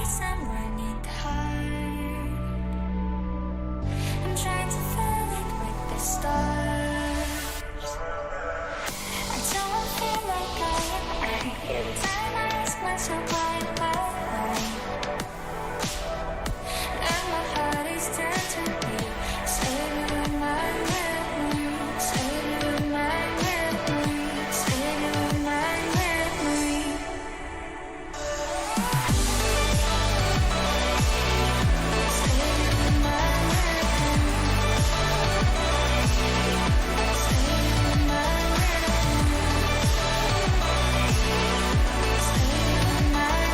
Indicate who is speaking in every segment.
Speaker 1: guess I'm running hard. I'm trying to fill it with the stars. I don't feel like I am right. Every time I ask myself why. And my heart is turned to me. Saving my memory. Saving my memory. Saving my memory. Saving my memory. Saving my memory.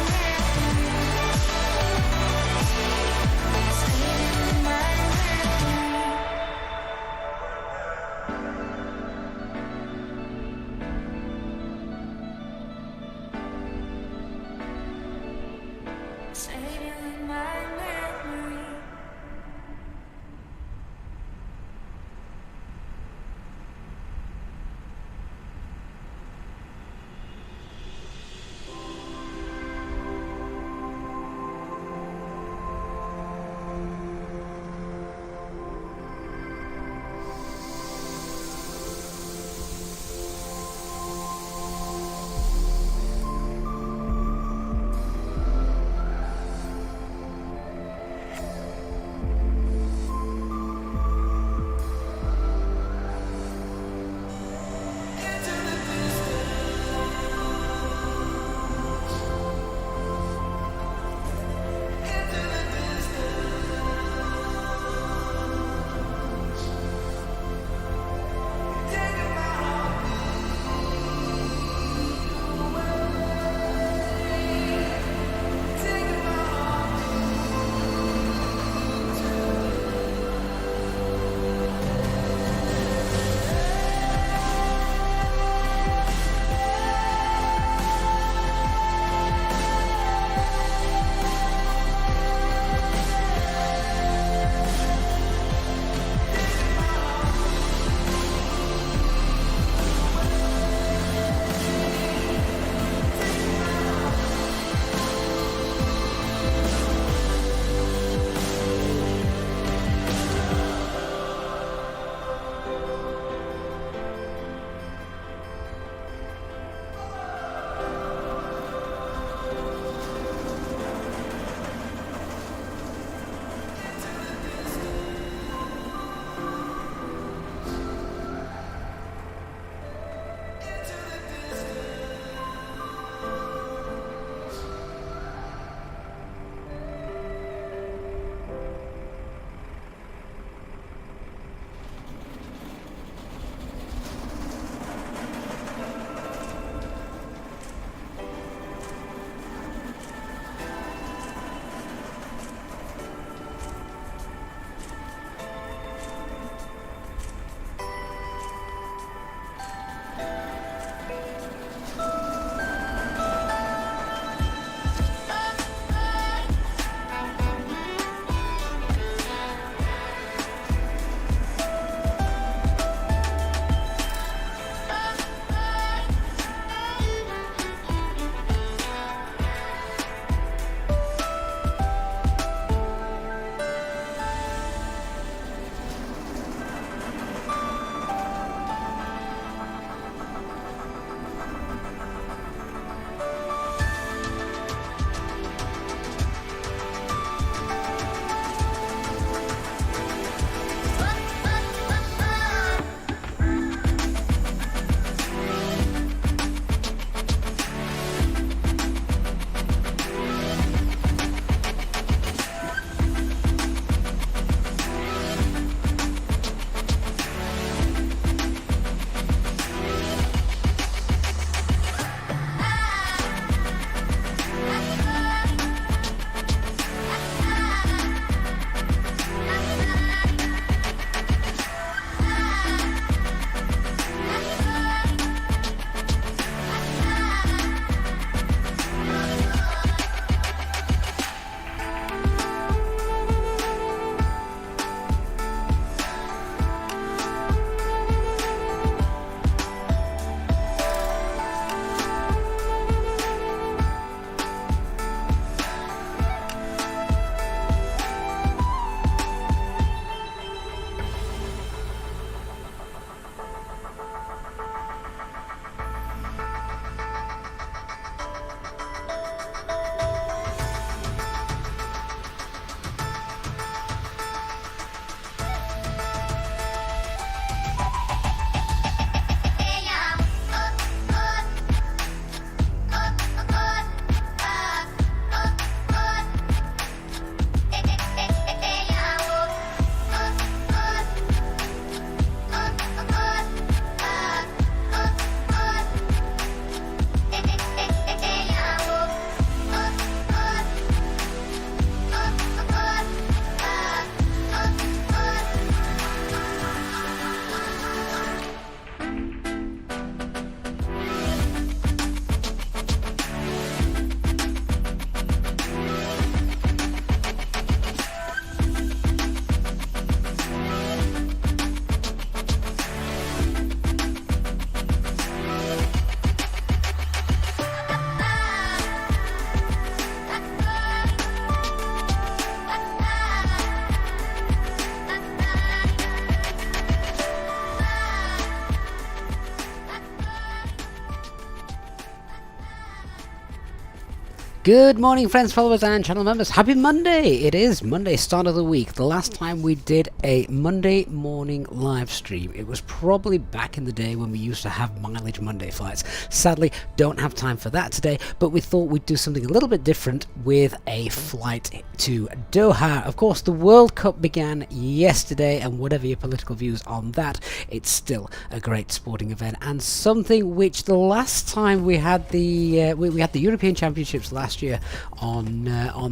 Speaker 2: Good morning, friends, followers and channel members. Happy Monday! It is Monday, start of the week. The last time we did a Monday morning live stream, it was probably back in the day when we used to have mileage Monday flights. Sadly, don't have time for that today, but we thought we'd do something a little bit different with a flight to Doha. Of course, the World Cup began yesterday, and whatever your political views on that, it's still a great sporting event, and something which the last time we had the we had the European Championships last year on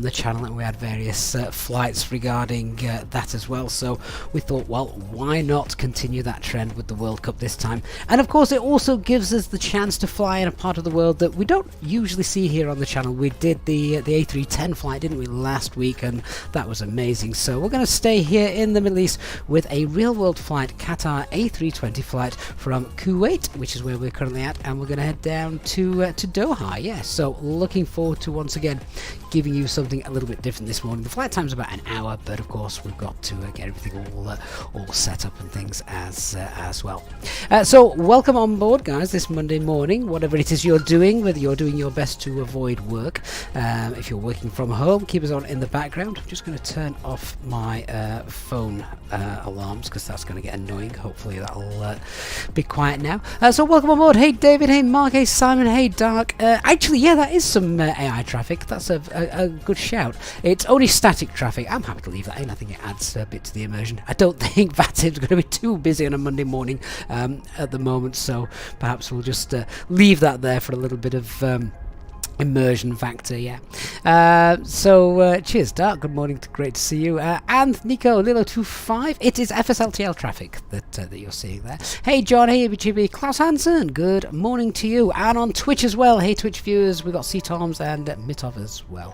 Speaker 2: the channel, and we had various flights regarding that as well. So we thought, well, why not continue that trend with the World Cup this time? And of course, it also gives us the chance to fly in a part of the world that we don't usually see here on the channel. We did the A310 flight, didn't we, last week, and that was amazing. So we're going to stay here in the Middle East with a real-world flight, Qatar A320 flight from Kuwait, which is where we're currently at, and we're going to head down to Doha. Yeah, so looking forward to once again giving you something a little bit different this morning. The flight time's about an hour, but of course we've got to get everything all set up and things as well. So welcome on board, guys, this Monday morning, whatever it is you're doing, whether you're doing your best to avoid work. If you're working from home, keep us on in the background. I'm just going to turn off my phone alarms because that's going to get annoying. Hopefully that'll be quiet now. So welcome on board. Hey David, hey Mark, hey Simon, hey Dark. Actually, yeah, that is some AI traffic. That's a good shout. It's only static traffic. I'm happy to leave that in. I think it adds a bit to the immersion. I don't think VATSIM's going to be too busy on a Monday morning at the moment, so perhaps we'll just leave that there for a little bit of immersion factor. Yeah. Cheers, Dark. Good morning. Great to see you. And Nico Lilo25. It is FSLTL traffic that you're seeing there. Hey John. Hey Chibi. Klaus Hansen. Good morning to you. And on Twitch as well. Hey Twitch viewers. We've got C-Toms and Mitov as well.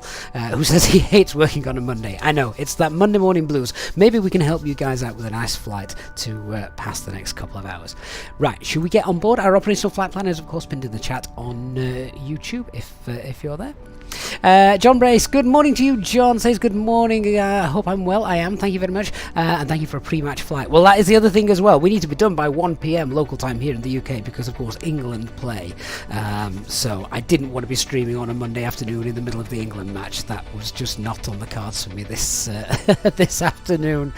Speaker 2: Who says he hates working on a Monday. I know. It's that Monday morning blues. Maybe we can help you guys out with a nice flight to pass the next couple of hours. Right. Should we get on board? Our operational flight plan is of course pinned in the chat on YouTube if you're there. John Brace, good morning to you. John says good morning. I hope I'm well. I am. Thank you very much. And thank you for a pre-match flight. Well, that is the other thing as well. We need to be done by 1 p.m. local time here in the UK because, of course, England play. So I didn't want to be streaming on a Monday afternoon in the middle of the England match. That was just not on the cards for me this this afternoon.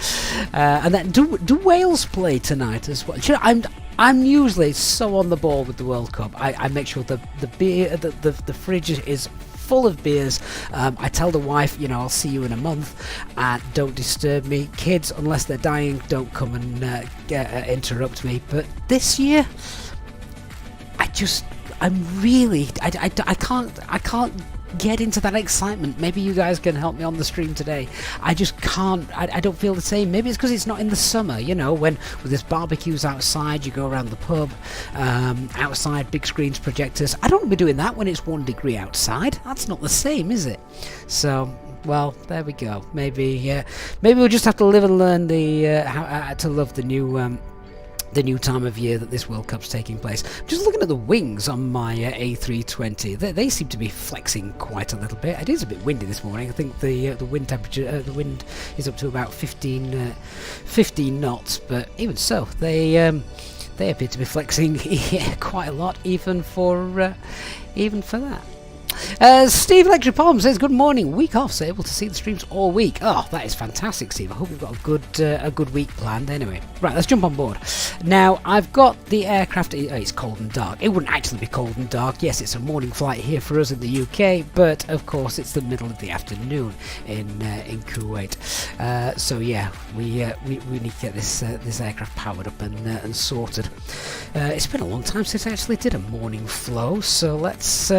Speaker 2: And then do Wales play tonight as well? You know, I'm usually so on the ball with the World Cup. I make sure the beer, the fridge is full of beers. I tell the wife, you know, I'll see you in a month, and don't disturb me. Kids, unless they're dying, don't come and interrupt me. But this year, I can't get into that excitement. Maybe you guys can help me on the stream today. I just can't. I don't feel the same. Maybe it's because it's not in the summer, you know, when with this barbecues outside, you go around the pub, outside, big screens, projectors. I don't want to be doing that when it's 1 degree outside. That's not the same, is it? So, well, there we go. Maybe we'll just have to live and learn how to love the new time of year that this World Cup's taking place. Just looking at the wings on my A320, they seem to be flexing quite a little bit. It is a bit windy this morning. I think the wind temperature, the wind is up to about 15 knots. But even so, they appear to be flexing quite a lot, even for that. Steve Electric Palm says good morning, week off, so able to see the streams all week. Oh, that is fantastic, Steve. I hope you've got a good week planned. Anyway, right, let's jump on board. Now, I've got the aircraft. It's cold and dark. It wouldn't actually be cold and dark. Yes, it's a morning flight here for us in the UK, but of course it's the middle of the afternoon in Kuwait. So yeah, we need to get this aircraft powered up and sorted. It's been a long time since I actually did a morning flow, so let's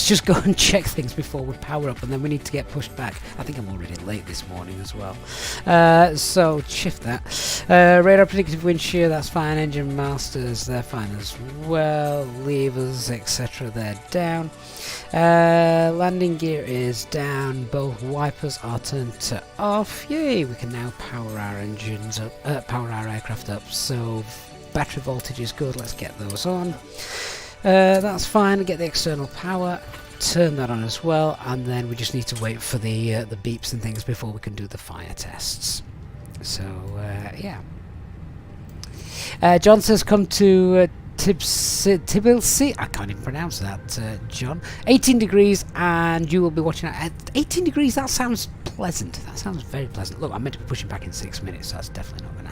Speaker 2: just go and check things before we power up, and then we need to get pushed back. I think I'm already late this morning as well. So shift that. Radar predictive wind shear, that's fine. Engine masters, they're fine as well. Levers, etc., they're down. Landing gear is down. Both wipers are turned to off. Yay! We can now power our engines up, power our aircraft up. So battery voltage is good. Let's get those on. That's fine. Get the external power, turn that on as well, and then we just need to wait for the beeps and things before we can do the fire tests. So yeah. John says come to Tbilisi, I can't even pronounce that, John. 18 degrees, and you will be watching at 18 degrees. That sounds pleasant. That sounds very pleasant. Look, I'm meant to be pushing back in 6 minutes, so that's definitely not going to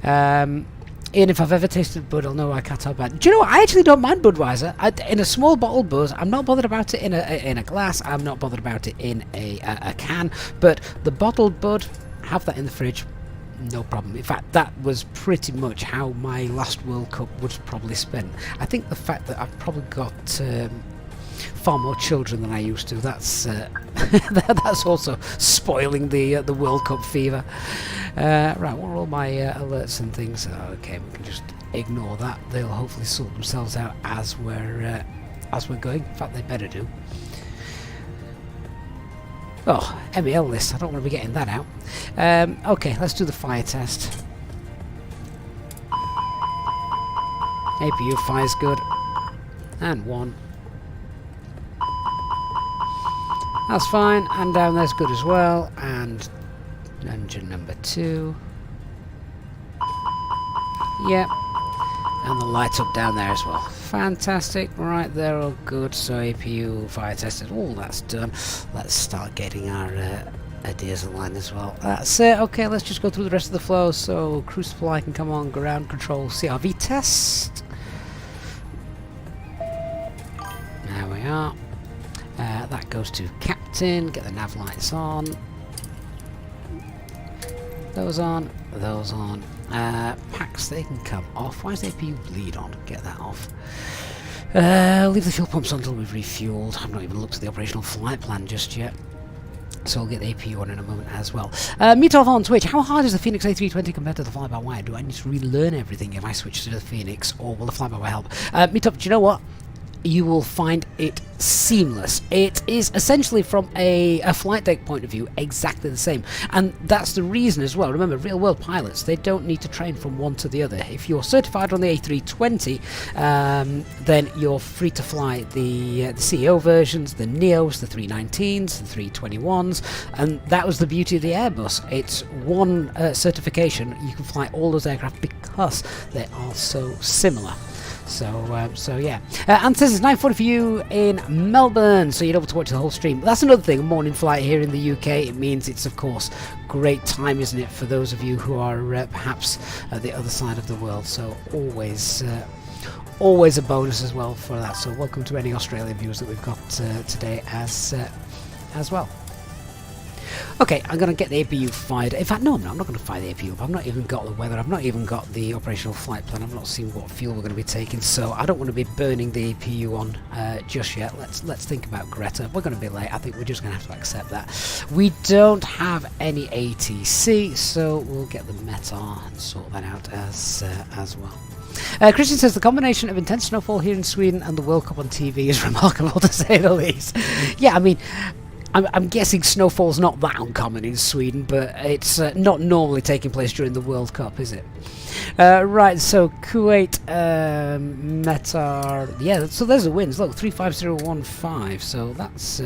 Speaker 2: happen. Ian, if I've ever tasted Bud, I'll know I can't tell bad. Do you know what? I actually don't mind Budweiser. In a small bottle Bud, I'm not bothered about it in a glass. I'm not bothered about it in a can. But the bottled Bud, have that in the fridge, no problem. In fact, that was pretty much how my last World Cup was probably spent. I think the fact that I've probably got far more children than I used to, that's that's also spoiling the World Cup fever. Right, what are all my alerts and things? Okay, we can just ignore that. They'll hopefully sort themselves out as we're going. In fact, they better do. Oh, MEL list. I don't want to be getting that out. Okay, let's do the fire test. APU fire's good. And 1. That's fine. And down there's good as well. And engine number 2. Yep. And the light up down there as well. Fantastic. Right, they're all good. So APU fire tested. All that's done. Let's start getting our ideas aligned as well. That's it. Okay, let's just go through the rest of the flow. So crew supply can come on. Ground control CRV test. There we are. That goes to captain. Get the nav lights on. Those on. Those on. Packs, they can come off. Why is the APU bleed on? Get that off. Leave the fuel pumps on until we've refueled. I've not even looked at the operational flight plan just yet. So I'll get the APU on in a moment as well. Meet off on Twitch. How hard is the Fenix A320 compared to the fly-by-wire? Do I need to relearn everything if I switch to the Phoenix, or will the fly-by-wire help? Meet up, do you know what? You will find it seamless. It is essentially, from a flight deck point of view, exactly the same, and that's the reason as well. Remember, real world pilots, they don't need to train from one to the other. If you're certified on the A320, then you're free to fly the CEO versions, the Neos, the 319s, the 321s, and that was the beauty of the Airbus. It's one certification. You can fly all those aircraft because they are so similar. So yeah. And says it's 9:40 for you in Melbourne, so you're able to watch the whole stream. That's another thing, a morning flight here in the UK. It means it's, of course, great time, isn't it, for those of you who are perhaps at the other side of the world. So always a bonus as well for that. So welcome to any Australian viewers that we've got today as well. Okay, I'm going to get the APU fired. In fact, no, I'm not going to fire the APU up. I've not even got the weather. I've not even got the operational flight plan. I've not seen what fuel we're going to be taking, so I don't want to be burning the APU on just yet. Let's think about Greta. We're going to be late. I think we're just going to have to accept that. We don't have any ATC, so we'll get the METAR and sort that out as well. Christian says the combination of intense snowfall here in Sweden and the World Cup on TV is remarkable, to say the least. Yeah, I mean, I'm guessing snowfall's not that uncommon in Sweden, but it's not normally taking place during the World Cup, is it? Right, so Kuwait, METAR, yeah, so there's the winds. Look, 35015, so that's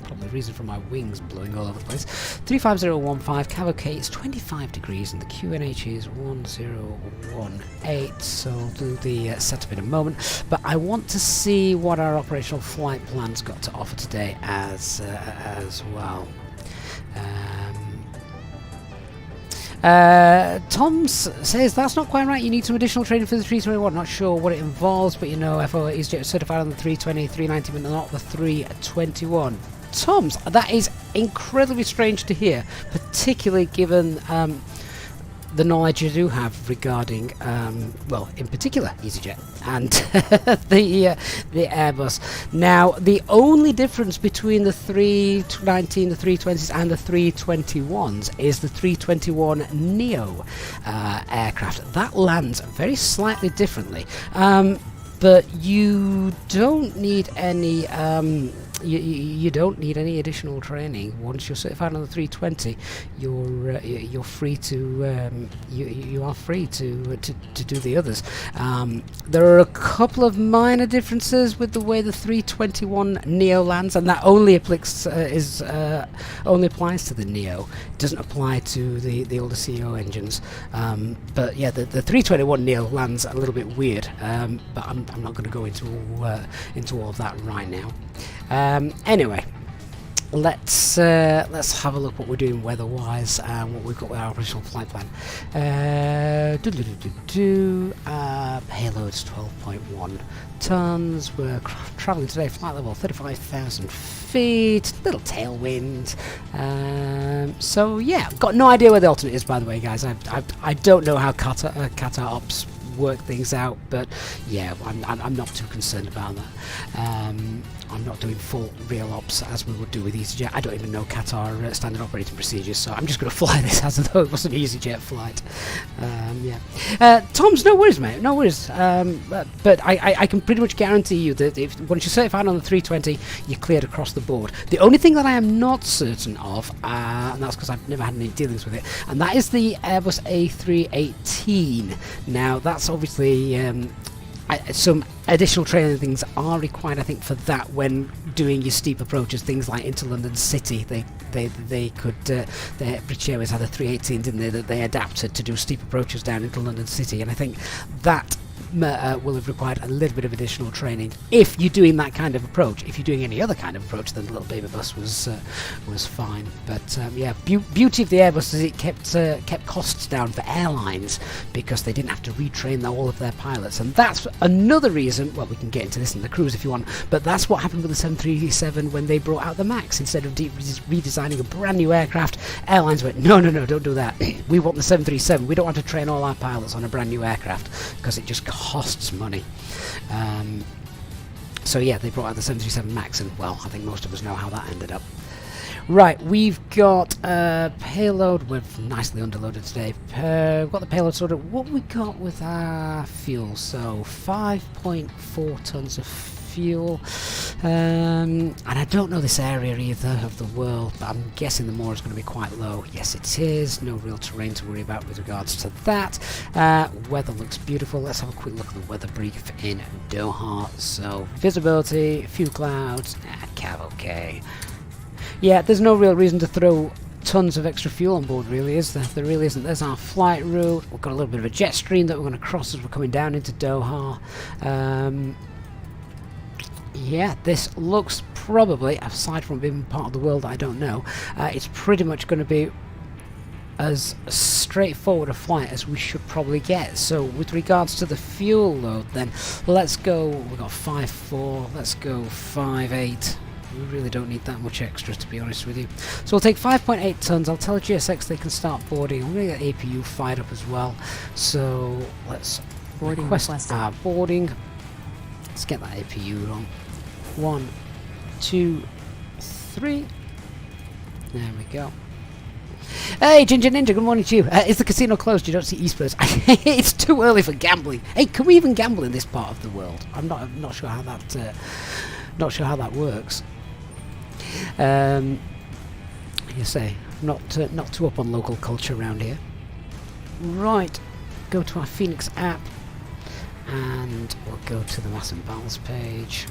Speaker 2: probably the reason for my wings blowing all over the place. 35015, Cavalcade is 25 degrees, and the QNH is 1018, so I'll do the setup in a moment. But I want to see what our operational flight plan's got to offer today as well. Tom says that's not quite right. You need some additional training for the 321. Not sure what it involves, but you know, FO Easyjet certified on the 320, 390, but not the 321. Tom's, that is incredibly strange to hear, particularly given the knowledge you do have regarding, well, in particular, EasyJet and the Airbus. Now, the only difference between the 319, the 320s, and the 321s is the 321 Neo aircraft. That lands very slightly differently, but you don't need any you don't need any additional training. Once you're certified on the 320, you're free to you are free to do the others. There are a couple of minor differences with the way the 321 Neo lands, and that only applies only applies to the Neo. It doesn't apply to the older CEO engines. But yeah, the 321 Neo lands a little bit weird. But I'm not going to go into all of that right now. Anyway, let's have a look what we're doing weather-wise and what we've got with our operational flight plan. Payload's 12.1 tons. We're travelling today, flight level 35,000 feet. Little tailwind. So yeah, got no idea where the alternate is, by the way, guys. I don't know how Qatar Ops work things out, but yeah, I'm not too concerned about that. I'm not doing full real ops as we would do with EasyJet. I don't even know Qatar standard operating procedures, so I'm just going to fly this as though it was an EasyJet flight. Yeah. Tom's, no worries, mate, no worries. But I can pretty much guarantee you that once you're certified on the 320, you're cleared across the board. The only thing that I am not certain of, and that's because I've never had any dealings with it, and that is the Airbus A318. Now, that's obviously some additional training things are required, I think, for that when doing your steep approaches, things like into London City. They could British Airways had a 318, didn't they, that they adapted to do steep approaches down into London City, and I think that will have required a little bit of additional training if you're doing that kind of approach. If you're doing any other kind of approach, then the little baby bus was fine. But yeah, beauty of the Airbus is it kept costs down for airlines because they didn't have to retrain all of their pilots, and that's another reason. Well, we can get into this in the cruise if you want, but that's what happened with the 737 when they brought out the MAX. Instead of redesigning a brand new aircraft, airlines went, no, don't do that. We want the 737. We don't want to train all our pilots on a brand new aircraft because it just costs money. So yeah, they brought out the 737 MAX, and well, I think most of us know how that ended up. Right, we've got payload. We're nicely underloaded today. We've got the payload sorted. What we got with our fuel? So 5.4 tons of fuel. And I don't know this area either of the world, but I'm guessing the moor is going to be quite low. Yes, it is. No real terrain to worry about with regards to that. Weather looks beautiful. Let's have a quick look at the weather brief in Doha. So visibility, few clouds, cav okay. Yeah, there's no real reason to throw tons of extra fuel on board, really, is there? There really isn't. There's our flight route. We've got a little bit of a jet stream that we're going to cross as we're coming down into Doha. Yeah, this looks probably, aside from being part of the world I don't know, it's pretty much going to be as straightforward a flight as we should probably get. So with regards to the fuel load, then let's go. We've got 5.4. Let's go 5.8. We really don't need that much extra, to be honest with you. So we'll take 5.8 tons. I'll tell GSX they can start boarding. I'm going to get APU fired up as well. So let's request our boarding. Let's get that APU on. 1, 2, 3. There we go. Hey, Ginger Ninja, good morning to you. Is the casino closed? You don't see esports. It's too early for gambling. Hey, can we even gamble in this part of the world? I'm not sure how that works. You say not too up on local culture around here. Right, go to our Fenix app, and we'll go to the mass and balance page.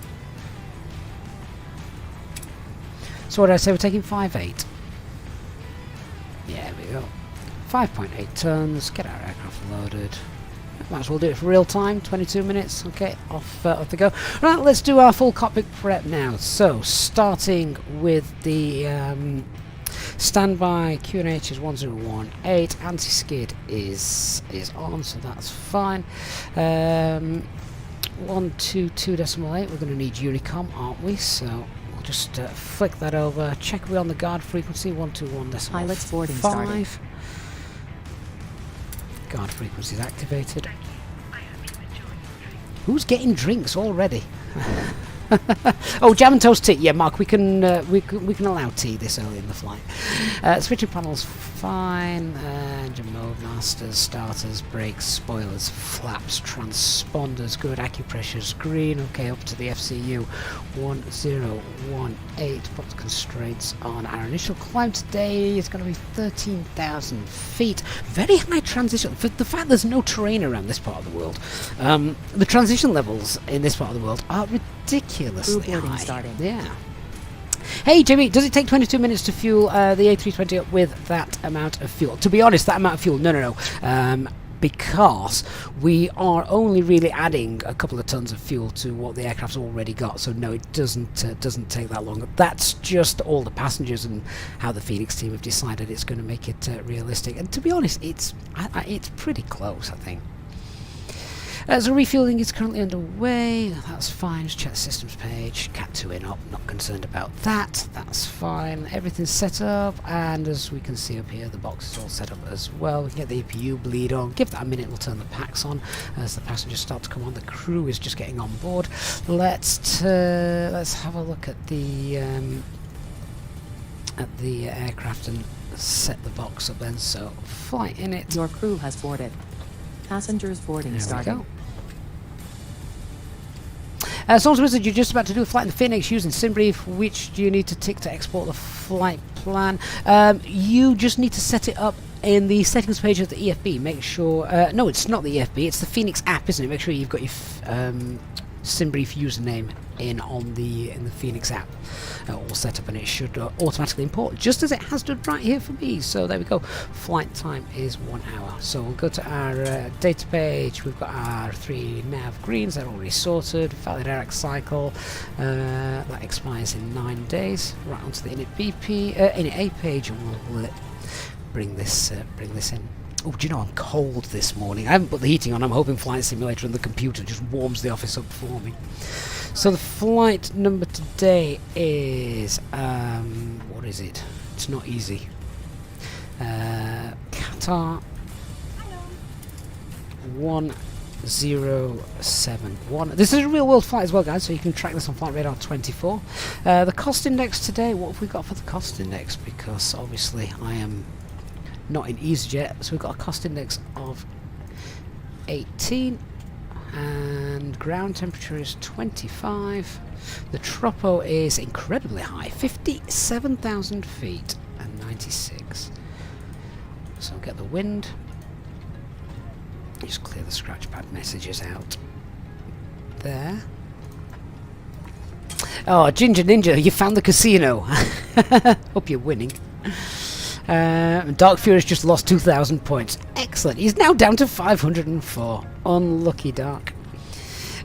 Speaker 2: So what did I say? We're taking 5.8. Yeah, there we go. 5.8 tons. Get our aircraft loaded. Might as well do it for real time. 22 minutes. Okay, off the go. Right, let's do our full cockpit prep now. So starting with the standby QNH is 1018. Anti-skid is on, so that's fine. 122.8. We're going to need Unicom, aren't we? So we'll just flick that over. Check we're on the guard frequency 121.5.
Speaker 3: Pilot's boarding started.
Speaker 2: Guard frequency is activated. Who's getting drinks already? Oh, jam and toast tea. Yeah, Mark, we can allow tea this early in the flight. Switching panels, fine. Engine mode, masters, starters, brakes, spoilers, flaps, transponders, good. Acupressure's green. Okay, up to the FCU 1018. Put the constraints on. Our initial climb today is going to be 13,000 feet. Very high transition. For the fact there's no terrain around this part of the world, the transition levels in this part of the world are ridiculously high.
Speaker 3: Starting.
Speaker 2: Yeah. Hey Jimmy, does it take 22 minutes to fuel the A320 up with that amount of fuel? To be honest, that amount of fuel, no. Because we are only really adding a couple of tons of fuel to what the aircraft's already got, so no, it doesn't take that long. That's just all the passengers and how the Phoenix team have decided it's going to make it realistic. And to be honest, it's pretty close, I think. So refueling is currently underway. That's fine. Just check the systems page. Cat 2 in up. Not concerned about that. That's fine. Everything's set up, and as we can see up here, the box is all set up as well. We can get the EPU bleed on. Give that a minute. We'll turn the packs on as the passengers start to come on. The crew is just getting on board. Let's have a look at the aircraft and set the box up then. So flight in it.
Speaker 3: Your crew has boarded. Passengers boarding starting.
Speaker 2: Someone's wizard, you're just about to do a flight in the Phoenix using SimBrief. Which do you need to tick to export the flight plan? You just need to set it up in the settings page of the EFB. Make sure... no, it's not the EFB. It's the Phoenix app, isn't it? Make sure you've got your SimBrief username in the Phoenix app all set up, and it should automatically import just as it has done right here for me. So there we go. Flight time is 1 hour. So we'll go to our data page. We've got our 3 nav greens. They're already sorted. Valid ARX cycle that expires in 9 days. Right onto the init BP init A page, and we'll bring this in. Oh, do you know, I'm cold this morning. I haven't put the heating on. I'm hoping Flight Simulator and the computer just warms the office up for me. So the flight number today is... what is it? It's not easy. Qatar 1071. This is a real world flight as well, guys, so you can track this on Flight Radar 24. The cost index today, what have we got for the cost index? Because obviously I am... not in Easyjet, so we've got a cost index of 18 and ground temperature is 25. The tropo is incredibly high, 57,000 feet and 96. So I'll get the wind. Just clear the scratch pad messages out there. Oh, Ginger Ninja, you found the casino. Hope you're winning. Dark Fury's just lost 2,000 points. Excellent. He's now down to 504. Unlucky Dark.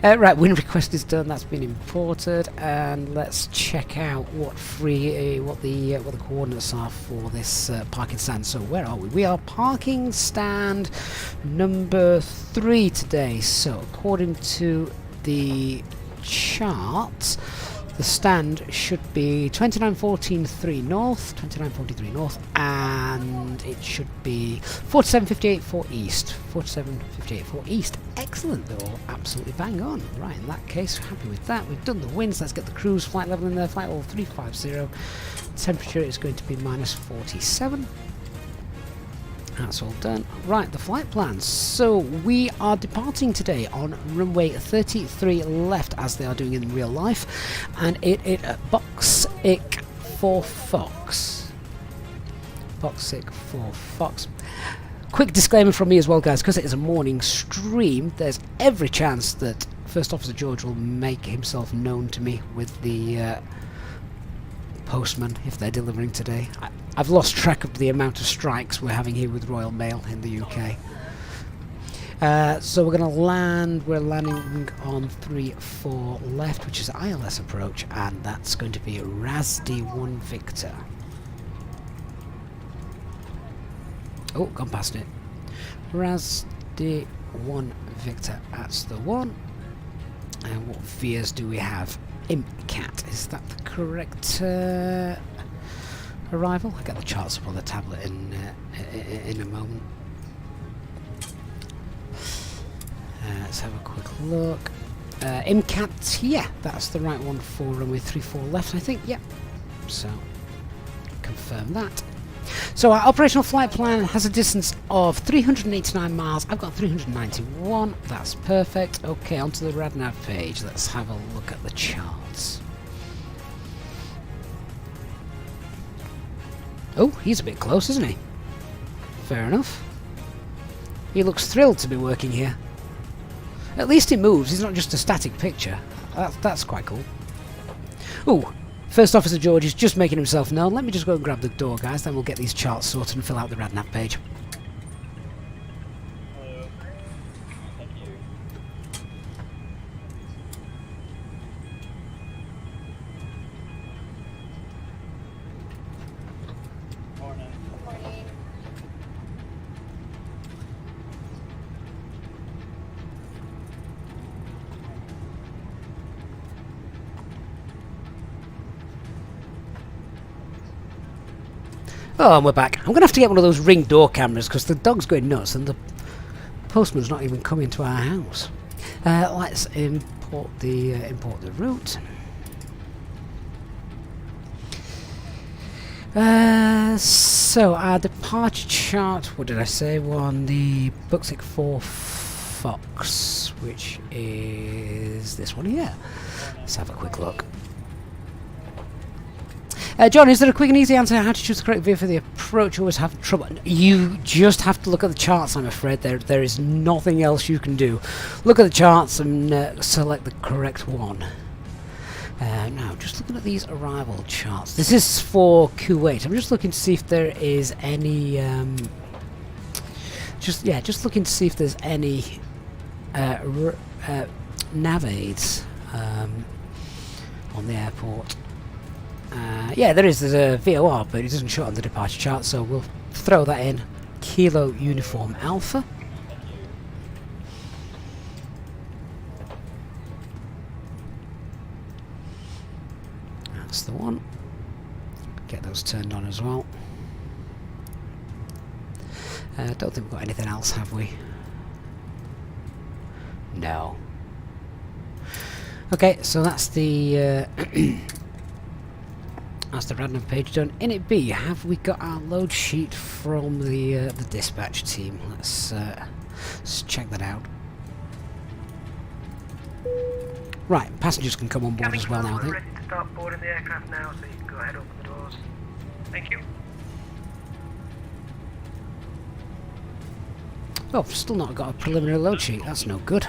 Speaker 2: Right, wind request is done. That's been imported, and let's check out what the coordinates are for this parking stand. So where are we? We are parking stand number 3 today. So according to the chart, the stand should be 2914.3 north, 2943 north, and it should be 4758.4 east, 4758.4 east. Excellent, they're all absolutely bang on. Right, in that case, we're happy with that. We've done the winds. Let's get the cruise flight level in there. Flight level 350. Temperature is going to be -47. That's all done. Right, the flight plans. So we are departing today on runway 33 left, as they are doing in real life, and it box ick for Fox. Box ick for Fox. Quick disclaimer from me as well, guys, because it is a morning stream. There's every chance that First Officer George will make himself known to me with the postman if they're delivering today. I've lost track of the amount of strikes we're having here with Royal Mail in the UK. So we're going to land. We're landing on 34 left, which is ILS approach, and that's going to be RASD 1 Victor. Oh, gone past it. RASD 1 Victor, that's the one. And what VIAs do we have? IMCAT, is that the correct arrival? I'll get the charts up on the tablet in a moment. Let's have a quick look. MCAT, yeah, that's the right one for runway 34 left, I think, yeah. So, confirm that. So our operational flight plan has a distance of 389 miles. I've got 391. That's perfect. Okay, onto the RadNav page. Let's have a look at the charts. Oh, he's a bit close, isn't he? Fair enough. He looks thrilled to be working here. At least he moves. He's not just a static picture. That's quite cool. Ooh. First Officer George is just making himself known. Let me just go and grab the door, guys, then we'll get these charts sorted and fill out the RadNav page.
Speaker 4: Hello. Thank you. Morning. Morning.
Speaker 2: Oh, and we're back. I'm going to have to get one of those Ring door cameras because the dog's going nuts and the postman's not even coming to our house. Let's import the route. So our departure chart, what did I say? We're on the Buxic 4 Fox, which is this one here. Let's have a quick look. John, is there a quick and easy answer how to choose the correct view for the approach? Always have trouble. You just have to look at the charts, I'm afraid. There is nothing else you can do. Look at the charts and select the correct one. Now, just looking at these arrival charts. This is for Kuwait. I'm just looking to see if there is any... just looking to see if there's any nav aids on the airport. Yeah, there's a VOR, but it doesn't show on the departure chart, so we'll throw that in. Kilo Uniform Alpha. That's the one. Get those turned on as well. Don't think we've got anything else, have we? No. Okay, so that's the... That's the RadNav page done. In it B, have we got our load sheet from the dispatch team? Let's check that out. Right, passengers can come on board as well now, I think.
Speaker 5: Ready to start boarding the aircraft now, so you can go ahead, open the doors. Thank you.
Speaker 2: Oh, I've still not got a preliminary load sheet. That's no good.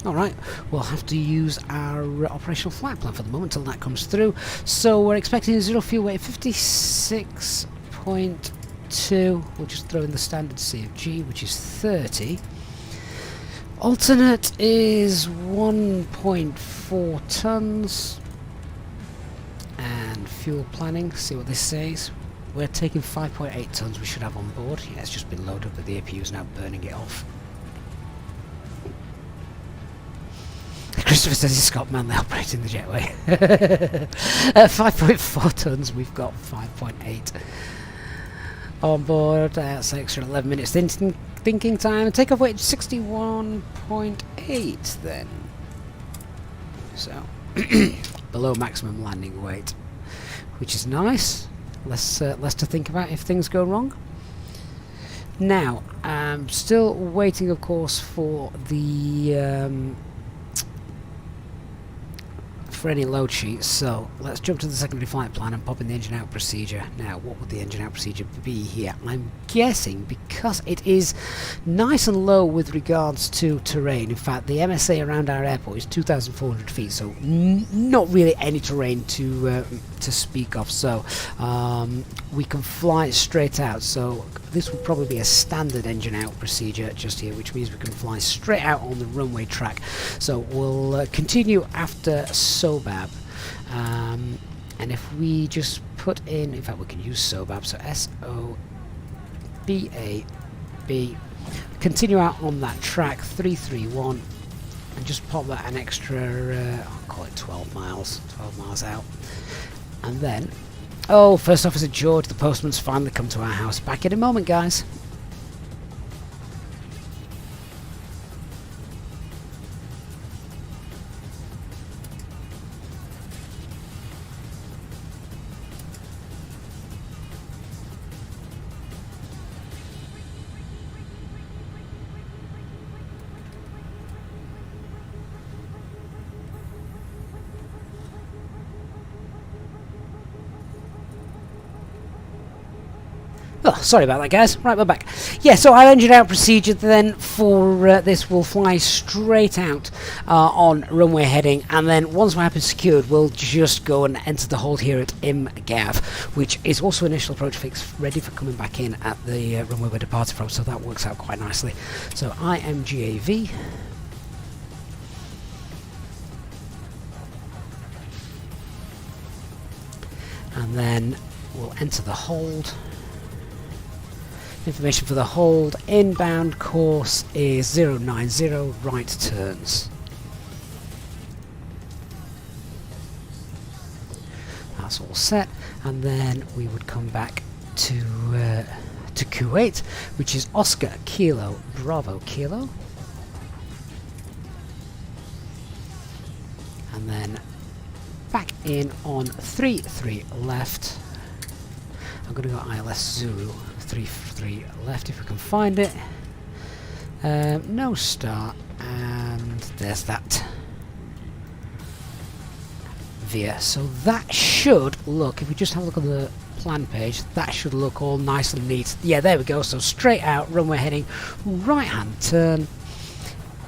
Speaker 2: Alright, we'll have to use our operational flight plan for the moment until that comes through. So we're expecting a zero fuel weight 56.2. We'll just throw in the standard CFG, which is 30. Alternate is 1.4 tons. And fuel planning, see what this says. We're taking 5.8 tons we should have on board. Yeah, it's just been loaded, but the APU is now burning it off. Christopher says he's Scott Manley operating the jetway. 5.4 tons, we've got 5.8 on board. That's extra 11 minutes thinking time. Takeoff weight 61.8 then. So, below maximum landing weight, which is nice. Less to think about if things go wrong. Now, I'm still waiting, of course, for the... for any load sheets, so let's jump to the secondary flight plan and pop in the engine out procedure. Now, what would the engine out procedure be here? I'm guessing because it is nice and low with regards to terrain. In fact, the MSA around our airport is 2,400 feet, so not really any terrain to speak of. So we can fly straight out. So this would probably be a standard engine out procedure just here, which means we can fly straight out on the runway track. So we'll continue after SOBAB, and if we just put in fact we can use SOBAB, so SOBAB, continue out on that track 331 and just pop that an extra I'll call it 12 miles out, and then First Officer George, the postman's finally come to our house. Back in a moment, guys. Oh, sorry about that, guys. Right, we're back. Yeah, so our engine out procedure then for this will fly straight out on runway heading, and then once we're happy secured, we'll just go and enter the hold here at IMGAV, which is also initial approach fix, ready for coming back in at the runway we're departing from, so that works out quite nicely. So IMGAV. And then we'll enter the hold. Information for the hold. Inbound course is 090, right turns. That's all set, and then we would come back to Kuwait, which is Oscar Kilo Bravo Kilo, and then back in on 33 left. I'm going to go ILS Zulu 33 left if we can find it. No start, and there's that VIA. So that should look, if we just have a look on the plan page, that should look all nice and neat. Yeah, there we go. So straight out, runway heading, right hand turn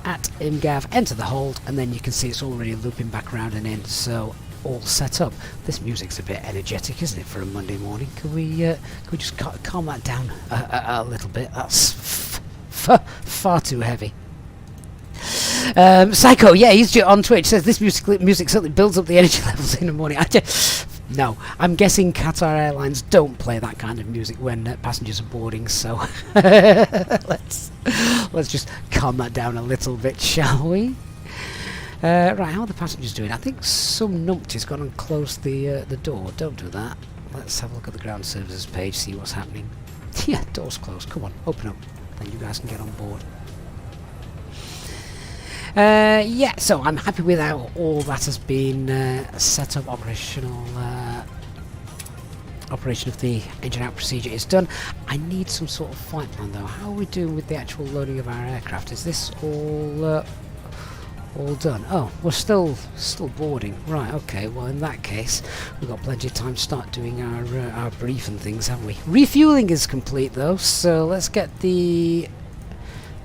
Speaker 2: at IMGAV, enter the hold, and then you can see it's already looping back around and in. So all set up. This music's a bit energetic, isn't it, for a Monday morning? Could we just calm that down a little bit? That's far too heavy. Psycho, yeah, he's on Twitch, says this music certainly builds up the energy levels in the morning. No, I'm guessing Qatar Airlines don't play that kind of music when passengers are boarding, so let's just calm that down a little bit, shall we? Right, how are the passengers doing? I think some numpty's gone and closed the door. Don't do that. Let's have a look at the ground services page, see what's happening. Yeah, door's closed. Come on, open up. Then you guys can get on board. Yeah, so I'm happy with how all that has been set up. Operation of the engine out procedure is done. I need some sort of flight plan though. How are we doing with the actual loading of our aircraft? Is this all done? Oh, we're still boarding. Right, okay, well in that case we've got plenty of time to start doing our brief and things, haven't we? Refueling is complete though, so let's get the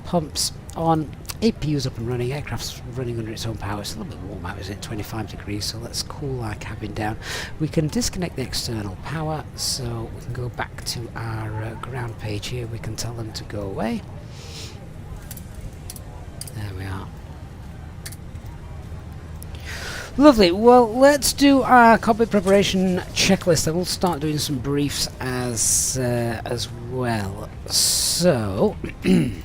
Speaker 2: pumps on. APU's up and running, aircraft's running under its own power. It's a little bit warm out, isn't it? 25 degrees, so let's cool our cabin down. We can disconnect the external power, so we can go back to our ground page here. We can tell them to go away. There we are. Lovely. Well, let's do our cockpit preparation checklist, and we'll start doing some briefs as well. So, in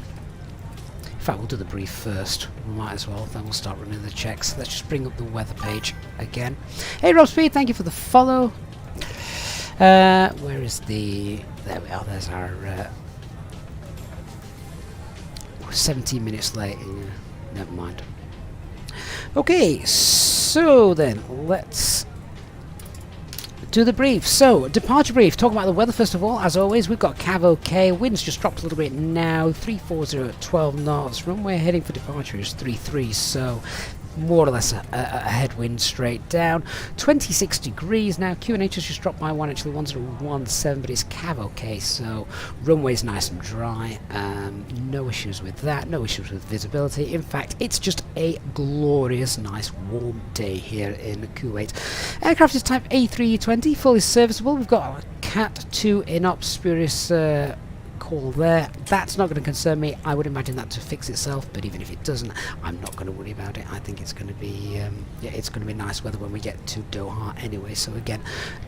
Speaker 2: fact, we'll do the brief first. We might as well. Then we'll start running the checks. Let's just bring up the weather page again. Hey, Rob Speed, thank you for the follow. Where is the? There we are. There's our 17 minutes late. Never mind. Okay, so then let's do the brief. So, departure brief. Talk about the weather first of all. As always, we've got Cav OK. Winds just dropped a little bit now. 340 at 12 knots. Runway heading for departure is 33. So, more or less a headwind straight down. 26 degrees now. QNH has just dropped by one, actually 1017, but it's Cav OK, so runway's nice and dry. No issues with that, no issues with visibility. In fact, it's just a glorious, nice, warm day here in Kuwait. Aircraft is type A320, fully serviceable. We've got a Cat 2 INOP spurious call there. That's not going to concern me. I would imagine that to fix itself, but even if it doesn't, I'm not going to worry about it. I think it's going to be yeah, it's going to be nice weather when we get to Doha anyway, so again,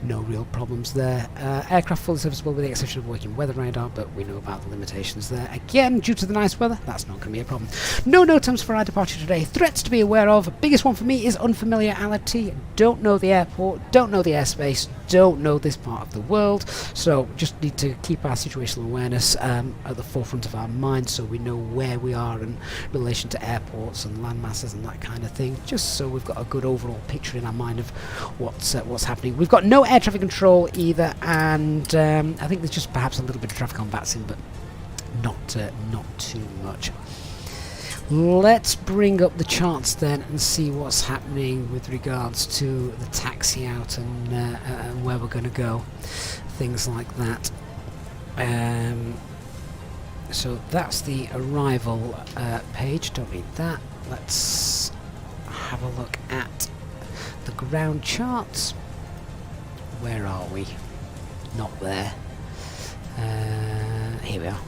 Speaker 2: no real problems there. Aircraft fully serviceable with the exception of working weather radar, but we know about the limitations there. Again, due to the nice weather, that's not going to be a problem. No terms for our departure today. Threats to be aware of. Biggest one for me is unfamiliarity. Don't know the airport, don't know the airspace, don't know this part of the world, so just need to keep our situational awareness at the forefront of our mind, so we know where we are in relation to airports and land masses and that kind of thing, just so we've got a good overall picture in our mind of what's happening. We've got no air traffic control either, and I think there's just perhaps a little bit of traffic on VATSIM, but not too much. Let's bring up the charts then and see what's happening with regards to the taxi out and where we're going to go, things like that. So that's the arrival page. Don't need that. Let's have a look at the ground charts. Where are we? Not there. Here we are.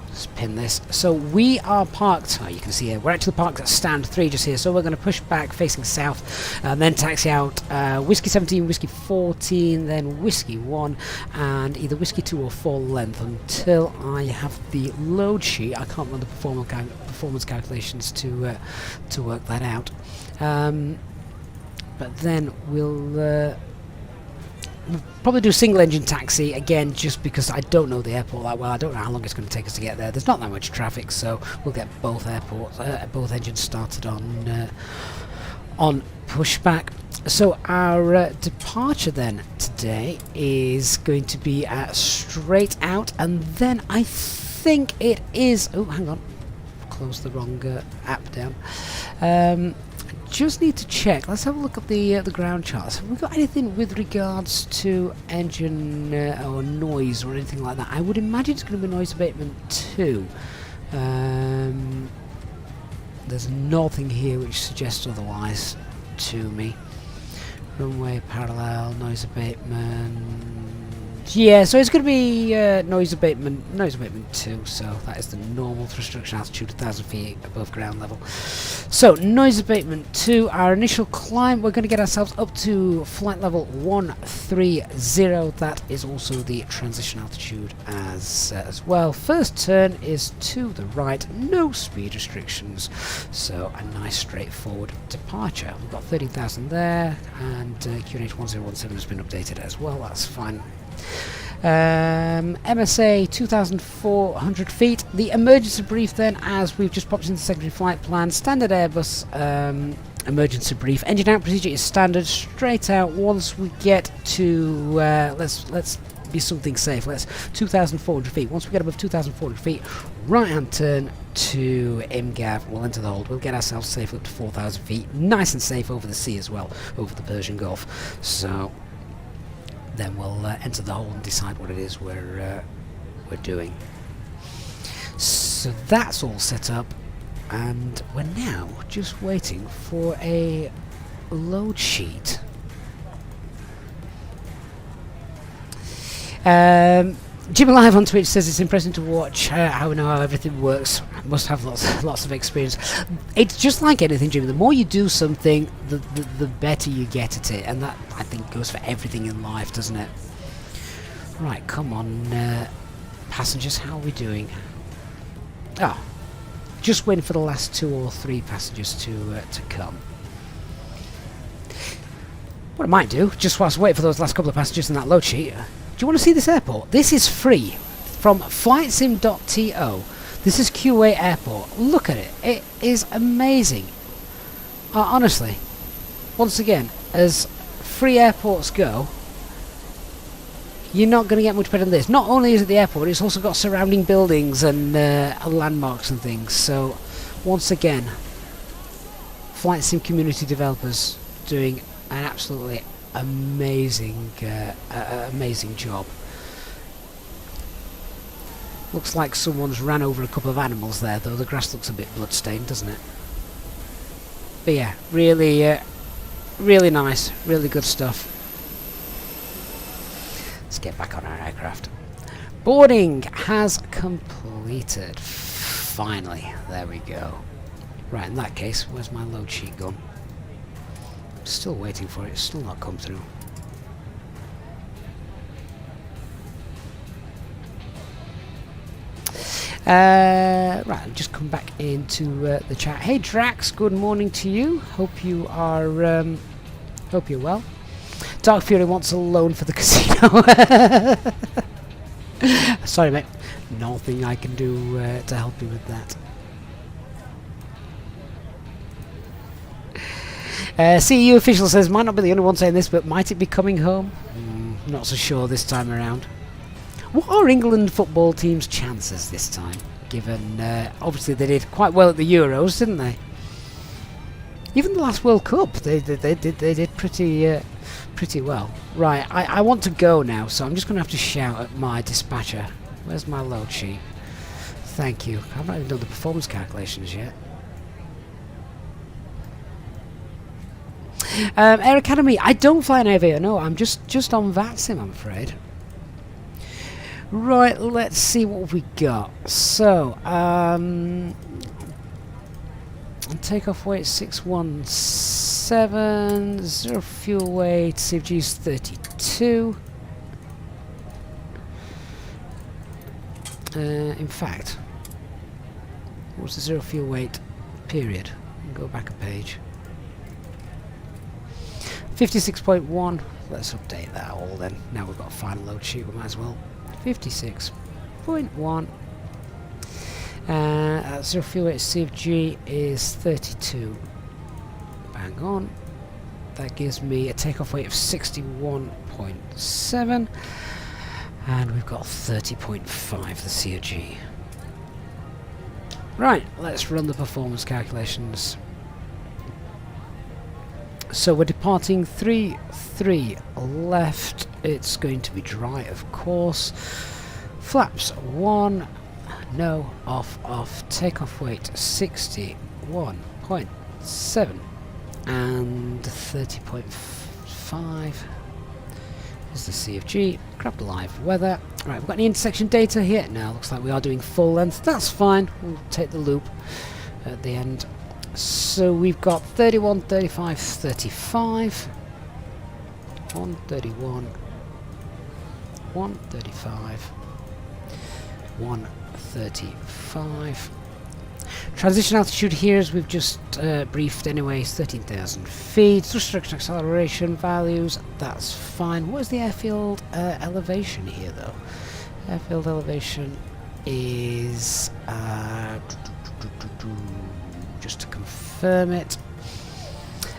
Speaker 2: Just pin this. So we are parked. Oh, you can see here. We're actually parked at stand 3 just here. So we're going to push back facing south, and then taxi out. Whiskey 17, Whiskey 14, then Whiskey 1, and either Whiskey 2 or 4 length until I have the load sheet. I can't run the performance calculations to work that out. But then we'll probably do single engine taxi again, just because I don't know the airport that well. I don't know how long it's going to take us to get there. There's not that much traffic, so we'll get both engines started on pushback. So our departure then today is going to be straight out, and then I think it is. Oh, hang on, close the wrong app down. Just need to check. Let's have a look at the ground charts. Have we got anything with regards to engine or noise or anything like that? I would imagine it's going to be noise abatement 2. There's nothing here which suggests otherwise to me. Runway parallel, noise abatement. Yeah, so it's going to be noise abatement 2, so that is the normal thrust reduction altitude, 1,000 feet above ground level. So, noise abatement 2, our initial climb, we're going to get ourselves up to flight level 130. That is also the transition altitude as well. First turn is to the right, no speed restrictions, so a nice straightforward departure. We've got 13,000 there, and QNH 1017 has been updated as well, that's fine. MSA 2,400 feet. The emergency brief then, as we've just popped into the secondary flight plan, standard Airbus emergency brief. Engine out procedure is standard, straight out. Once we get to let's be something safe. Let's 2,400 feet. Once we get above 2,400 feet, right hand turn to MGAV. We'll enter the hold. We'll get ourselves safe up to 4,000 feet, nice and safe over the sea as well, over the Persian Gulf. So then we'll enter the hole and decide what it is we're doing. So that's all set up, and we're now just waiting for a load sheet. Jimmy Live on Twitch says it's impressive to watch how we know how everything works. Must have lots of experience. It's just like anything, Jimmy. The more you do something, the better you get at it, and that, I think, goes for everything in life, doesn't it? Right, come on, passengers. How are we doing? Ah, just waiting for the last 2 or 3 passengers to come. What I might do, just whilst waiting for those last couple of passengers in that load sheet. Do you want to see this airport? This is free from flightsim.to. This is Kuwait Airport. Look at it. It is amazing. Honestly, once again, as free airports go, you're not going to get much better than this. Not only is it the airport, it's also got surrounding buildings and landmarks and things. So, once again, Flight Sim community developers doing an absolutely amazing job. Looks like someone's ran over a couple of animals there, though the grass looks a bit bloodstained, doesn't it? But yeah, really really nice, really good stuff. Let's get back on our aircraft. Boarding has completed. Finally, there we go. Right, in that case, where's my load sheet gone? Still waiting for it, it's still not come through. Right, I'll just come back into the chat. Hey Drax, good morning to you. Hope you are hope you're well. Dark Fury wants a loan for the casino. Sorry mate, nothing I can do to help you with that. CEU official says, might not be the only one saying this, but might it be coming home? Not so sure this time around. What are England football team's chances this time? Given, obviously they did quite well at the Euros, didn't they? Even the last World Cup, they did pretty well. Right, I want to go now, so I'm just going to have to shout at my dispatcher Where's my load sheet? Thank you. I've not even done the performance calculations yet. Air Academy, I don't fly an aviator, no, I'm just on VATSIM, I'm afraid. Right, let's see what we got. So, takeoff weight 617, 0 fuel weight, CFG is 32. In fact, what was the 0 fuel weight period? Go back a page. 56.1. Let's update that all then. Now we've got a final load sheet, we might as well. 56.1. 0 fuel weight CFG is 32. Bang on. That gives me a takeoff weight of 61.7. And we've got 30.5 the CFG. Right, let's run the performance calculations. So we're departing 3 left. It's going to be dry, of course. Flaps 1, no, off. Takeoff weight 61.7 and 30.5 is the CFG. Grab the live weather. Right, we've got any intersection data here. Now looks like we are doing full length. That's fine. We'll take the loop at the end. So we've got 31, 35, 35, 131, 135, 135. Transition altitude here, as we've just briefed anyway, is 13,000 feet. Thrust acceleration values, that's fine. What is the airfield elevation here though? Airfield elevation is just to confirm it.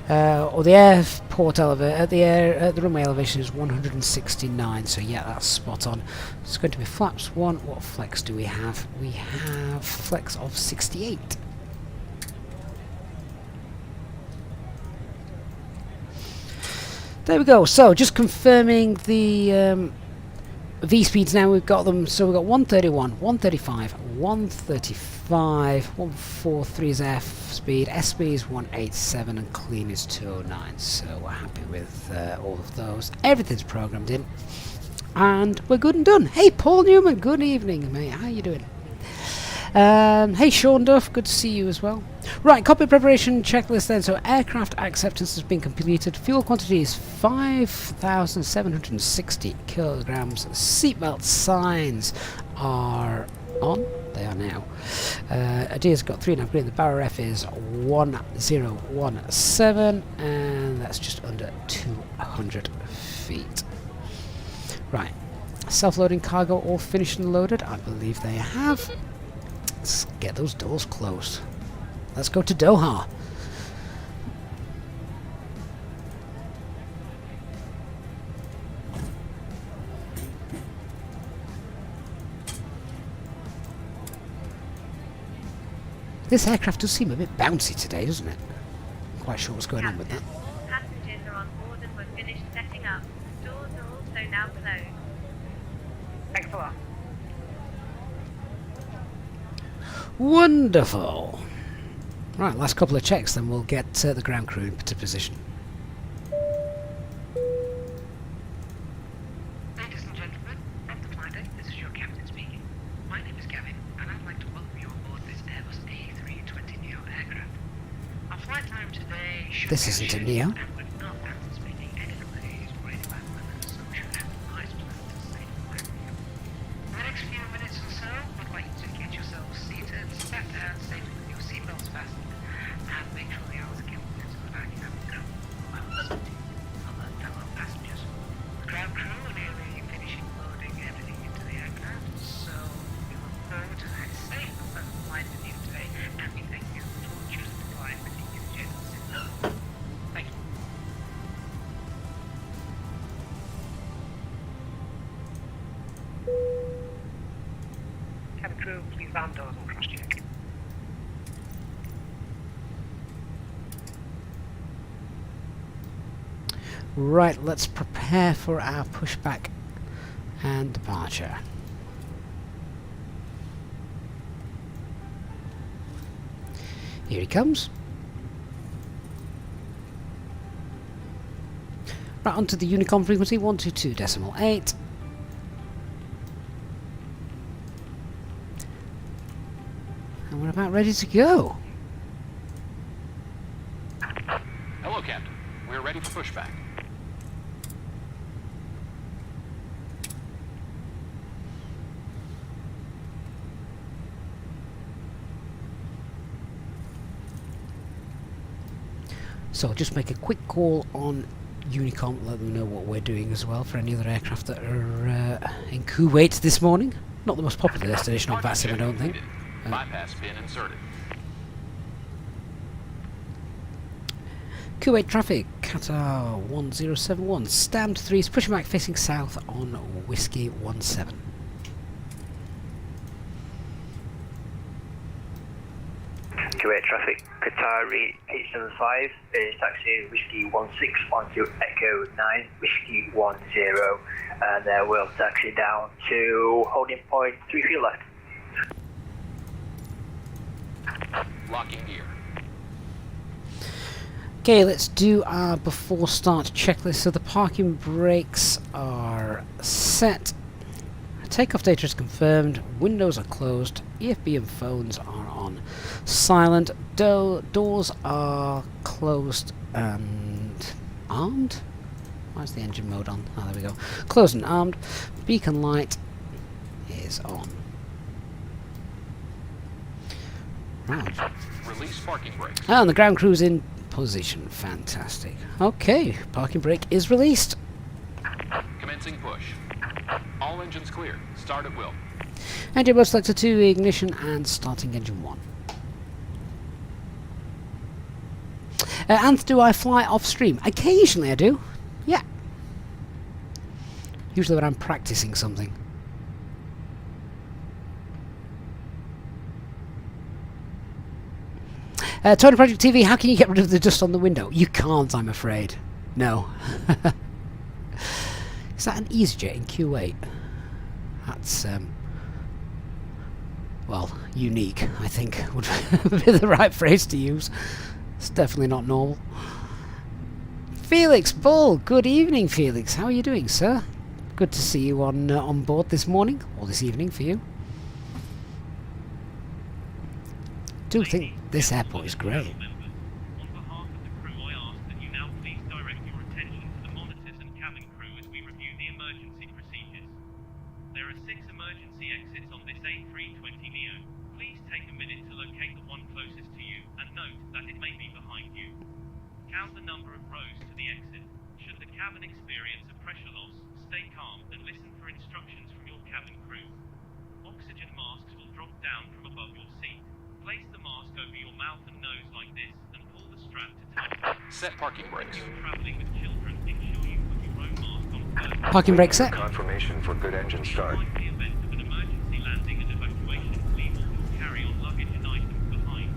Speaker 2: Or the airport elevator, the runway elevation is 169. So yeah, that's spot on. It's going to be flaps 1. What flex do we have? We have flex of 68. There we go. So just confirming the V speeds now. We've got them. So we've got 131, 135, 135, 143 is F speed, S speed is 187, and clean is 209. So we're happy with all of those. Everything's programmed in, and we're good and done. Hey, Paul Newman. Good evening, mate. How you doing? Hey, Sean Duff. Good to see you as well. Right, cockpit preparation checklist then. So aircraft acceptance has been completed. Fuel quantity is 5,760 kilograms. Seatbelt signs are on. They are now. Adia's got 3.5 green. The Barra F is 1017, and that's just under 200 feet. Right, self-loading cargo all finished and loaded. I believe they have. Let's get those doors closed. Let's go to Doha. This aircraft does seem a bit bouncy today, doesn't it? I'm quite sure what's going on with that.
Speaker 6: All passengers are on board and we're finished setting up. Doors are also now closed.
Speaker 5: Thanks a lot.
Speaker 2: Wonderful. Right, last couple of checks, then we'll get the ground crew into position.
Speaker 5: Ladies and gentlemen, from the flight deck, this is your captain speaking. My name is Gavin, and I'd like to welcome you on board this Airbus A320 Neo aircraft. Our flight time today should
Speaker 2: This isn't a Neo.
Speaker 5: and we're not anticipating any delays or any bad weather, so we should have a nice plan to safe flight with you. In the next few minutes or so, we'd like you to get yourselves seated, sat down safely with your seatbelts fastened, and make sure the hours are kept into the back of the ground. Other fellow passengers. The ground crew are nearly finishing loading everything into the aircraft, so we look forward to a safe and pleasant flight with you today, and we thank you for choosing to fly with the Easyjet. Thank you. Cabin crew, please arm doors and cross check.
Speaker 2: Right, let's prepare for our pushback and departure. Here he comes. Right, onto the Unicom frequency, 122.8. And we're about ready to go.
Speaker 7: Hello, Captain. We're ready for pushback.
Speaker 2: So I'll just make a quick call on Unicom, let them know what we're doing as well for any other aircraft that are in Kuwait this morning. Not the most popular destination on VATSIM, I don't think.
Speaker 7: Bypass pin inserted.
Speaker 2: Kuwait traffic, Qatar 1071, stand 3 is pushing back facing south on Whiskey 17.
Speaker 8: Kuwait traffic, Qatar 875 is taxi Whiskey 16 onto Echo 9, Whiskey 10, and we'll taxi down to holding point 3 feet left.
Speaker 7: Locking gear.
Speaker 2: Okay, let's do our before start checklist. So the parking brakes are set. Takeoff data is confirmed. Windows are closed. EFB and phones are on silent. Doors are closed and armed. Why is the engine mode on? Oh, there we go. Closed and armed. Beacon light is on. Right.
Speaker 7: Release parking brakes.
Speaker 2: And the ground crew's in position. Fantastic. Okay, parking brake is released.
Speaker 7: Commencing push. All engines clear. Start at will.
Speaker 2: Engine mode selector 2, ignition and starting engine 1. And do I fly off stream? Occasionally I do. Yeah. Usually when I'm practicing something. Tony Project TV, how can you get rid of the dust on the window? You can't, I'm afraid. No. Is that an Easyjet in Kuwait? That's, well, unique, I think, would be the right phrase to use. It's definitely not normal. Felix Bull, good evening, Felix. How are you doing, sir? Good to see you on board this morning, or this evening for you. Do think this airport is great.
Speaker 9: On behalf of the crew, I ask that you now please direct your attention to the monitors and cabin crew as we review the emergency procedures. There are 6 emergency exits on this A320neo. Please take a minute to locate the one closest to you, and note that it may be behind you. Count the number of rows to the exit. Should the cabin experience a pressure loss, stay calm and listen for instructions from your cabin crew. Oxygen masks will drop down from above your seat. Place the mask over your mouth and nose like this, and pull the strap to tight.
Speaker 7: Set parking brakes.
Speaker 9: If you're traveling with children, ensure you put your own mask on first.
Speaker 2: Parking brake set.
Speaker 10: Confirmation for good engine start.
Speaker 9: In the event of an emergency landing and evacuation, leave all your carry-on luggage and items behind.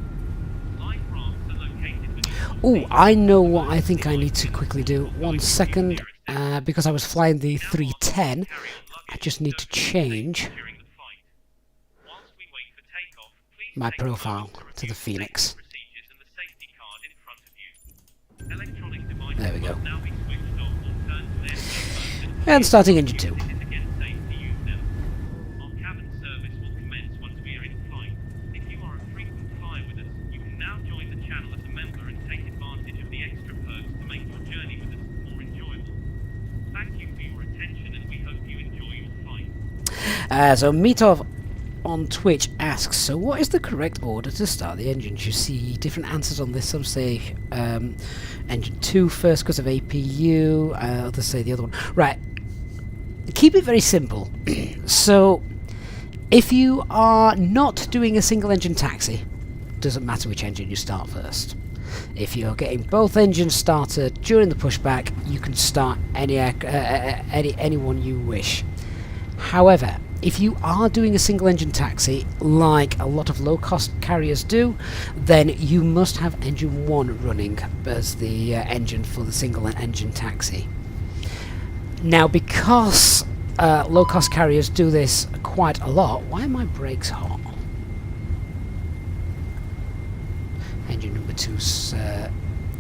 Speaker 9: Life rafts are located within.
Speaker 2: Oh, I know what I think I need to quickly do. 1 second, because I was flying the 310, I just need to change my profile to the Phoenix. There we go. And starting engine 2.
Speaker 9: Our cabin service will commence once we are in flight. If you are a frequent flyer with us, you can now join the channel as a member and take advantage of the extra perks to make your journey with us more enjoyable. Thank you for your attention and we hope you enjoy your flight.
Speaker 2: So Meetov on Twitch asks, so what is the correct order to start the engines? You see different answers on this. Some say engine 2 first because of APU, others say the other one. Right, keep it very simple. So if you are not doing a single engine taxi, doesn't matter which engine you start first. If you're getting both engines started during the pushback, you can start any one you wish. However, if you are doing a single engine taxi, like a lot of low-cost carriers do, then you must have engine 1 running as the engine for the single engine taxi. Now, because low-cost carriers do this quite a lot, why are my brakes hot? Engine number 2's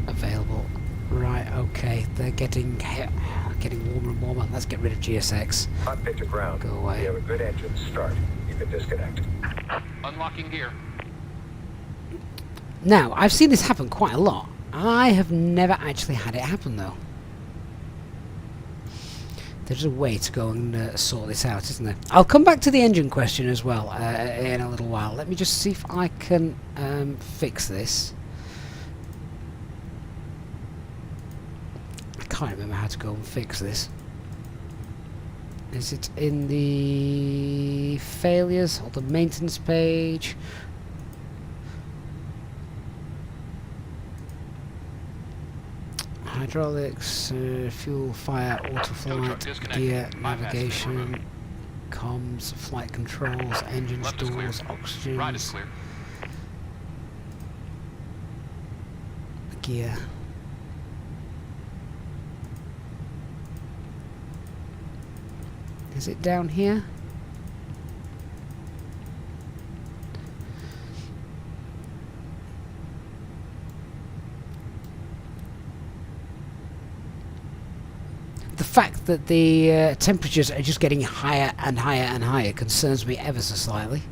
Speaker 2: available. Right, okay, they're getting warmer and warmer. Let's get rid of GSX.
Speaker 10: Cockpit to ground.
Speaker 2: Go away.
Speaker 10: We have a good engine start. You can disconnect.
Speaker 7: Unlocking gear.
Speaker 2: Now, I've seen this happen quite a lot. I have never actually had it happen though. There's a way to go and sort this out, isn't there? I'll come back to the engine question as well in a little while. Let me just see if I can fix this. I can't remember how to go and fix this. Is it in the failures or the maintenance page? Hydraulics, fuel, fire, auto flight, gear, navigation, comms, flight controls, engine doors, oxygen,
Speaker 7: Ride is clear.
Speaker 2: gear. Is it down here? The fact that the temperatures are just getting higher and higher and higher concerns me ever so slightly.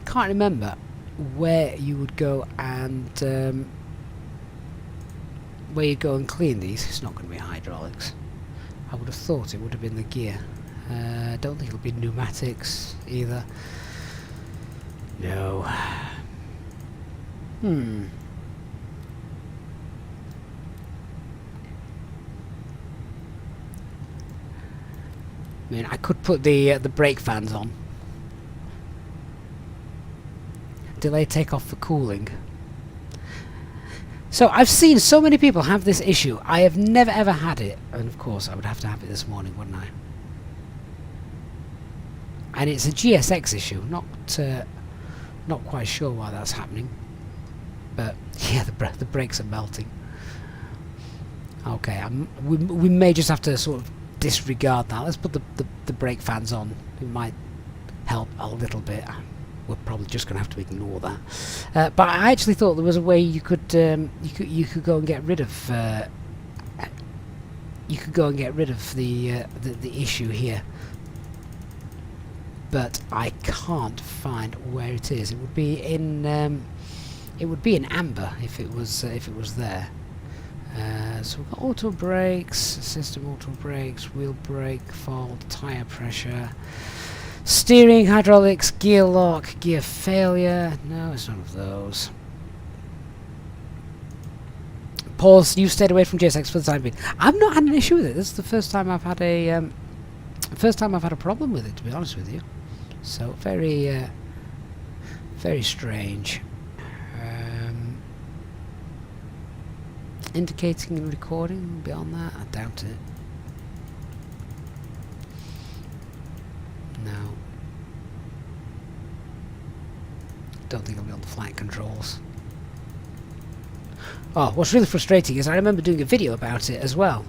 Speaker 2: Can't remember where you would go and clean these. It's not going to be hydraulics. I would have thought it would have been the gear. Don't think it'll be pneumatics either. No. I mean, I could put the brake fans on. Delay takeoff for cooling. So I've seen so many people have this issue. I have never ever had it, and of course I would have to have it this morning, wouldn't I? And it's a GSX issue. Not quite sure why that's happening. But yeah, the brakes are melting. Okay, we may just have to sort of disregard that. Let's put the brake fans on. It might help a little bit. We're probably just going to have to ignore that. But I actually thought there was a way you could go and get rid of the issue here. But I can't find where it is. It would be in amber if it was there. So we've got auto brakes, system auto brakes, wheel brake fault, tyre pressure, steering, hydraulics, gear lock, gear failure. No, it's none of those. Pause. You stayed away from GSX for the time being. I've not had an issue with it. This is the first time I've had a problem with it, to be honest with you. So very strange. Indicating and recording. Beyond that, I doubt it. No. Don't think it'll be on the flight controls. Oh, what's really frustrating is I remember doing a video about it as well.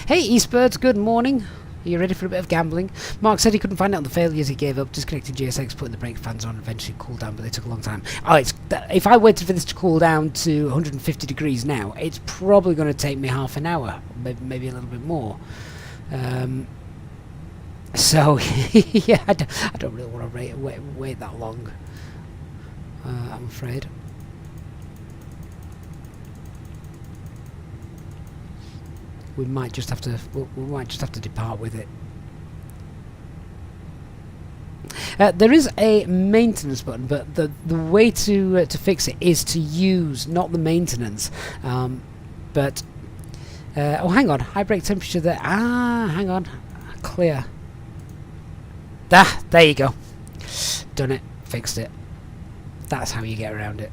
Speaker 2: Hey Eastbirds, good morning. Are you ready for a bit of gambling? Mark said he couldn't find out on the failures, he gave up, disconnected GSX, putting the brake fans on, eventually cooled down, but they took a long time. Oh, if I waited for this to cool down to 150 degrees now, it's probably going to take me half an hour, maybe a little bit more. So, yeah, I don't really want to wait that long, I'm afraid. We might just have to depart with it. There is a maintenance button, but the way to fix it is to use not the maintenance, but oh, hang on, high brake temperature there. Hang on, clear. There you go. Done it. Fixed it. That's how you get around it.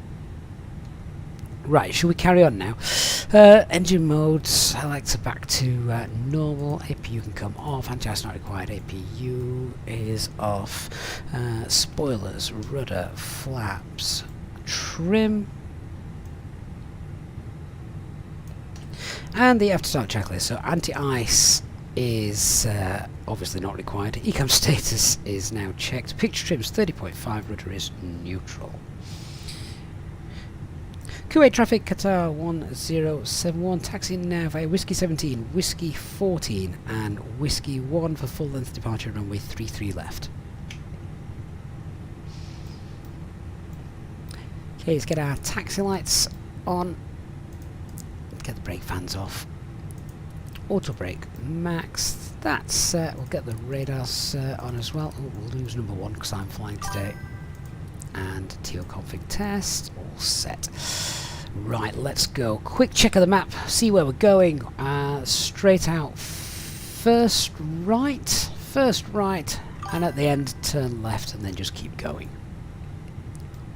Speaker 2: Right, shall we carry on now? Engine modes, selector back to normal, APU can come off, anti-ice not required, APU is off, spoilers, rudder, flaps, trim, and the after start checklist. So anti-ice is obviously not required. Ecam status is now checked. Picture trim is 30.5, rudder is neutral. Kuwait traffic, Qatar 1071, taxi now via Whiskey 17, Whiskey 14 and Whiskey 1 for full length departure, runway 33 left. Okay, let's get our taxi lights on, get the brake fans off, auto brake max, that's set. We'll get the radars on as well. Oh, we'll lose number 1 because I'm flying today. And TO config test, all set. Right, let's go. Quick check of the map, see where we're going. Straight out, first right, and at the end turn left and then just keep going.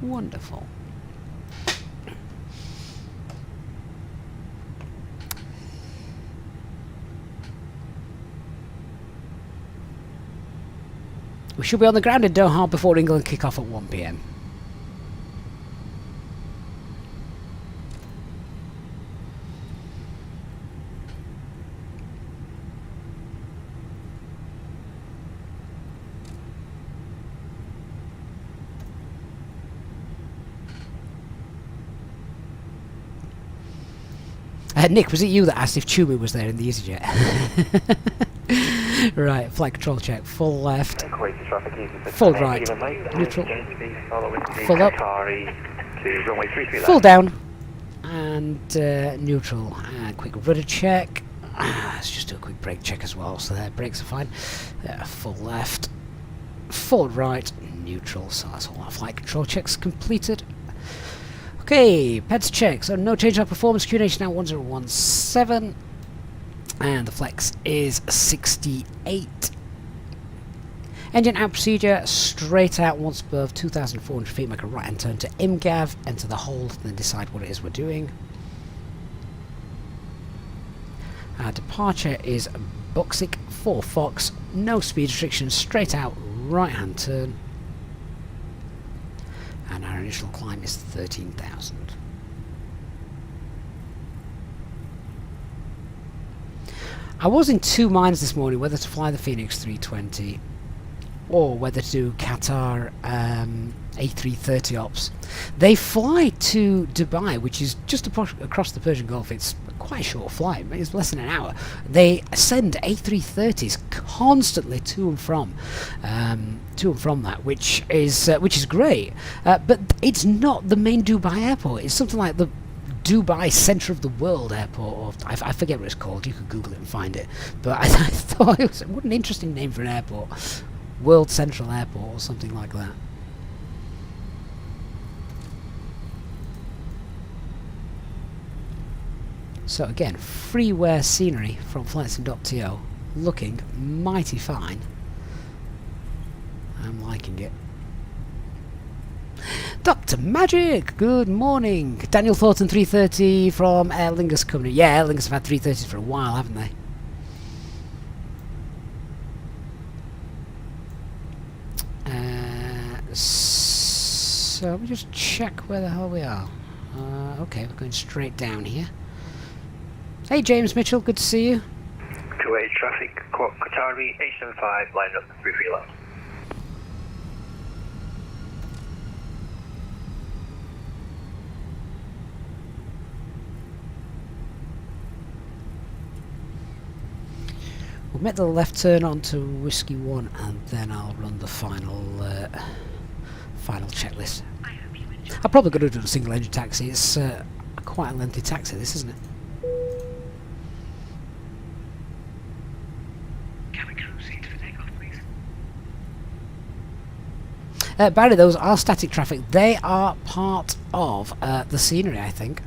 Speaker 2: Wonderful. We should be on the ground in Doha before England kick off at 1 PM. Nick, was it you that asked if Chumi was there in the Easyjet? Right, flight control check. Full left. Full right. Neutral. Full up. Full down. And neutral. Quick rudder check. Let's just do a quick brake check as well. So their brakes are fine. Full left. Full right. Neutral. So that's all our flight control checks completed. Okay, PEDS check. So no change in our performance. QNH now 1017. And the flex is 68. Engine out procedure, straight out once above 2,400 feet, make a right hand turn to IMGAV, enter the hold, and then decide what it is we're doing. Our departure is Buxic 4 Fox, no speed restrictions, straight out right hand turn. And our initial climb is 13,000. I was in two minds this morning whether to fly the Fenix 320 or whether to do Qatar A330 ops. They fly to Dubai, which is just across the Persian Gulf. It's quite a short flight, it's less than an hour. They send A330s constantly to and from that, which is great. But it's not the main Dubai airport. It's something like the Dubai Centre of the World Airport, or I forget what it's called. You could Google it and find it. But I thought it was what an interesting name for an airport, World Central Airport or something like that. So again, freeware scenery from flightsim.to, looking mighty fine. I'm liking it. Dr. Magic, good morning. Daniel Thornton 330 from Aer Lingus Company. Yeah, Aer Lingus have had 330s for a while, haven't they? So let me just check where the hell we are. Okay, we're going straight down here. Hey James Mitchell, good to see you.
Speaker 8: Kuwait traffic, Qatar H75, line up 33 left.
Speaker 2: We'll make the left turn onto Whiskey 1 and then I'll run the final checklist. I'm probably going to do a single engine taxi. It's quite a lengthy taxi, this, isn't it? Barry, those are static traffic. They are part of the scenery, I think.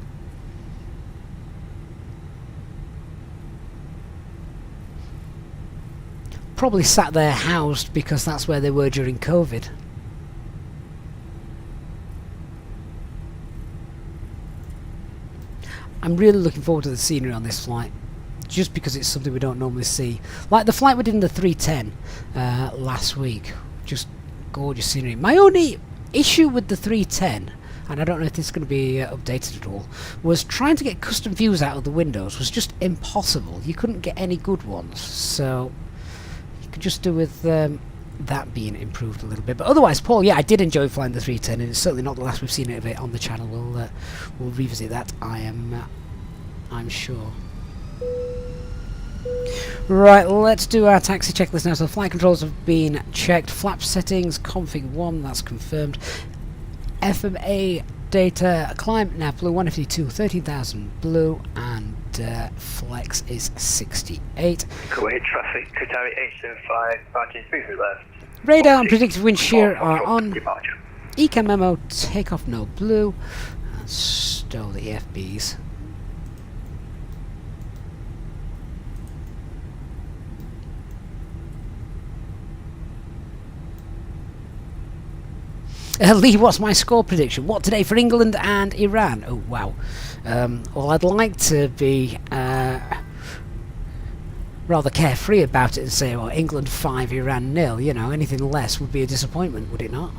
Speaker 2: Probably sat there housed because that's where they were during COVID. I'm really looking forward to the scenery on this flight, just because it's something we don't normally see. Like the flight we did in the 310 last week, just gorgeous scenery. My only issue with the 310, and I don't know if this is going to be updated at all, was trying to get custom views out of the windows was just impossible. You couldn't get any good ones, so you could just do with that being improved a little bit. But otherwise, Paul, yeah, I did enjoy flying the 310, and it's certainly not the last we've seen of it on the channel. We'll revisit that, I'm sure. Right, let's do our taxi checklist now. So flight controls have been checked. Flap settings, config 1, that's confirmed. FMA data, climb nav blue 152, 13,000 blue, and flex is 68.
Speaker 8: Kuwait traffic, Qatar 875, departing 3 left.
Speaker 2: Radar and predictive wind shear are on.
Speaker 8: Departure.
Speaker 2: Ecam memo, takeoff no blue. Stow the EFBs. Lee, what's my score prediction? What today for England and Iran? Oh, wow. Well, I'd like to be rather carefree about it and say, well, England 5, Iran 0. You know, anything less would be a disappointment, would it not?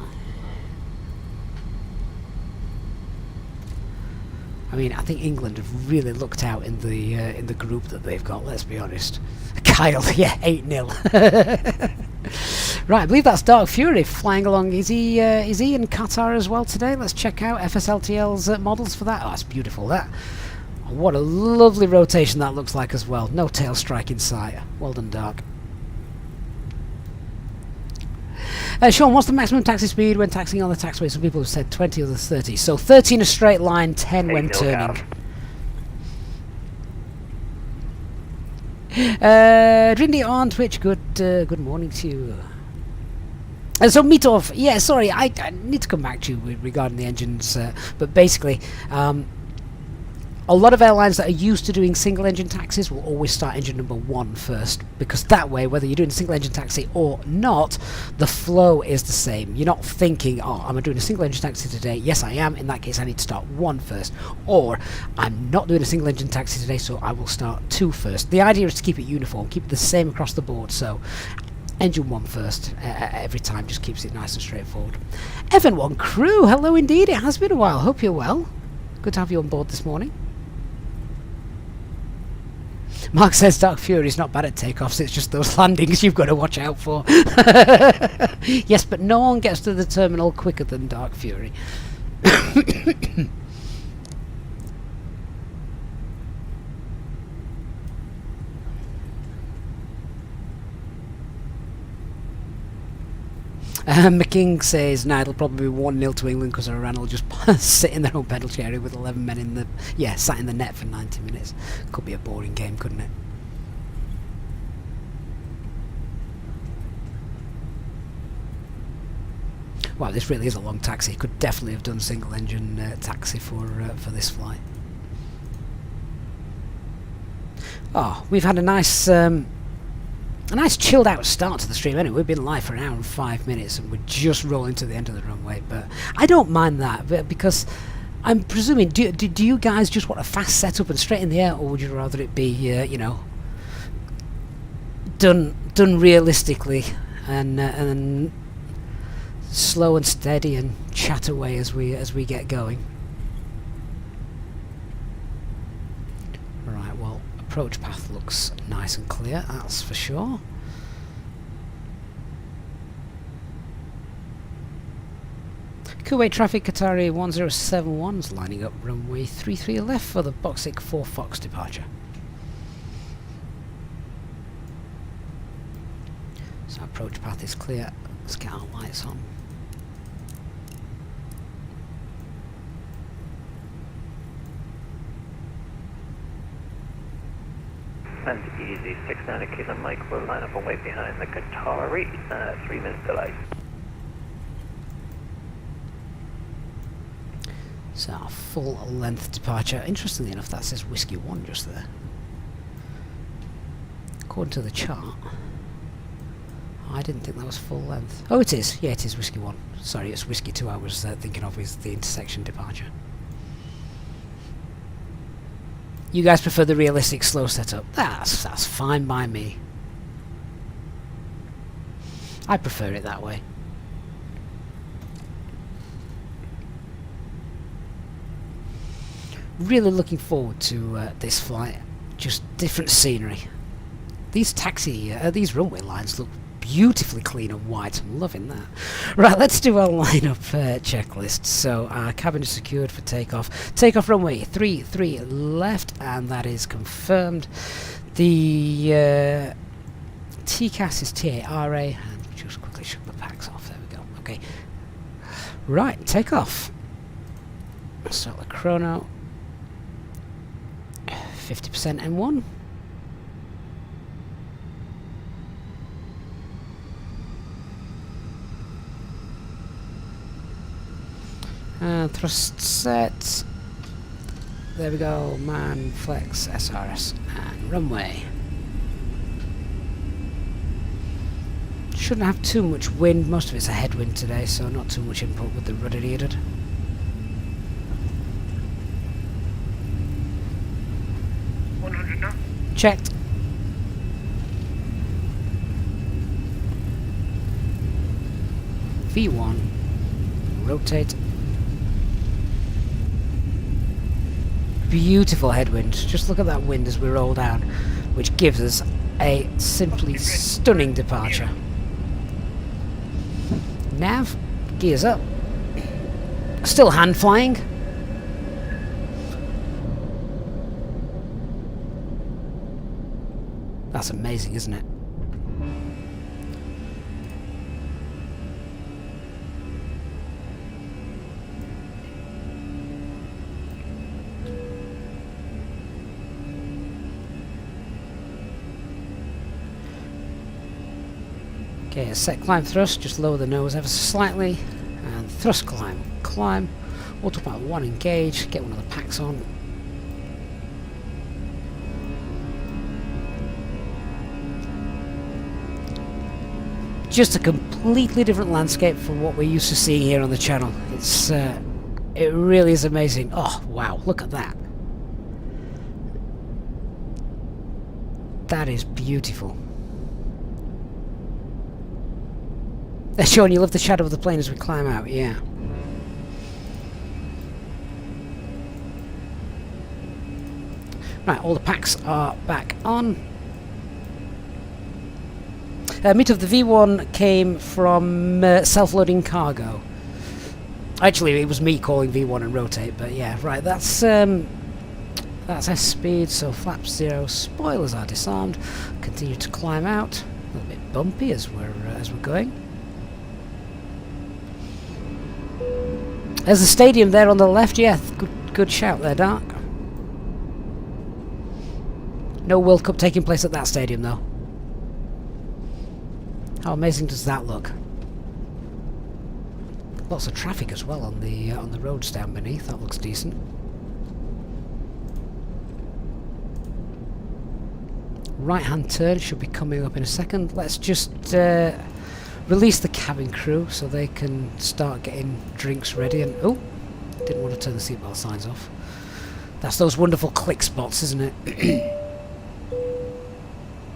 Speaker 2: I mean, I think England have really looked out in the group that they've got, let's be honest. Kyle, yeah, 8-0. Right, I believe that's Dark Fury flying along. Is he in Qatar as well today? Let's check out FSLTL's models for that. Oh, that's beautiful, that. What a lovely rotation that looks like as well. No tail strike in sight. Well done, Dark. Sean, what's the maximum taxi speed when taxiing on the taxiway? Some people have said 20, others 30. So 30 in a straight line, 10 when turning. Drindy on Twitch, good morning to you. So Mitov, yeah, sorry, I need to come back to you regarding the engines, but basically, a lot of airlines that are used to doing single engine taxis will always start engine number 1 first, because that way, whether you're doing a single engine taxi or not, the flow is the same. You're not thinking, oh, am I doing a single engine taxi today? Yes, I am. In that case, I need to start 1 first. Or, I'm not doing a single engine taxi today, so I will start 2 first. The idea is to keep it uniform, keep it the same across the board, so engine 1 first every time just keeps it nice and straightforward. Evan 1 crew, hello indeed, it has been a while, hope you're well. Good to have you on board this morning. Mark says Dark Fury is not bad at takeoffs, it's just those landings you've got to watch out for. Yes, but no one gets to the terminal quicker than Dark Fury. McKing says, nah, it'll probably be 1-0 to England because Iran will just sit in their own penalty area with 11 men in the, sat in the net for 90 minutes. Could be a boring game, couldn't it? Wow, this really is a long taxi. Could definitely have done single engine taxi for this flight. Oh, we've had a nice chilled out start to the stream anyway. We've been live for 1 hour and 5 minutes and we're just rolling to the end of the runway, but I don't mind that because I'm presuming, do you guys just want a fast setup and straight in the air, or would you rather it be you know, done realistically and slow and steady and chat away as we get going? Right, well, approach path looks nice and clear, that's for sure. Kuwait traffic, Qatar 1071 is lining up runway 33 left for the Boxic 4 Fox departure. So approach path is clear, let's get our lights on.
Speaker 8: And easy, 690 Kilo Mike will line up and wait behind the Qatar 3 minutes delay.
Speaker 2: So our full length departure. Interestingly enough, that says Whiskey 1 just there. According to the chart. I didn't think that was full length. Oh, it is. Yeah, it is Whiskey 1. Sorry, it's Whiskey 2 I was thinking of is the intersection departure. You guys prefer the realistic slow setup? That's fine by me. I prefer it that way. Really looking forward to this flight. Just different scenery. These these runway lines look beautifully clean and white. I'm loving that. Right, let's do our lineup checklist. So our cabin is secured for takeoff. Takeoff runway 33 left, and that is confirmed. The TCAS is TARA, and just quickly shut the packs off. There we go. Okay. Right, takeoff. Start the chrono. 50% M1. And thrust set. There we go. Man, flex, SRS, and runway. Shouldn't have too much wind. Most of it's a headwind today, so not too much input with the rudder needed. Checked. V1. Rotate. Beautiful headwind. Just look at that wind as we roll down, which gives us a simply stunning departure. Nav, gears up. Still hand flying. That's amazing, isn't it? Okay, a set climb thrust, just lower the nose ever so slightly, and thrust climb, climb, autopilot 1 engage, get one of the packs on. Just a completely different landscape from what we're used to seeing here on the channel. It's it really is amazing. Oh wow, look at that. That is beautiful. Sean, you love the shadow of the plane as we climb out, yeah. Right, all the packs are back on. Meat of the V1 came from self-loading cargo. Actually, it was me calling V1 and rotate, but yeah, right. That's S speed. So flaps 0, spoilers are disarmed. Continue to climb out. A little bit bumpy as we're going. There's the stadium there on the left. Yeah, good shout there, Dark. No World Cup taking place at that stadium though. How amazing does that look? Lots of traffic as well on the roads down beneath. That looks decent. Right-hand turn should be coming up in a second. Let's just release the cabin crew so they can start getting drinks ready. And oh, didn't want to turn the seatbelt signs off. That's those wonderful click spots, isn't it?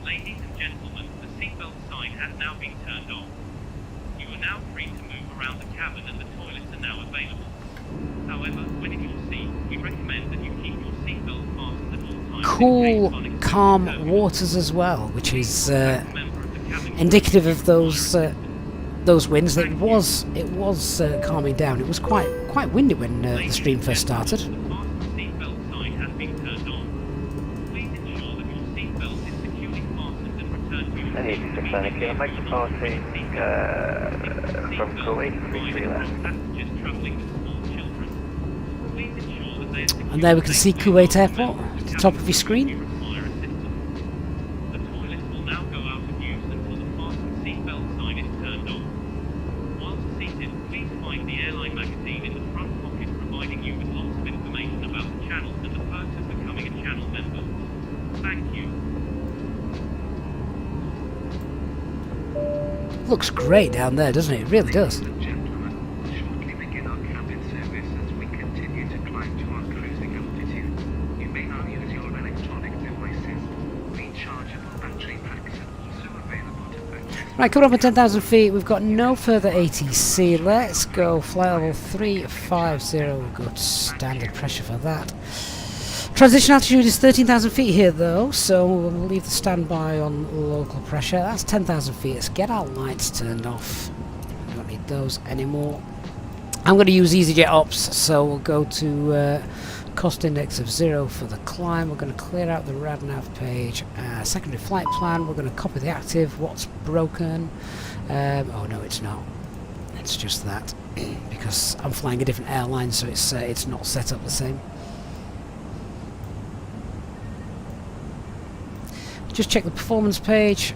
Speaker 9: Ladies and gentlemen, the seatbelt sign has now been turned on. You are now free to move around the cabin and the toilets are now available. However, when in your seat, we recommend that you keep your seatbelt fastened at all times.
Speaker 2: Cool, calm waters as well, which is indicative of those winds. It was calming down. It was quite windy when the stream first started.
Speaker 8: I'd like departing from Kuwait, 33 left.
Speaker 2: And there we can see Kuwait Airport at the top of your screen.
Speaker 9: The toilets will now go out of use until the fasten seatbelt sign is turned on. Whilst seated, please find the airline magazine in the front pocket, providing you with lots of information about the channel and the perks of becoming a channel member. Thank you.
Speaker 2: Looks great down there, doesn't it? It really does.
Speaker 11: Shortly begin our cabin service as we continue to climb to our cruising altitude. You may now use your electronic devices. Rechargeable battery packs are also available to purchase.
Speaker 2: Right, coming up at 10,000 feet, we've got no further ATC. Let's go flight level 350. We'll go to standard pressure for that. Transition altitude is 13,000 feet here though, so we'll leave the standby on local pressure. That's 10,000 feet. Let's get our lights turned off. We don't need those anymore. I'm going to use Easyjet Ops, so we'll go to cost index of 0 for the climb. We're going to clear out the RadNav page. Secondary flight plan, we're going to copy the active, what's broken. Oh no, it's not. It's just that, because I'm flying a different airline, so it's not set up the same. Just check the performance page,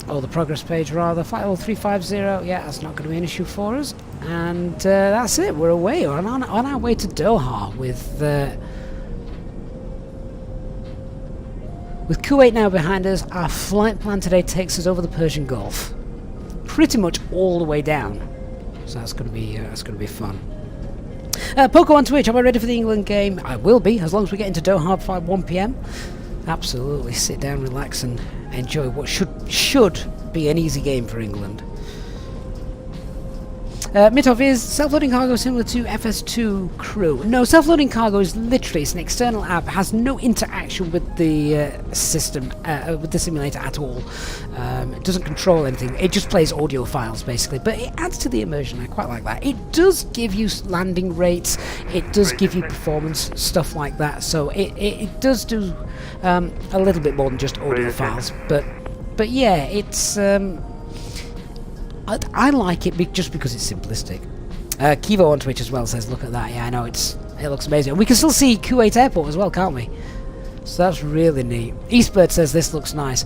Speaker 2: or the progress page rather. Flight level 350, yeah, that's not going to be an issue for us. And that's it, we're away. We're on our way to Doha with Kuwait now behind us. Our flight plan today takes us over the Persian Gulf, pretty much all the way down. So that's going to be fun. Poco on Twitch, am I ready for the England game? I will be, as long as we get into Doha by 1 PM. Absolutely, sit down, relax, and enjoy what should be an easy game for England. Mitov, is self-loading cargo similar to FS2 crew? No, self-loading cargo is literally, it's an external app, has no interaction with the system, with the simulator at all. It doesn't control anything, it just plays audio files basically, but it adds to the immersion. I quite like that. It does give you landing rates, it does give you performance, stuff like that, so it does do a little bit more than just audio files, but yeah, it's I like it just because it's simplistic. Kivo on Twitch as well says, look at that, yeah, I know, it looks amazing. And we can still see Kuwait Airport as well, can't we? So that's really neat. Eastbird says this looks nice.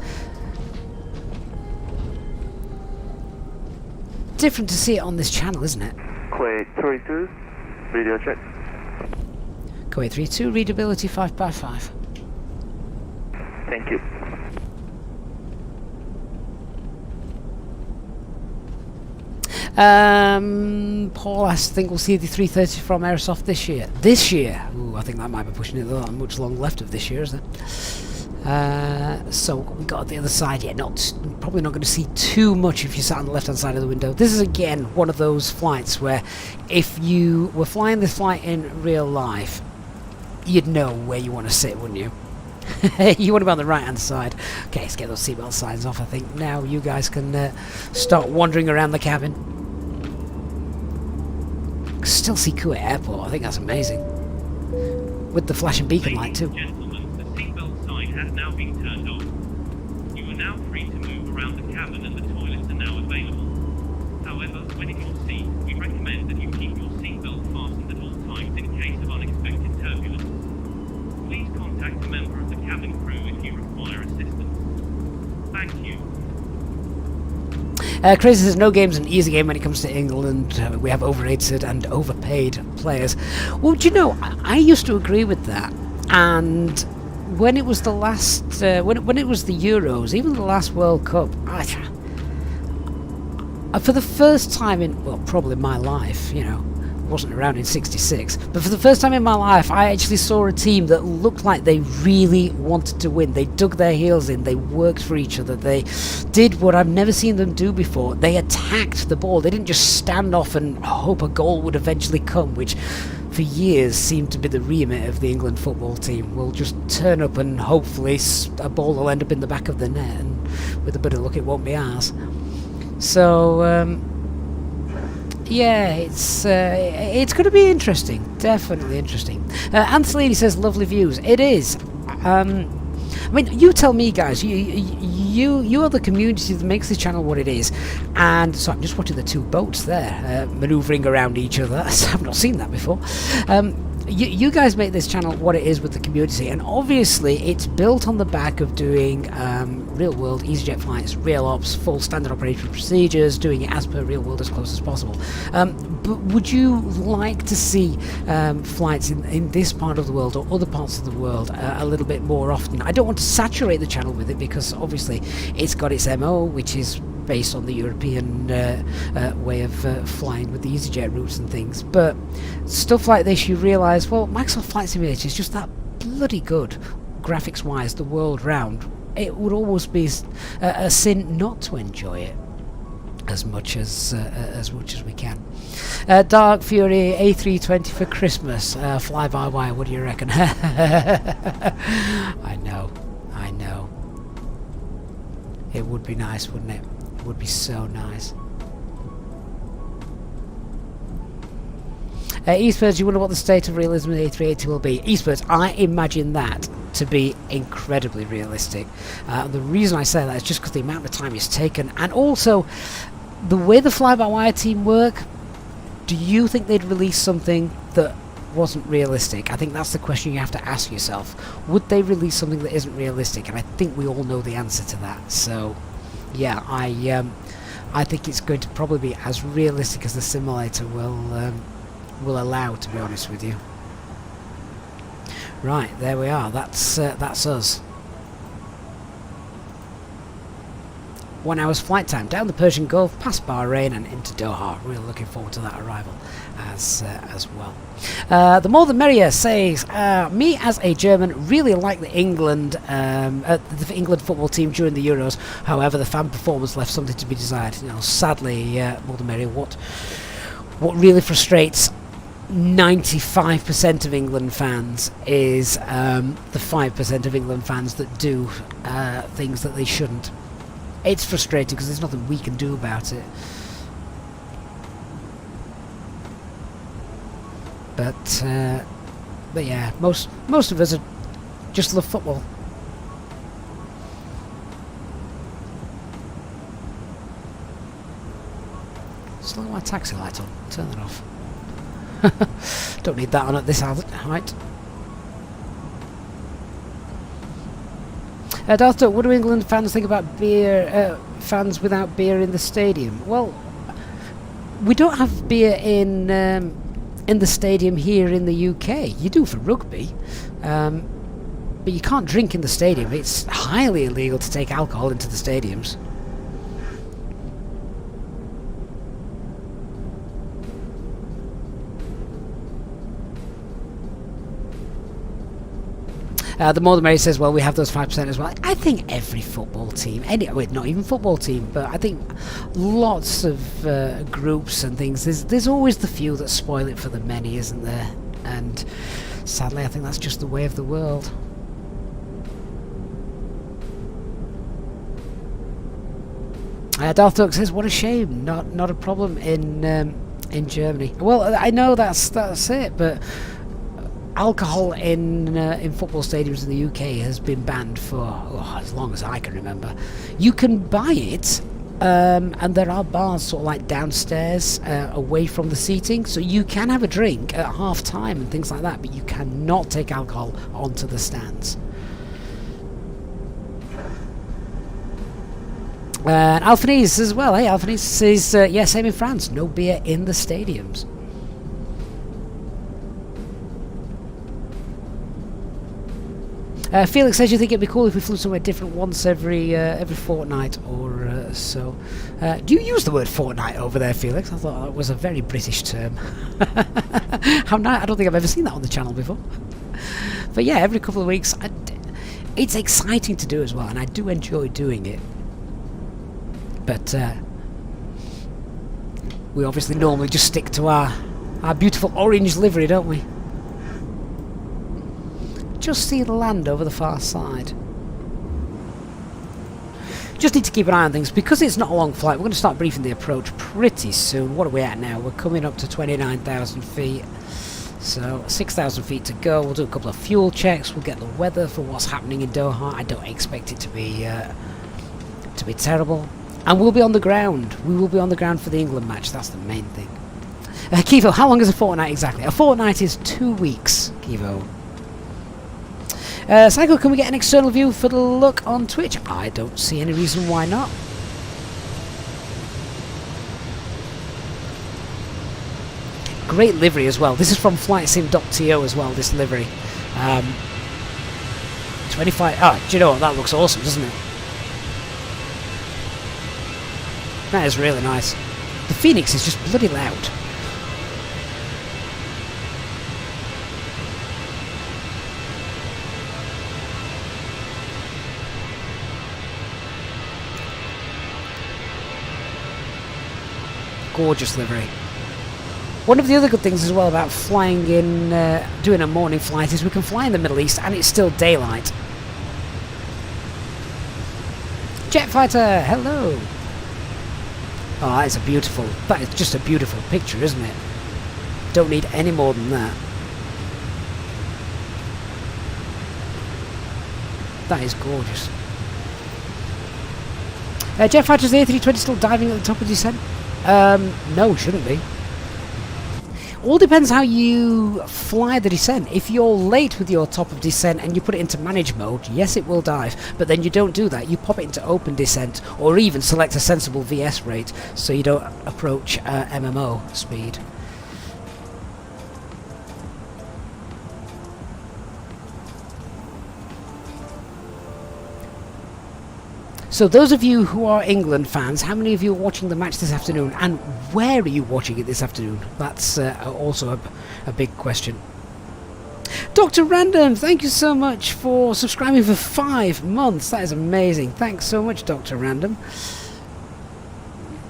Speaker 2: Different to see it on this channel, isn't it?
Speaker 12: Kuwait 32, radio check.
Speaker 2: Kuwait 32, readability 5x5.
Speaker 12: Thank you.
Speaker 2: Paul, I think we'll see the 330 from Aerosoft this year. This year? Ooh, I think that might be pushing it. There's not much long left of this year, is there? So we got the other side. Yeah, probably not going to see too much if you sat on the left-hand side of the window. This is again one of those flights where if you were flying this flight in real life, you'd know where you want to sit, wouldn't you? You want to be on the right-hand side. Okay, let's get those seatbelt signs off. I think now you guys can start wandering around the cabin. Still see Kuwait Airport. I think that's amazing. With the flashing beacon light too.
Speaker 9: Ladies and gentlemen, the seatbelt sign has now been turned off. You are now free to move around the cabin and the toilets are now available. However, when in your seat, we recommend that you keep your seatbelt fastened at all times in case of unexpected turbulence. Please contact a member of the cabin crew if you require assistance. Thank you.
Speaker 2: Crazy says no game's an easy game when it comes to England. We have overrated and overpaid players. Well, do you know, I used to agree with that. And when it was the last, when it was the Euros, even the last World Cup, for the first time in, well, probably my life, you know, wasn't around in '66, but for the first time in my life I actually saw a team that looked like they really wanted to win. They dug their heels in, they worked for each other, they did what I've never seen them do before. They attacked the ball, they didn't just stand off and hope a goal would eventually come, which for years seemed to be the remit of the England football team. We'll just turn up and hopefully a ball will end up in the back of the net, and with a bit of luck it won't be ours. So yeah, it's going to be interesting, definitely interesting. Anthony says lovely views. It is. I mean, you tell me, guys. You are the community that makes this channel what it is. And so I'm just watching the two boats there, manoeuvring around each other. I've not seen that before. You guys make this channel what it is with the community, and obviously it's built on the back of doing real world EasyJet flights, real ops, full standard operating procedures, doing it as per real world as close as possible. But would you like to see flights in this part of the world or other parts of the world a little bit more often? I don't want to saturate the channel with it because obviously it's got its MO, which is based on the European way of flying with the EasyJet routes and things, but stuff like this you realise, well, Microsoft Flight Simulator is just that bloody good graphics wise the world round. It would almost be a sin not to enjoy it. as much as we can. Dark Fury A320 for Christmas. Fly by wire. What do you reckon? I know. It would be nice, wouldn't it? It would be so nice. Eastbirds, you wonder what the state of realism of the A380 will be. Eastbirds, I imagine that to be incredibly realistic. The reason I say that is just because the amount of time it's taken, and also the way the fly-by-wire team work. Do you think they'd release something that wasn't realistic? I think that's the question you have to ask yourself. Would they release something that isn't realistic? And I think we all know the answer to that. So, yeah, I think it's going to probably be as realistic as the simulator will allow, to be honest with you. Right, there we are. That's us. 1 hour's flight time down the Persian Gulf, past Bahrain and into Doha. Really looking forward to that arrival as well. The more the merrier says, me as a German really like the England football team during the Euros. However, the fan performance left something to be desired. You know, sadly, more the merrier. What really frustrates 95% of England fans is the 5% of England fans that do things that they shouldn't. It's frustrating because there's nothing we can do about it. But yeah, most of us just love football. Just look at my taxi light on. Turn that off. Don't need that on at this height. Darth, what do England fans think about beer? Fans without beer in the stadium? Well, we don't have beer in the stadium here in the UK. You do for rugby, but you can't drink in the stadium. It's highly illegal to take alcohol into the stadiums. The more the merrier says, well, we have those 5% as well. I think every football team, not even football team, but I think lots of groups and things, there's always the few that spoil it for the many, isn't there? And sadly, I think that's just the way of the world. Darth Duck says, what a shame, not a problem in Germany. Well, I know that's it, but alcohol in football stadiums in the UK has been banned for as long as I can remember. You can buy it, and there are bars sort of like downstairs, away from the seating, so you can have a drink at half time and things like that, but you cannot take alcohol onto the stands. And Alphanese as well. Hey, Alphanese says, yeah, same in France. No beer in the stadiums. Felix says, you think it'd be cool if we flew somewhere different once every fortnight or so. Do you use the word fortnight over there, Felix? I thought that was a very British term. How nice. I don't think I've ever seen that on the channel before. But yeah, every couple of weeks. It's exciting to do as well, and I do enjoy doing it. But we obviously normally just stick to our beautiful orange livery, don't we? Just see the land over the far side. Just need to keep an eye on things because it's not a long flight. We're going to start briefing the approach pretty soon. What are we at now? We're coming up to 29,000 feet. So 6,000 feet to go. We'll do a couple of fuel checks. We'll get the weather for what's happening in Doha. I don't expect it to be terrible. And we'll be on the ground. We will be on the ground for the England match. That's the main thing. Kivo, how long is a fortnight exactly? A fortnight is 2 weeks, Kivo. Psycho, can we get an external view for the look on Twitch? I don't see any reason why not. Great livery as well. This is from flightsim.to as well, this livery. 25... Oh, do you know what? That looks awesome, doesn't it? That is really nice. The Phoenix is just bloody loud. gorgeous livery. One of the other good things as well about flying in, doing a morning flight, is we can fly in the Middle East and it's still daylight. Jet fighter, hello. Oh, that is that is just a beautiful picture, isn't it? Don't need any more than that. That is gorgeous. Jet fighter's A320 still diving at the top of descent? No, shouldn't be. All depends how you fly the descent. If you're late with your top of descent and you put it into manage mode, yes, it will dive. But then you don't do that. You pop it into open descent, or even select a sensible VS rate so you don't approach MMO speed. So those of you who are England fans, how many of you are watching the match this afternoon, and where are you watching it this afternoon? That's also a big question. Dr. Random, thank you so much for subscribing for 5 months. That is amazing. Thanks so much, Dr. Random.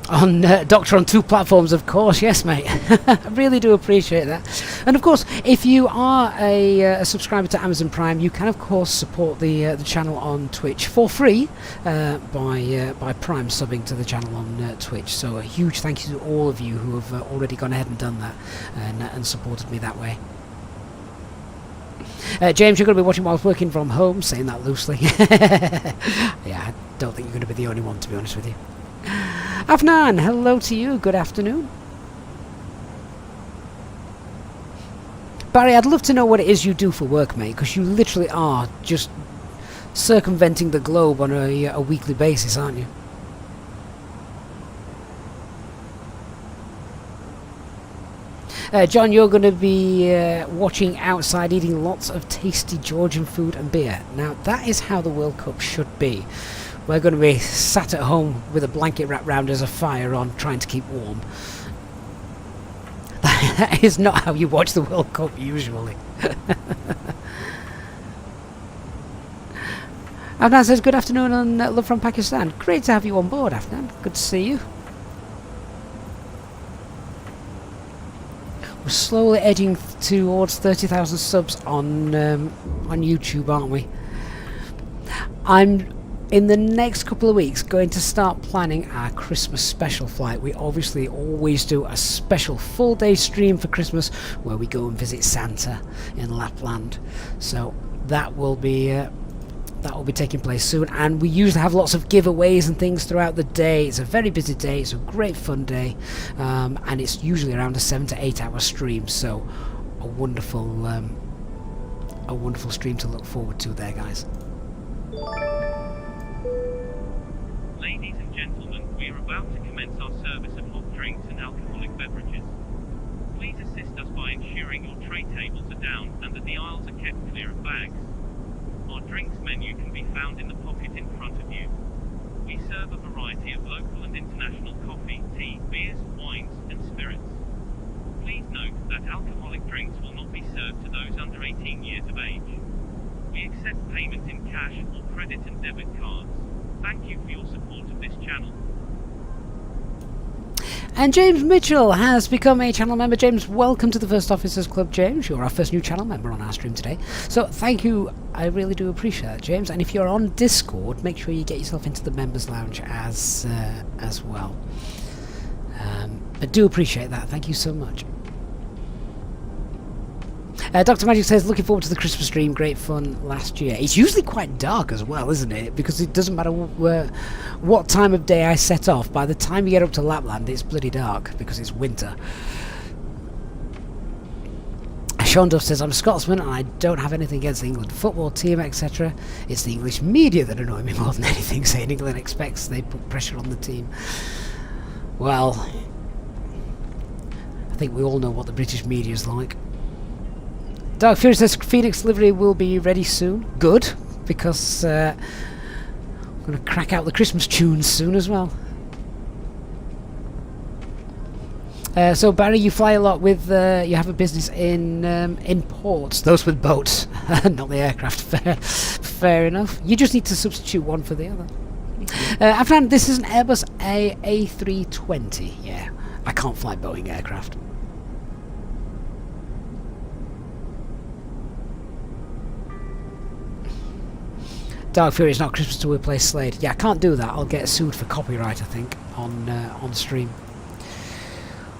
Speaker 2: On Doctor on 2 platforms, of course. Yes, mate. I really do appreciate that. And of course, if you are a subscriber to Amazon Prime, you can of course support the channel on Twitch for free by Prime subbing to the channel on Twitch. So a huge thank you to all of you who have already gone ahead and done that and supported me that way. James, you're going to be watching whilst working from home, saying that loosely. Yeah, I don't think you're going to be the only one, to be honest with you. Afnan, hello to you, good afternoon. Barry, I'd love to know what it is you do for work, mate, because you literally are just circumventing the globe on a weekly basis, aren't you? John, you're going to be watching outside, eating lots of tasty Georgian food and beer. Now, that is how the World Cup should be. We're going to be sat at home with a blanket wrapped round us, a fire on, trying to keep warm. That is not how you watch the World Cup usually. Afnan says, good afternoon and love from Pakistan. Great to have you on board, Afnan. Good to see you. We're slowly edging towards 30,000 subs on YouTube, aren't we? I'm, in the next couple of weeks, going to start planning our Christmas special flight. We obviously always do a special full-day stream for Christmas where we go and visit Santa in Lapland. So that will be taking place soon, and we usually have lots of giveaways and things throughout the day. It's a very busy day, it's a great fun day, and it's usually around a 7 to 8 hour stream, so a wonderful stream to look forward to there, guys.
Speaker 9: Ladies and gentlemen, we are about to commence our service of hot drinks and alcoholic beverages. Please assist us by ensuring your tray tables are down and that the aisles are kept clear of bags. Our drinks menu can be found in the pocket in front of you. We serve a variety of local and international coffee, tea, beers, wines, and spirits. Please note that alcoholic drinks will not be served to those under 18 years of age. We accept payment in cash or credit and debit cards. Thank you for your support of this channel.
Speaker 2: And James Mitchell has become a channel member. James, welcome to the First Officers Club, James. You're our first new channel member on our stream today. So thank you. I really do appreciate that, James. And if you're on Discord, make sure you get yourself into the Members Lounge as well. But do appreciate that. Thank you so much. Dr. Magic says, looking forward to the Christmas stream. Great fun last year. It's usually quite dark as well, isn't it? Because it doesn't matter what time of day I set off. By the time you get up to Lapland, it's bloody dark because it's winter. Sean Duff says, I'm a Scotsman and I don't have anything against the England football team, etc. It's the English media that annoy me more than anything, saying England expects they put pressure on the team. Well, I think we all know what the British media is like. Dark Fury says Phoenix livery will be ready soon. Good, because I'm going to crack out the Christmas tunes soon as well. So Barry, you fly a lot with, you have a business in ports, those with boats, not the aircraft. Fair enough. You just need to substitute one for the other. I found this is an Airbus A320, yeah. I can't fly Boeing aircraft. Dark Fury is not Christmas till we play Slade. Yeah, I can't do that. I'll get sued for copyright, I think, on stream.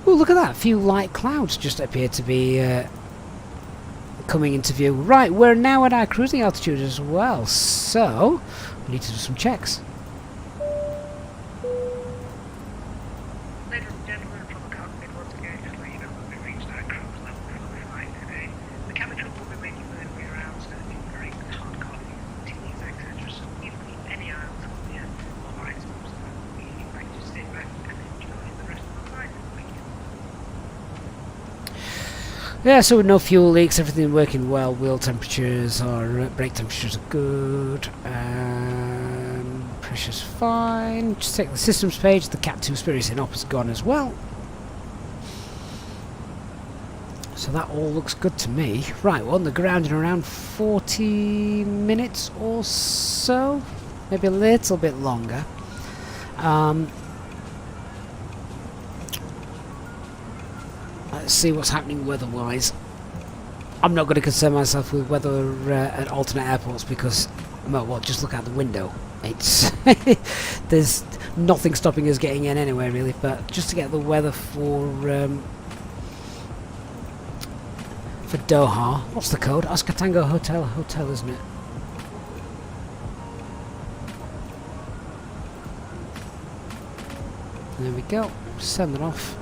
Speaker 2: Oh, look at that! A few light clouds just appear to be coming into view. Right, we're now at our cruising altitude as well, so we need to do some checks.
Speaker 5: Ladies and gentlemen, from the cockpit, once again, just let you know that we've reached our cruise level for the flight today. The cabin crew will be making their way around, serving drinks, hot coffee, teas, etc. So if you need any aisles on the or items, we invite you to sit back and enjoy the rest of the flight. Thank you.
Speaker 2: Yeah, so with no fuel leaks, everything working well. Wheel temperatures are brake temperatures are good. Pressure's fine. Just take the systems page. The Cat 2 Spirit in op is gone as well. So that all looks good to me. Right, we're on the ground in around 40 minutes or so. Maybe a little bit longer. Let's see what's happening weather-wise. I'm not going to concern myself with weather at alternate airports because, well, just look out the window. It's there's nothing stopping us getting in anyway, really. But just to get the weather for Doha. What's the code? Oscar Tango Hotel, isn't it? There we go. Send it off.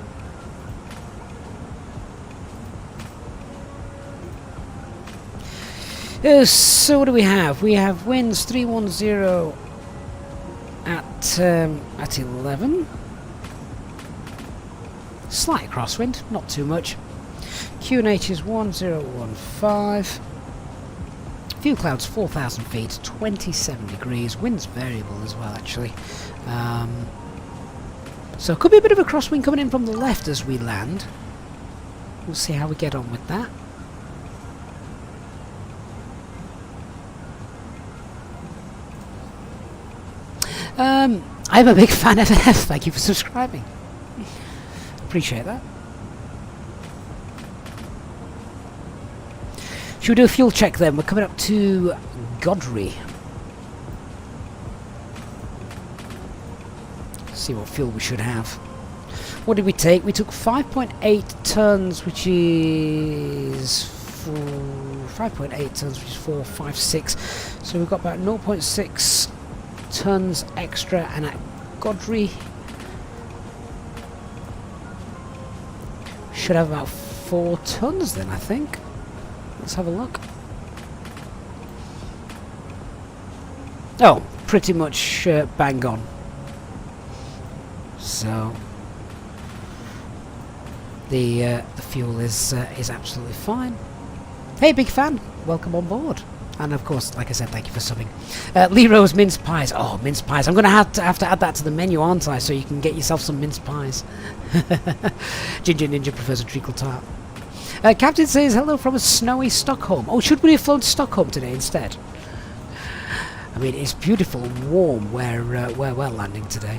Speaker 2: So what do we have? We have winds 310 at 11. Slight crosswind, not too much. QNH is 1015. Few clouds, 4,000 feet, 27 degrees. Wind's variable as well, actually. So could be a bit of a crosswind coming in from the left as we land. We'll see how we get on with that. I'm a big fan of FF. Thank you for subscribing. Appreciate that. Should we do a fuel check then? We're coming up to Godry. See what fuel we should have. What did we take? We took 5.8 tons, which is 456. So we've got about 0.6 tons extra, and at Godry should have about 4 tons then, I think. Let's have a look. Oh, pretty much bang on. So the fuel is absolutely fine. Hey, big fan, welcome on board. And of course, like I said, thank you for subbing. Lero's mince pies. Oh, mince pies. I'm going to have to add that to the menu, aren't I? So you can get yourself some mince pies. Ginger Ninja prefers a treacle tart. Captain says hello from a snowy Stockholm. Oh, should we have flown to Stockholm today instead? I mean, it's beautiful and warm where we're landing today.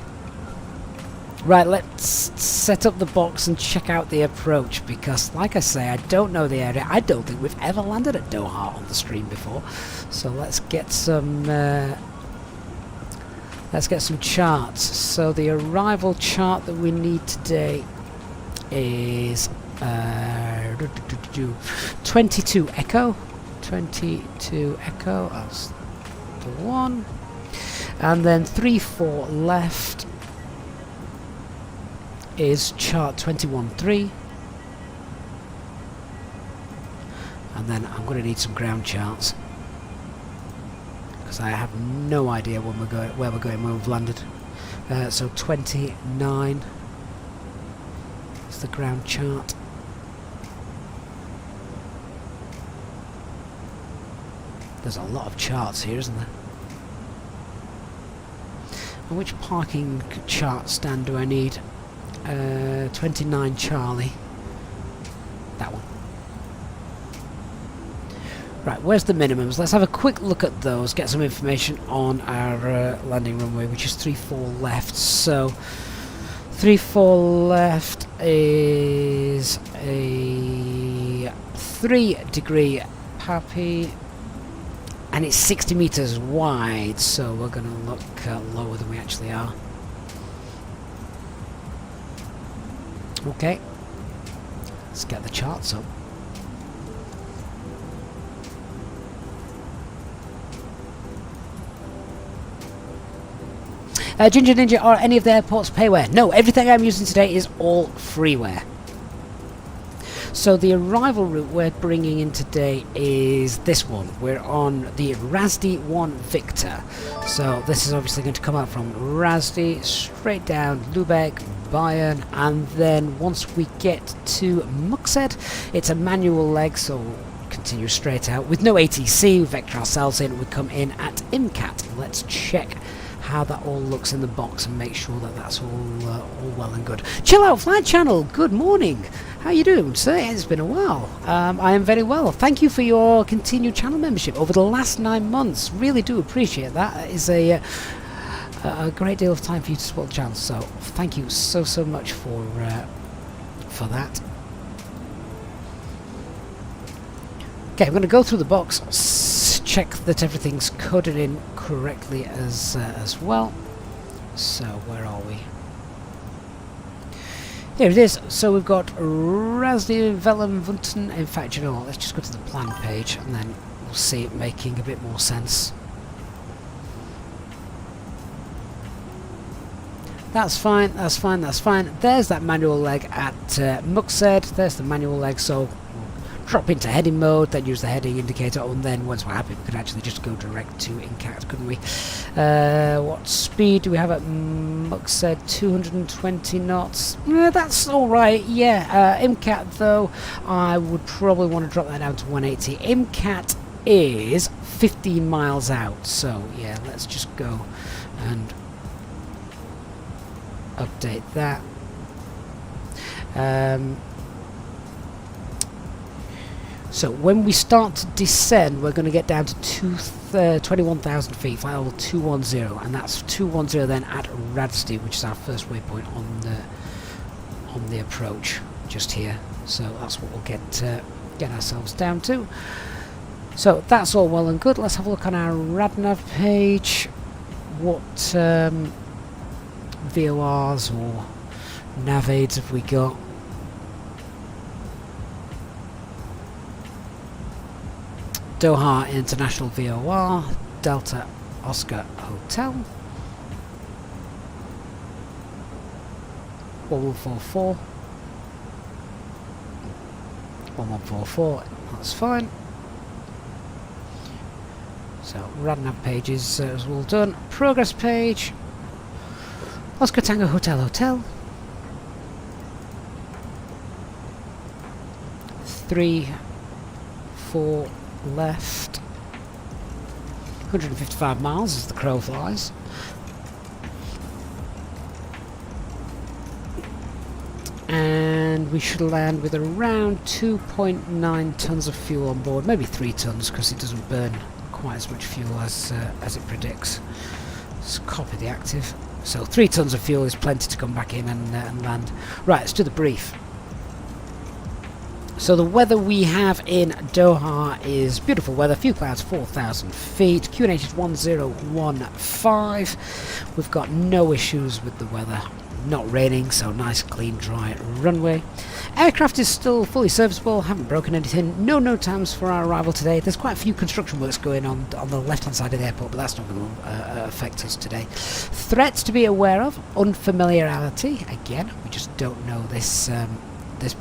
Speaker 2: Right, let's set up the box and check out the approach, because like I say, I don't know the area. I don't think we've ever landed at Doha on the stream before. So let's get some charts. So the arrival chart that we need today is 22 Echo. 22 Echo, that's the one. And then 34 left is chart 21.3, and then I'm going to need some ground charts because I have no idea when we're going, where we've landed. So 29 is the ground chart. There's a lot of charts here, isn't there? And which parking chart stand do I need? 29 Charlie. That one. Right, where's the minimums? Let's have a quick look at those, get some information on our landing runway, which is 34 left. So 34 left is a 3-degree Pappy, and it's 60 meters wide, so we're going to look lower than we actually are. Okay, let's get the charts up. Ginger Ninja, are any of the airports payware? No, everything I'm using today is all freeware. So the arrival route we're bringing in today is this one. We're on the Razdi 1 Victor. So this is obviously going to come out from Razdi, straight down Lubeck, Bayern, and then once we get to Muxed, it's a manual leg, so we'll continue straight out. With no ATC, we vector ourselves in, we come in at IMCAT. Let's check how that all looks in the box and make sure that that's all well and good. Chill Out Flight Channel, good morning. How you doing, sir? It's been a while. I am very well. Thank you for your continued channel membership over the last 9 months. Really do appreciate that. It is a great deal of time for you to support the channel. So thank you so much for that. Okay, I'm going to go through the box, check that everything's coded in correctly as well. So where are we? Here it is. So we've got Razdi Vellenvunten. In fact, you know what, let's just go to the plan page and then we'll see it making a bit more sense. That's fine, that's fine, that's fine. There's that manual leg at Muxed. There's the manual leg, so drop into heading mode, then use the heading indicator, and then once we're happy we could actually just go direct to INCAT, couldn't we? What speed do we have at Muxed? 220 knots. That's alright, yeah. IMCAT though, I would probably want to drop that down to 180. IMCAT is 15 miles out, so yeah, let's just go and update that. So when we start to descend, we're going to get down to 21,000 feet, flight level 210, and that's 210 then at Razdi, which is our first waypoint on the approach, just here. So that's what we'll get ourselves down to. So that's all well and good. Let's have a look on our RadNav page. What VORs or nav aids have we got? Doha International VOR, Delta Oscar Hotel, 1144, 1144, that's fine. So RadNav page is all done. Progress page, Oscar Tango Hotel Hotel, 3, 4 left, 155 miles as the crow flies. And we should land with around 2.9 tons of fuel on board, maybe 3 tons because it doesn't burn quite as much fuel as it predicts. Let's copy the active. So 3 tons of fuel is plenty to come back in and land. Right, let's do the brief. So the weather we have in Doha is beautiful weather, few clouds, 4,000 feet, QNH is 1015, we've got no issues with the weather, not raining, so nice clean dry runway. Aircraft is still fully serviceable, haven't broken anything, no times for our arrival today. There's quite a few construction works going on the left hand side of the airport, but that's not going to affect us today. Threats to be aware of, unfamiliarity, again, we just don't know this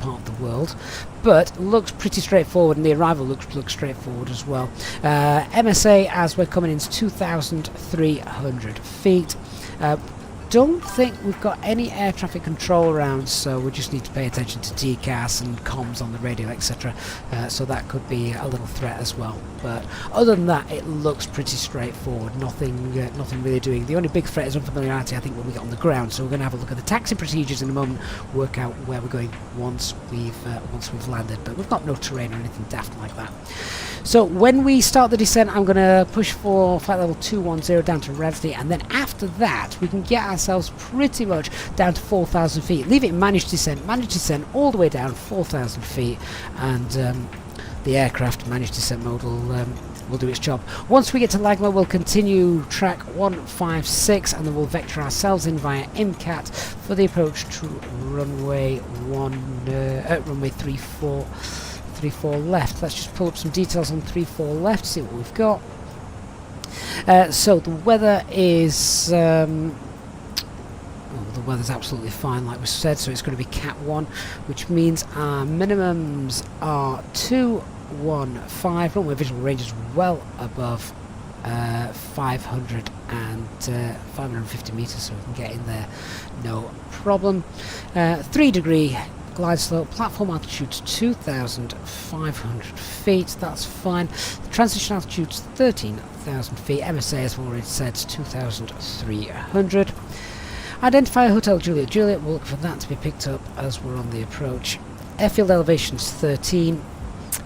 Speaker 2: part of the world, but looks pretty straightforward, and the arrival looks straightforward as well. MSA as we're coming in is 2,300 feet. Don't think we've got any air traffic control around, so we just need to pay attention to TCAS and comms on the radio, etc. So that could be a little threat as well. But other than that, it looks pretty straightforward. Nothing really doing. The only big threat is unfamiliarity, I think, when we get on the ground. So we're going to have a look at the taxi procedures in a moment, work out where we're going once we've landed. But we've got no terrain or anything daft like that. So when we start the descent, I'm going to push for flight level 210 down to Razdi, and then after that we can get ourselves ourselves pretty much down to 4,000 feet. Leave it in managed descent all the way down 4,000 feet, and the aircraft managed descent mode will do its job. Once we get to Lagma, we'll continue track 156, and then we'll vector ourselves in via MCAT for the approach to runway 34 left. Let's just pull up some details on 34 left, see what we've got. So the weather is the weather's absolutely fine, like we said, so it's going to be Cat 1, which means our minimums are 215. Runway visual range is well above 550 meters, so we can get in there no problem. 3 degree glide slope, platform altitude 2,500 feet, that's fine. The transition altitude is 13,000 feet, MSA as we've already said 2,300. Identify Hotel Juliet. Juliet, we'll look for that to be picked up as we're on the approach. Airfield elevation is 13.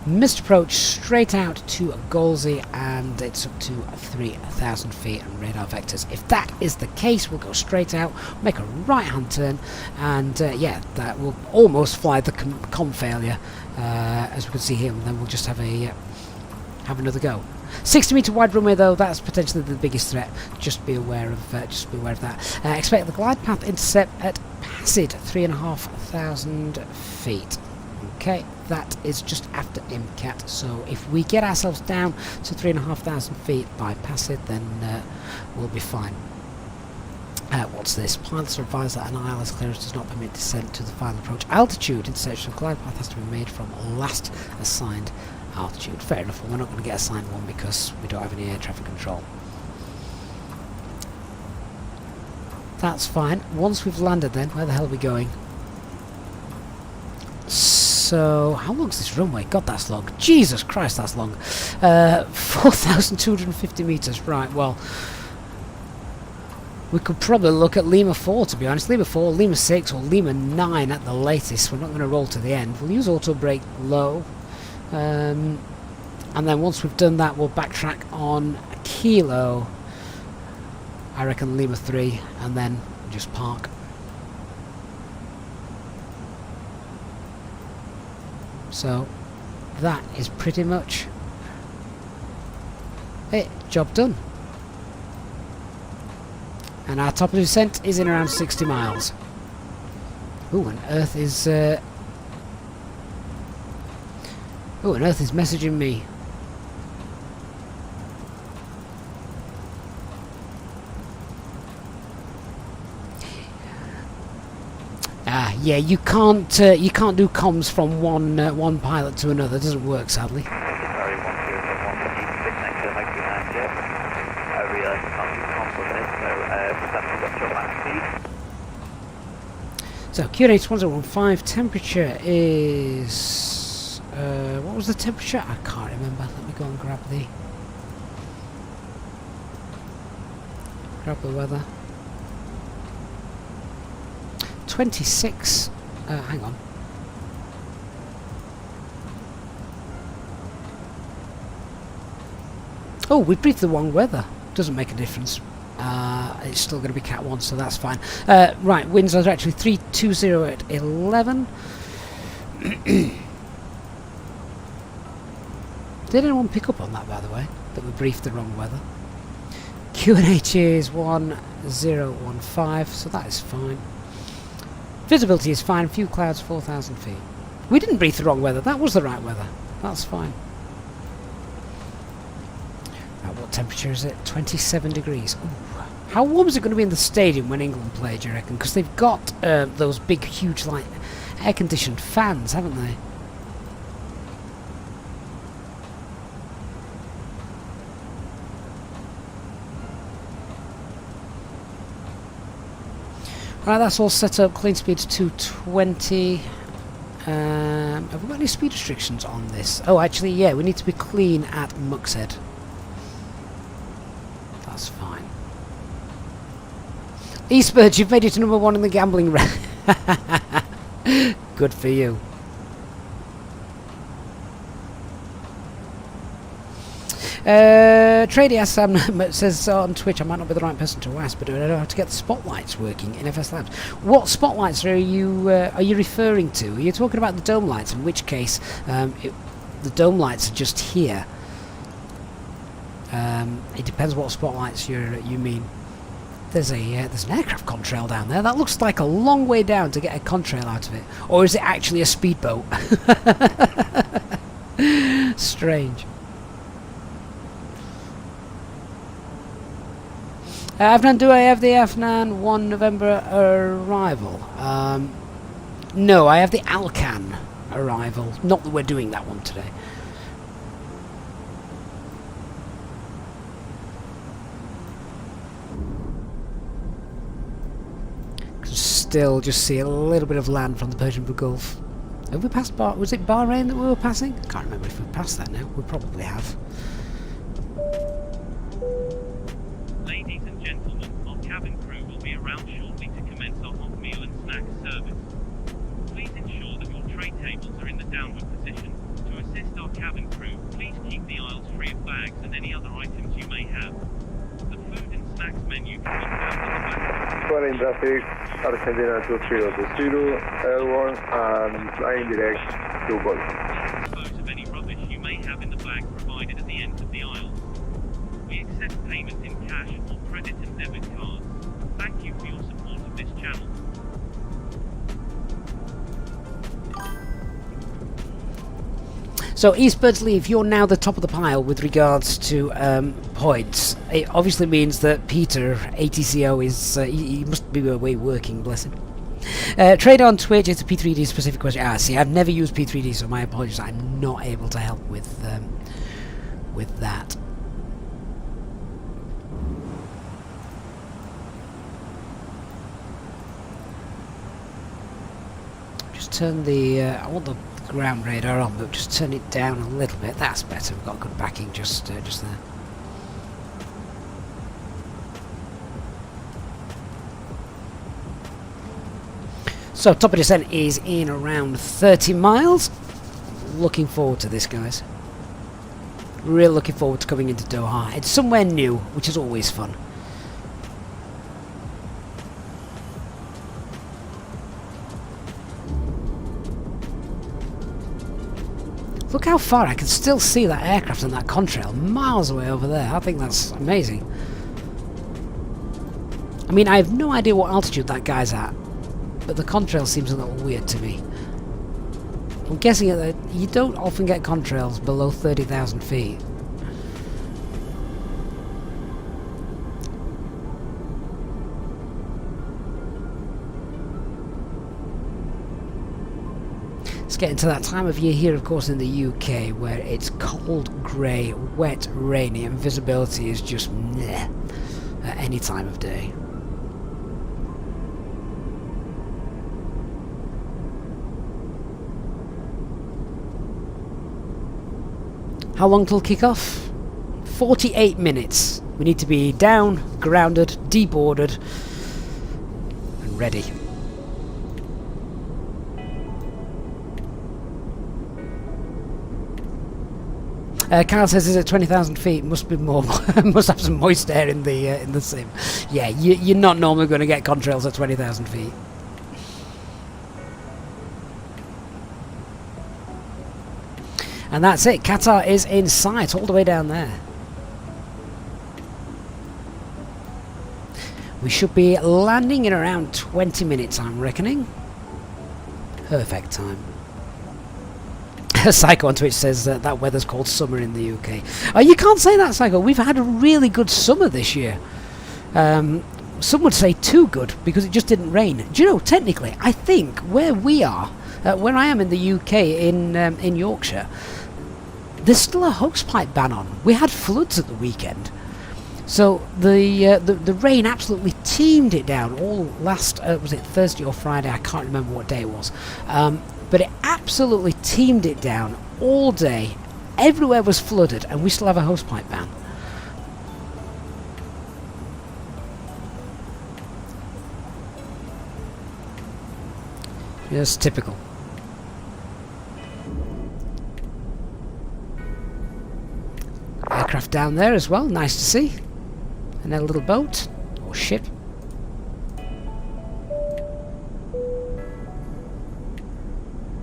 Speaker 2: Missed approach straight out to Golsey, and it's up to 3,000 feet and radar vectors. If that is the case, we'll go straight out, make a right hand turn, and yeah, that will almost fly the com failure, as we can see here, and then we'll just have another go. 60 meter wide runway though, that's potentially the biggest threat. Just be aware of that. Expect the glide path intercept at Passid, 3,500 feet. Okay, that is just after MCAT, so if we get ourselves down to 3,500 feet by Passid, then we'll be fine. What's this? Pilots are advised that an ILS clearance does not permit descent to the final approach altitude. Intersection of glide path has to be made from last assigned altitude. Fair enough, we're not going to get assigned one because we don't have any air traffic control. That's fine. Once we've landed then, where the hell are we going? So, how long's this runway? God, that's long. Jesus Christ, that's long. 4,250 meters. Right, well, we could probably look at Lima 4, to be honest. Lima 4, Lima 6, or Lima 9 at the latest. We're not going to roll to the end. We'll use auto brake low. And then once we've done that, we'll backtrack on Kilo. I reckon Lima 3, and then just park. So that is pretty much it. Job done. And our top of descent is in around 60 miles. Ooh, and Earth is messaging me. Yeah, you can't do comms from one pilot to another. It doesn't work, sadly. So QNH 1015, temperature is what was the temperature? I can't remember. Let me go and grab the weather. 26. Hang on. Oh, we briefed the wrong weather. Doesn't make a difference. It's still going to be Cat 1, so that's fine. Right, winds are actually 320 at 11. Did anyone pick up on that, by the way? That we briefed the wrong weather? QNH is 1015, so that is fine. Visibility is fine, few clouds, 4,000 feet. We didn't brief the wrong weather, that was the right weather. That's fine. Right, what temperature is it? 27 degrees. Ooh. How warm is it going to be in the stadium when England play, do you reckon? Because they've got those big, huge, like, air-conditioned fans, haven't they? Right, that's all set up. Clean speed 220. Have we got any speed restrictions on this? Oh, actually, yeah, we need to be clean at Muxhead. That's fine. Eastbird, you've made it to #1 in the gambling round. Good for you. Trady says on Twitch, I might not be the right person to ask, but I don't know how to get the spotlights working in FS Labs. What spotlights are you referring to? Are you talking about the dome lights? In which case, the dome lights are just here. It depends what spotlights you mean. There's an aircraft contrail down there. That looks like a long way down to get a contrail out of it. Or is it actually a speedboat? Strange. Afnan, do I have the Afnan 1 November arrival? No, I have the Alcan arrival. Not that we're doing that one today. Still just see a little bit of land from the Persian Gulf. Have we passed was it Bahrain that we were passing? I can't remember if we've passed that now. We probably have.
Speaker 9: Ladies and gentlemen, our cabin crew will be around shortly to commence our hot meal and snack service. Please ensure that your tray tables are in the downward position. To assist our cabin crew, please keep the aisles free of bags and any other items you may have. The food and snacks menu can be found in the back.
Speaker 12: Well, in traffic, Argentina 2020, Airborne and flying direct to Gulf.
Speaker 9: Dispose of any rubbish you may have in the bag provided at the end of the aisle. We accept payment in cash or credit and debit cards. Thank you for your support of this channel.
Speaker 2: So East Birdsley, you're now the top of the pile with regards to points. It obviously means that Peter, ATCO, is he must be away working, bless him. Trade on Twitch, it's a P3D specific question. See, I've never used P3D, so my apologies, I'm not able to help with that. Just turn the, I want the ground radar on, but just turn it down a little bit. That's better. We've got good backing just there. So top of descent is in around 30 miles. Looking forward to this, guys. Really looking forward to coming into Doha. It's somewhere new, which is always fun. Look how far I can still see that aircraft and that contrail miles away over there. I think that's amazing. I mean, I have no idea what altitude that guy's at, but the contrail seems a little weird to me. I'm guessing that you don't often get contrails below 30,000 feet. Getting to that time of year here, of course, in the UK, where it's cold, grey, wet, rainy, and visibility is just meh at any time of day. How long till kick-off? 48 minutes. We need to be down, grounded, deboarded, and ready. Carl says, "Is it 20,000 feet? Must be more. Must have some moist air in the sim." Yeah, you're not normally going to get contrails at 20,000 feet. And that's it. Qatar is in sight, all the way down there. We should be landing in around 20 minutes, I'm reckoning. Perfect time. Psycho on Twitch says that weather's called summer in the UK. Oh, you can't say that, Psycho. We've had a really good summer this year. Some would say too good because it just didn't rain. Do you know, technically, I think where we are, where I am in the UK, in Yorkshire, there's still a hosepipe ban on. We had floods at the weekend. So the rain absolutely teamed it down all last, was it Thursday or Friday? I can't remember what day it was. But it absolutely teamed it down all day. Everywhere was flooded, and we still have a hosepipe ban. Yes, typical. aircraft down there as well, nice to see. And then a little boat, or ship.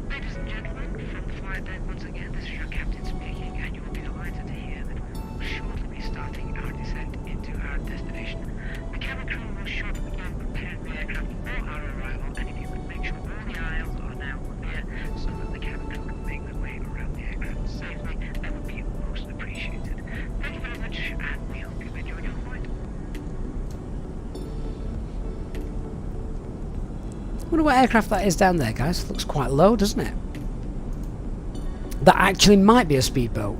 Speaker 5: Ladies and gentlemen, from the flight deck once again, this is your captain speaking, and you will be delighted to hear that we will shortly be starting our descent into our destination. The cabin crew will shortly begin preparing the aircraft for our arrival, and if you could make sure all the aisles are now clear so that the cabin crew can make their way around the aircraft safely, that would be most appreciated. Thank you very much, and we hope you enjoy your flight.
Speaker 2: Wonder what aircraft that is down there, guys. Looks quite low, doesn't it? That actually might be a speedboat.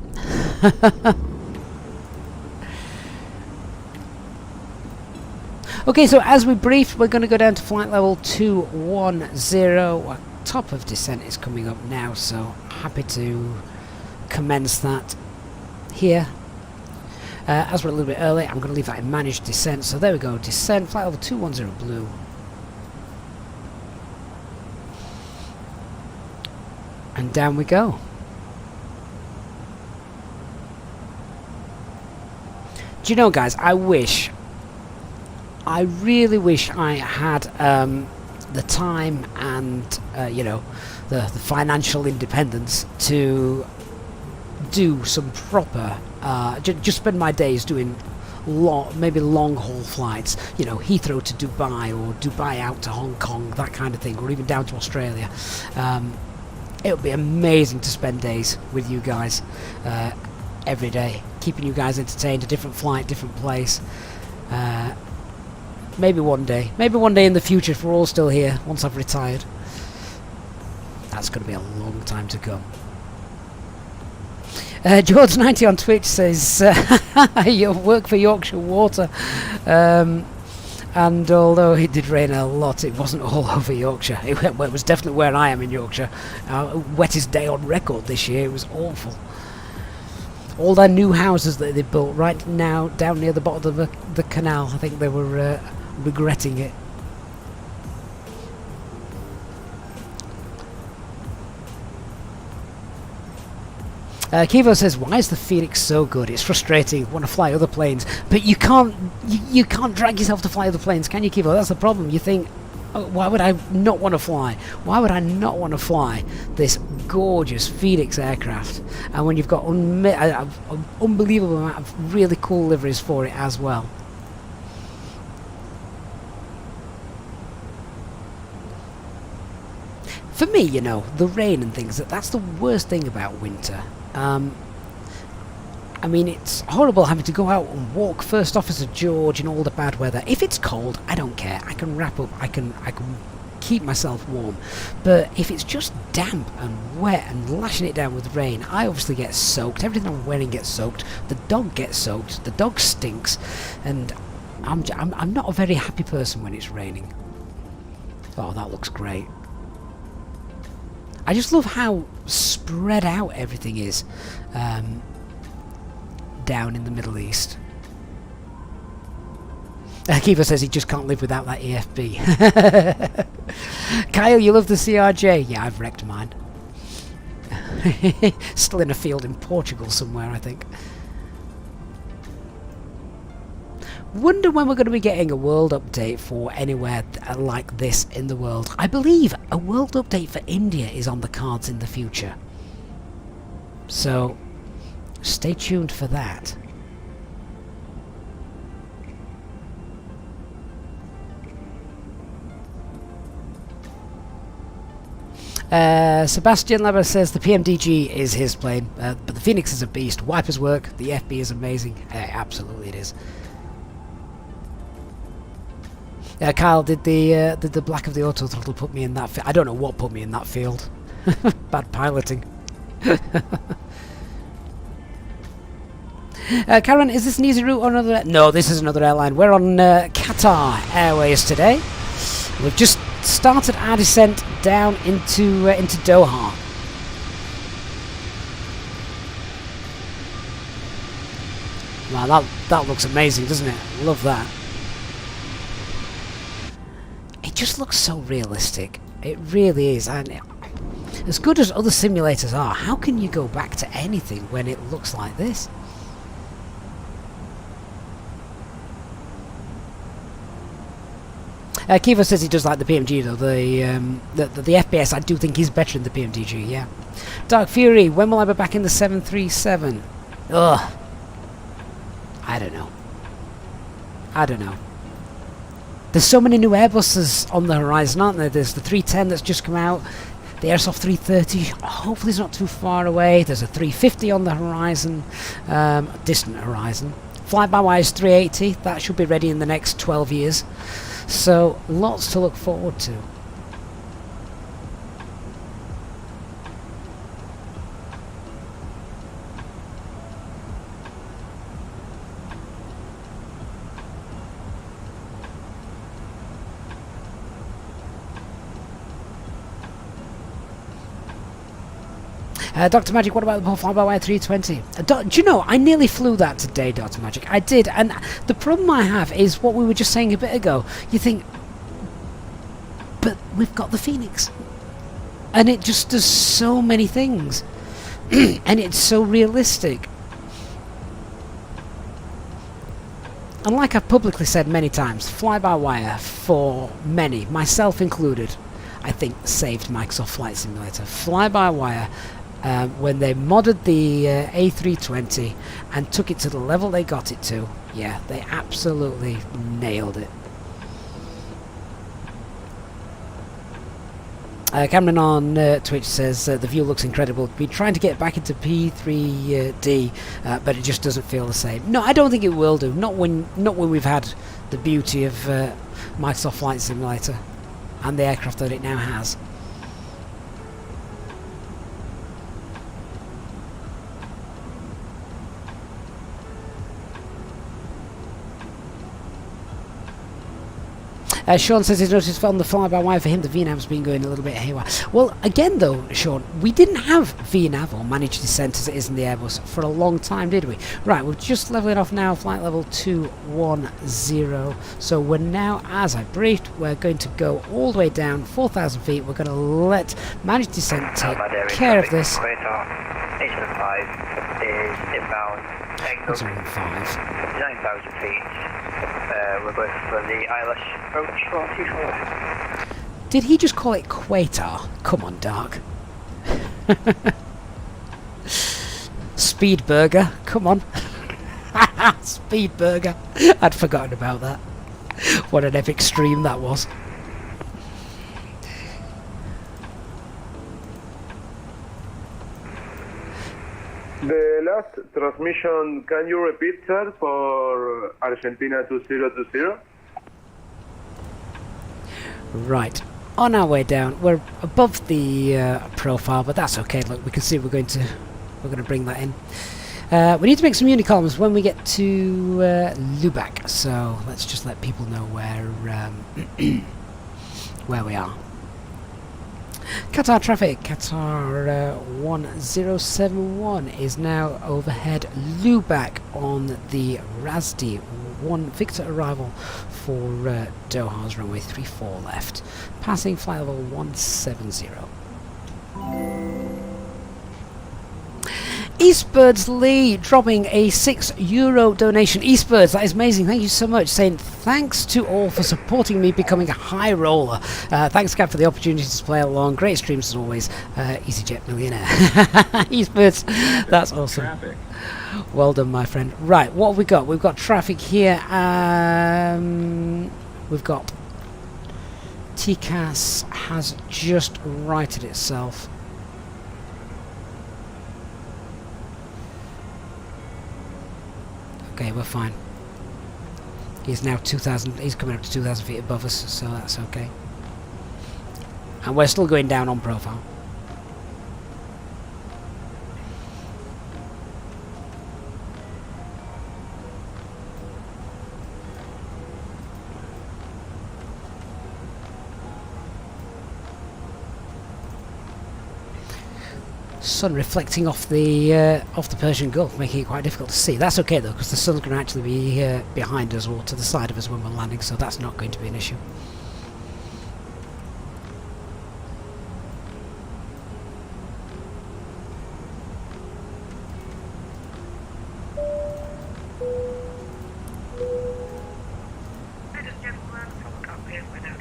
Speaker 2: Okay, so as we briefed, we're going to go down to flight level 210. Our top of descent is coming up now, so happy to commence that here. As we're a little bit early, I'm going to leave that in managed descent. So there we go, descent, flight level 210 blue. And down we go. Do you know, guys, I really wish I had the time and, you know, the financial independence to do some proper, just spend my days doing maybe long haul flights, you know, Heathrow to Dubai or Dubai out to Hong Kong, that kind of thing, or even down to Australia. It would be amazing to spend days with you guys every day, keeping you guys entertained, a different flight, different place. Maybe one day in the future, if we're all still here, once I've retired. That's going to be a long time to come. George90 on Twitch says, you work for Yorkshire Water. And although it did rain a lot, it wasn't all over Yorkshire. It was definitely where I am in Yorkshire. Wettest day on record this year. It was awful. All their new houses that they built right now down near the bottom of the canal, I think they were regretting it. Kivo says, why is the Phoenix so good? It's frustrating. Want to fly other planes, but you can't drag yourself to fly other planes, can you, Kivo? That's the problem. You think, oh, why would I not want to fly? Why would I not want to fly this gorgeous Phoenix aircraft? And when you've got an unbelievable amount of really cool liveries for it as well. For me, you know, the rain and things, that's the worst thing about winter. I mean, it's horrible having to go out and walk First Officer George in all the bad weather. If it's cold, I don't care. I can wrap up. I can keep myself warm. But if it's just damp and wet and lashing it down with rain, I obviously get soaked. Everything I'm wearing gets soaked. The dog gets soaked. The dog stinks, and I'm not a very happy person when it's raining. Oh, that looks great. I just love how spread out everything is down in the Middle East. Kiva says he just can't live without that EFB. Kyle, you love the CRJ? Yeah, I've wrecked mine. Still in a field in Portugal somewhere, I think. Wonder when we're going to be getting a world update for anywhere like this in the world. I believe a world update for India is on the cards in the future. So, stay tuned for that. Sebastian Leber says the PMDG is his plane, but the Phoenix is a beast. Wipers work, the FB is amazing. Absolutely it is. Kyle, did the black of the auto throttle put me in that field? I don't know what put me in that field. Bad piloting. Karen, is this an easy route or another? No, this is another airline. We're on Qatar Airways today. We've just started our descent down into Doha. Wow, that looks amazing, doesn't it? Love that. It just looks so realistic. It really is. And as good as other simulators are, how can you go back to anything when it looks like this? Kiva says he does like the PMG though. The FPS I do think is better than the PMDG. Yeah. Dark Fury. When will I be back in the 737? Ugh. I don't know. I don't know. There's so many new Airbuses on the horizon, aren't there? There's the 310 that's just come out. The Airsoft 330, hopefully it's not too far away. There's a 350 on the horizon, distant horizon. Fly-by-wire is 380. That should be ready in the next 12 years. So lots to look forward to. Dr. Magic, what about the fly-by-wire 320? Do you know, I nearly flew that today, Dr. Magic. I did, and the problem I have is what we were just saying a bit ago. You think, but we've got the Fenix. And it just does so many things. And it's so realistic. And like I've publicly said many times, fly-by-wire for many, myself included, I think saved Microsoft Flight Simulator. Fly-by-wire, when they modded the A320 and took it to the level they got it to, yeah, they absolutely nailed it. Cameron on Twitch says the view looks incredible. Been trying to get back into P3D, but it just doesn't feel the same. No, I don't think it will do. Not when we've had the beauty of Microsoft Flight Simulator and the aircraft that it now has. Sean says he's noticed on the fly-by-wire for him the VNAV's been going a little bit haywire. Well, again though, Sean, we didn't have VNAV or managed descent as it is in the Airbus for a long time, did we? Right, we're just leveling off now, flight level 210. So we're now, as I briefed, we're going to go all the way down 4,000 feet. We're going to let managed descent take care of this.
Speaker 8: Qatar 875 is inbound.
Speaker 2: What's 5?
Speaker 8: 9,000 feet. We're going for the eyelash approach 44.
Speaker 2: Did he just call it Qatar? Come on, Dark. Speed Burger, come on. Speed Burger. I'd forgotten about that. What an epic stream that was.
Speaker 12: The last transmission, can you repeat, sir, for Argentina 2020?
Speaker 2: Right, on our way down, we're above the profile, but that's okay. Look, we can see we're going to bring that in. We need to make some unicolumns when we get to Lubeck, so let's just let people know where where we are. Qatar traffic, Qatar 1071 is now overhead Lubeck on the Razdi 1 Victor arrival for Doha's runway 34 left, passing flight level 170. Eastbirds Lee dropping a €6 donation. Eastbirds, that is amazing. Thank you so much. Saying thanks to all for supporting me becoming a high roller. Thanks, Cap, for the opportunity to play along. Great streams as always. Easyjet millionaire. Eastbirds, that's awesome. Traffic. Well done, my friend. Right, what have we got? We've got traffic here. We've got TCAS has just righted itself. Okay, we're fine. He's now 2,000. He's coming up to 2,000 feet above us, so that's okay. And we're still going down on profile. Sun reflecting off the Persian Gulf, making it quite difficult to see. That's okay though, because the sun's going to actually be behind us or to the side of us when we're landing, so that's not going to be an issue.
Speaker 5: Ladies and gentlemen, from the cockpit, we're now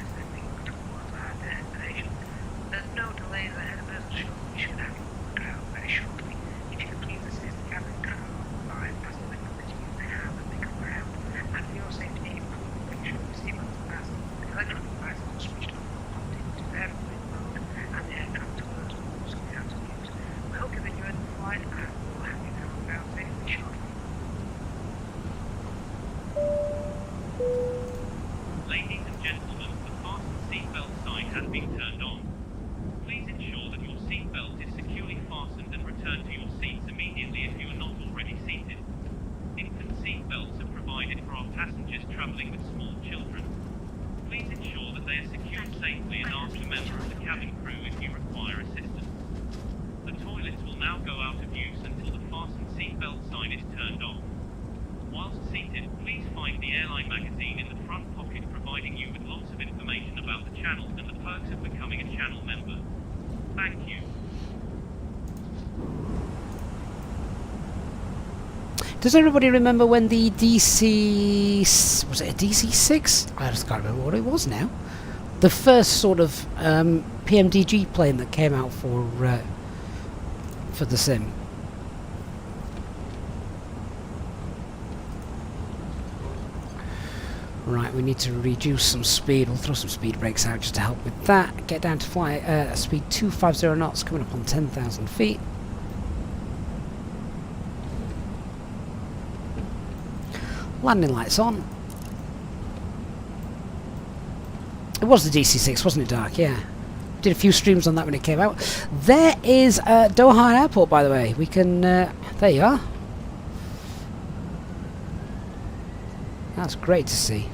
Speaker 9: sign is turned off. Whilst seated, please find the airline magazine in the front pocket, providing you with lots of information about the channel and the perks of becoming a channel member. Thank you.
Speaker 2: Does everybody remember when the DC... was it a DC-6? I just can't remember what it was now. The first sort of PMDG plane that came out for the sim. Right, we need to reduce some speed. We'll throw some speed brakes out just to help with that. Get down to fly speed 250 knots, coming up on 10,000 feet. Landing lights on. It was the DC-6, wasn't it, Dark? Yeah. Did a few streams on that when it came out. There is Doha Airport, by the way. We can... there you are. That's great to see.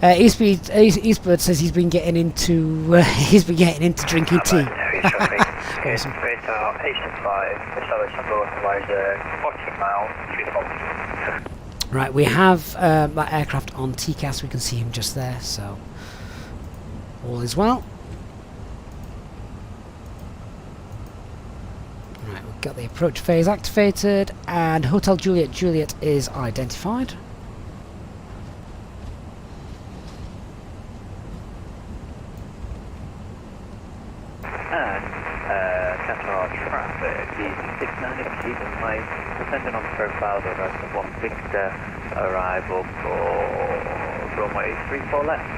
Speaker 2: Eastbird says he's been getting into drinking tea. Awesome. Right, we have that aircraft on TCAS. We can see him just there, so all is well. Right, we've got the approach phase activated, and Hotel Juliet Juliet is identified.
Speaker 13: Qatar traffic, Easy 690 in lane, depending on profile, the rest of 1 Victor, arrival for runway 34 left.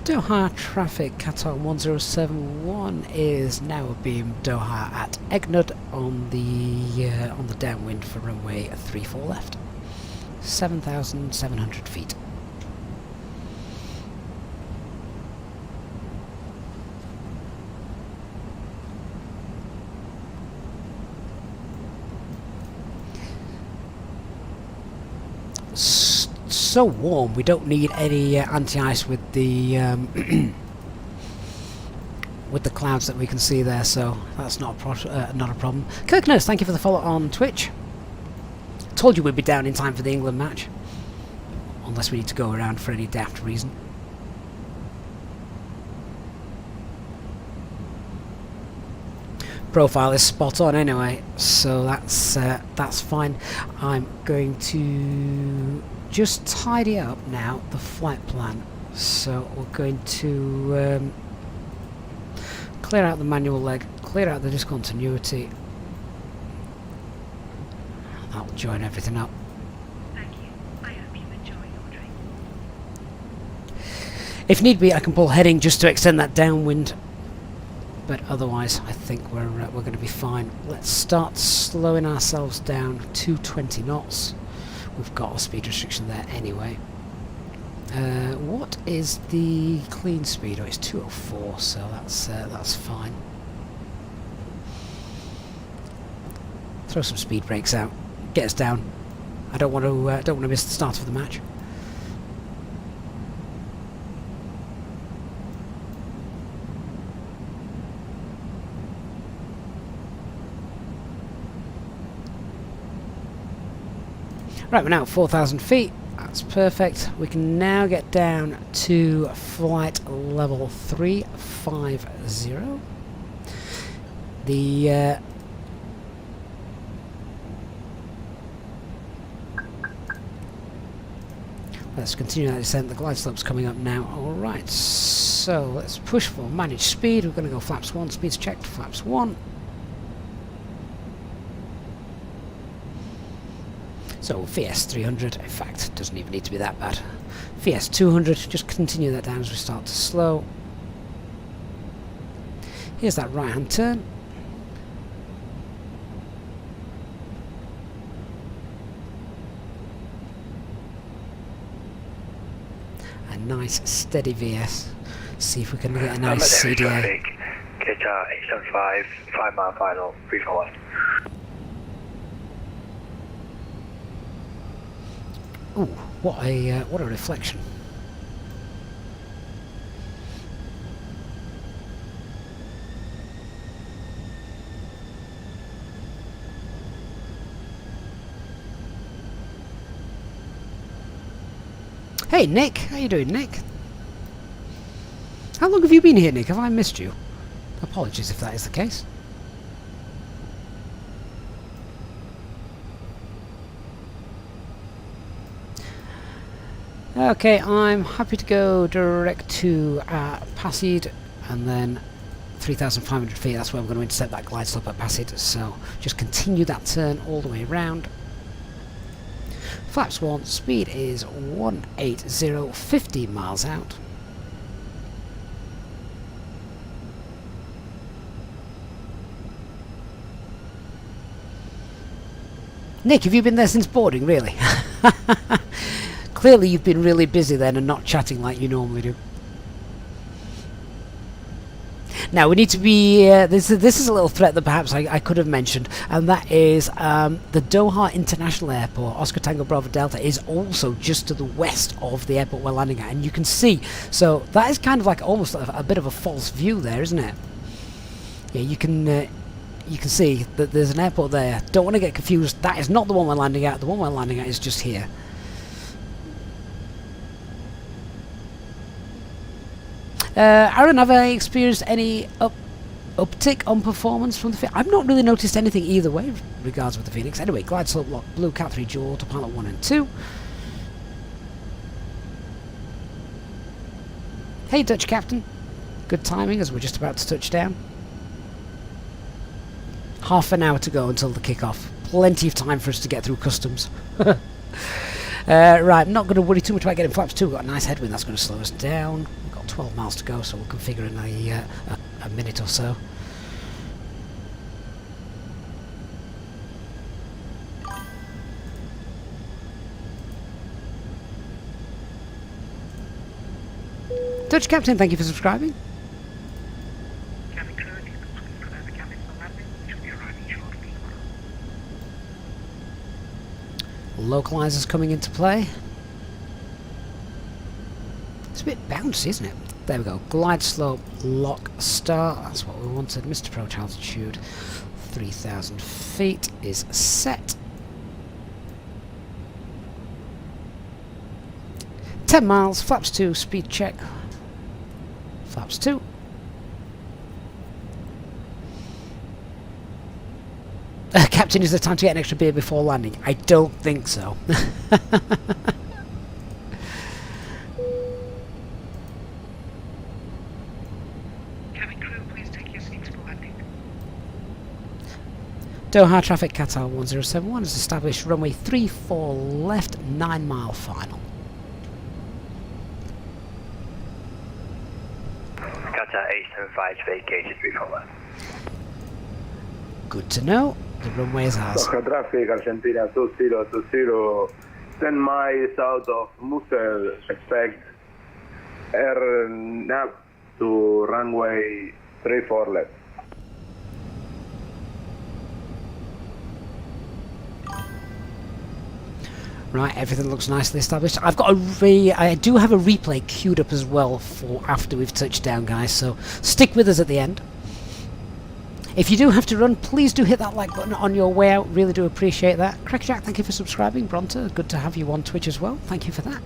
Speaker 2: Doha traffic, Qatar 1071 is now beam Doha at Egnud on the downwind for runway 34 left, 7,700 feet. So warm, we don't need any anti-ice with the with the clouds that we can see there, so that's not a problem. Kirk Nurse, thank you for the follow on Twitch. Told you we'd be down in time for the England match, unless we need to go around for any daft reason. Profile is spot on anyway, so that's fine. I'm going to just tidy up now the flight plan, so we're going to clear out the manual leg, clear out the discontinuity. That'll join everything up.
Speaker 6: Thank you. I hope you enjoy your drink.
Speaker 2: If need be, I can pull heading just to extend that downwind, but otherwise I think we're going to be fine. Let's start slowing ourselves down to 20 knots. We've got a speed restriction there anyway. What is the clean speed? Oh, it's 204, so that's fine. Throw some speed brakes out. Get us down. I don't want to miss the start of the match. Right, we're now at 4,000 feet. That's perfect. We can now get down to flight level 350. The let's continue that descent. The glide slope's coming up now. Alright, so let's push for managed speed. We're going to go flaps 1. Speed's checked, flaps 1. So VS 300, in fact, doesn't even need to be that bad. VS 200, just continue that down as we start to slow. Here's that right hand turn. a nice steady VS. See if we can get a nice
Speaker 8: MSFS
Speaker 2: CDA.
Speaker 8: traffic, Qatar 875, 5 mile final, 34 left.
Speaker 2: Ooh, what a reflection. Hey Nick, how you doing, Nick? How long have you been here, Nick? Have I missed you? Apologies if that is the case. Okay, I'm happy to go direct to Passid and then 3,500 feet. That's where we're going to intercept that glide slope at Passid. So just continue that turn all the way around. Flaps 1, speed is 180, 50 miles out. Nick, have you been there since boarding, really? Clearly you've been really busy then and not chatting like you normally do. Now we need to be, this is a little threat that perhaps I could have mentioned, and that is the Doha International Airport, Oscar Tango Bravo Delta, is also just to the west of the airport we're landing at, and you can see, so that is kind of like almost a bit of a false view there, isn't it? Yeah, you can see that there's an airport there. Don't want to get confused, that is not the one we're landing at, the one we're landing at is just here. Aaron, have I experienced any uptick on performance from the Phoenix? I've not really noticed anything either way regards with the Phoenix. Anyway, glide slope lock, blue Cat 3 dual, autopilot 1 and 2. Hey Dutch Captain, good timing as we're just about to touch down. Half an hour to go until the kickoff. Plenty of time for us to get through customs. Right, I'm not going to worry too much about getting flaps 2. We've got a nice headwind that's going to slow us down. 12 miles to go, so we'll configure in a minute or so. Dutch Captain, thank you for subscribing.
Speaker 5: Cabin crew, if you could prepare the cabin for landing, should be arriving shortly.
Speaker 2: Localizers coming into play. It's a bit bouncy, isn't it? There we go. Glide slope, lock, start. That's what we wanted. Mr. Approach altitude 3,000 feet is set. 10 miles, flaps 2, speed check. Flaps 2. Captain, is there time to get an extra beer before landing? I don't think so. Doha traffic, Qatar 1071 has established runway 34 left, 9 mile final.
Speaker 8: Qatar 875 vacated 34 left.
Speaker 2: Good to know. The runway is ours.
Speaker 12: Doha traffic, Argentina 2020, 10 miles out of Musel, expect air nav to runway 34 left.
Speaker 2: Right, everything looks nicely established. I've got I do have a replay queued up as well for after we've touched down, guys, so stick with us at the end. If you do have to run, please do hit that like button on your way out. Really do appreciate that. Crackjack, thank you for subscribing. Bronter, good to have you on Twitch as well. Thank you for that.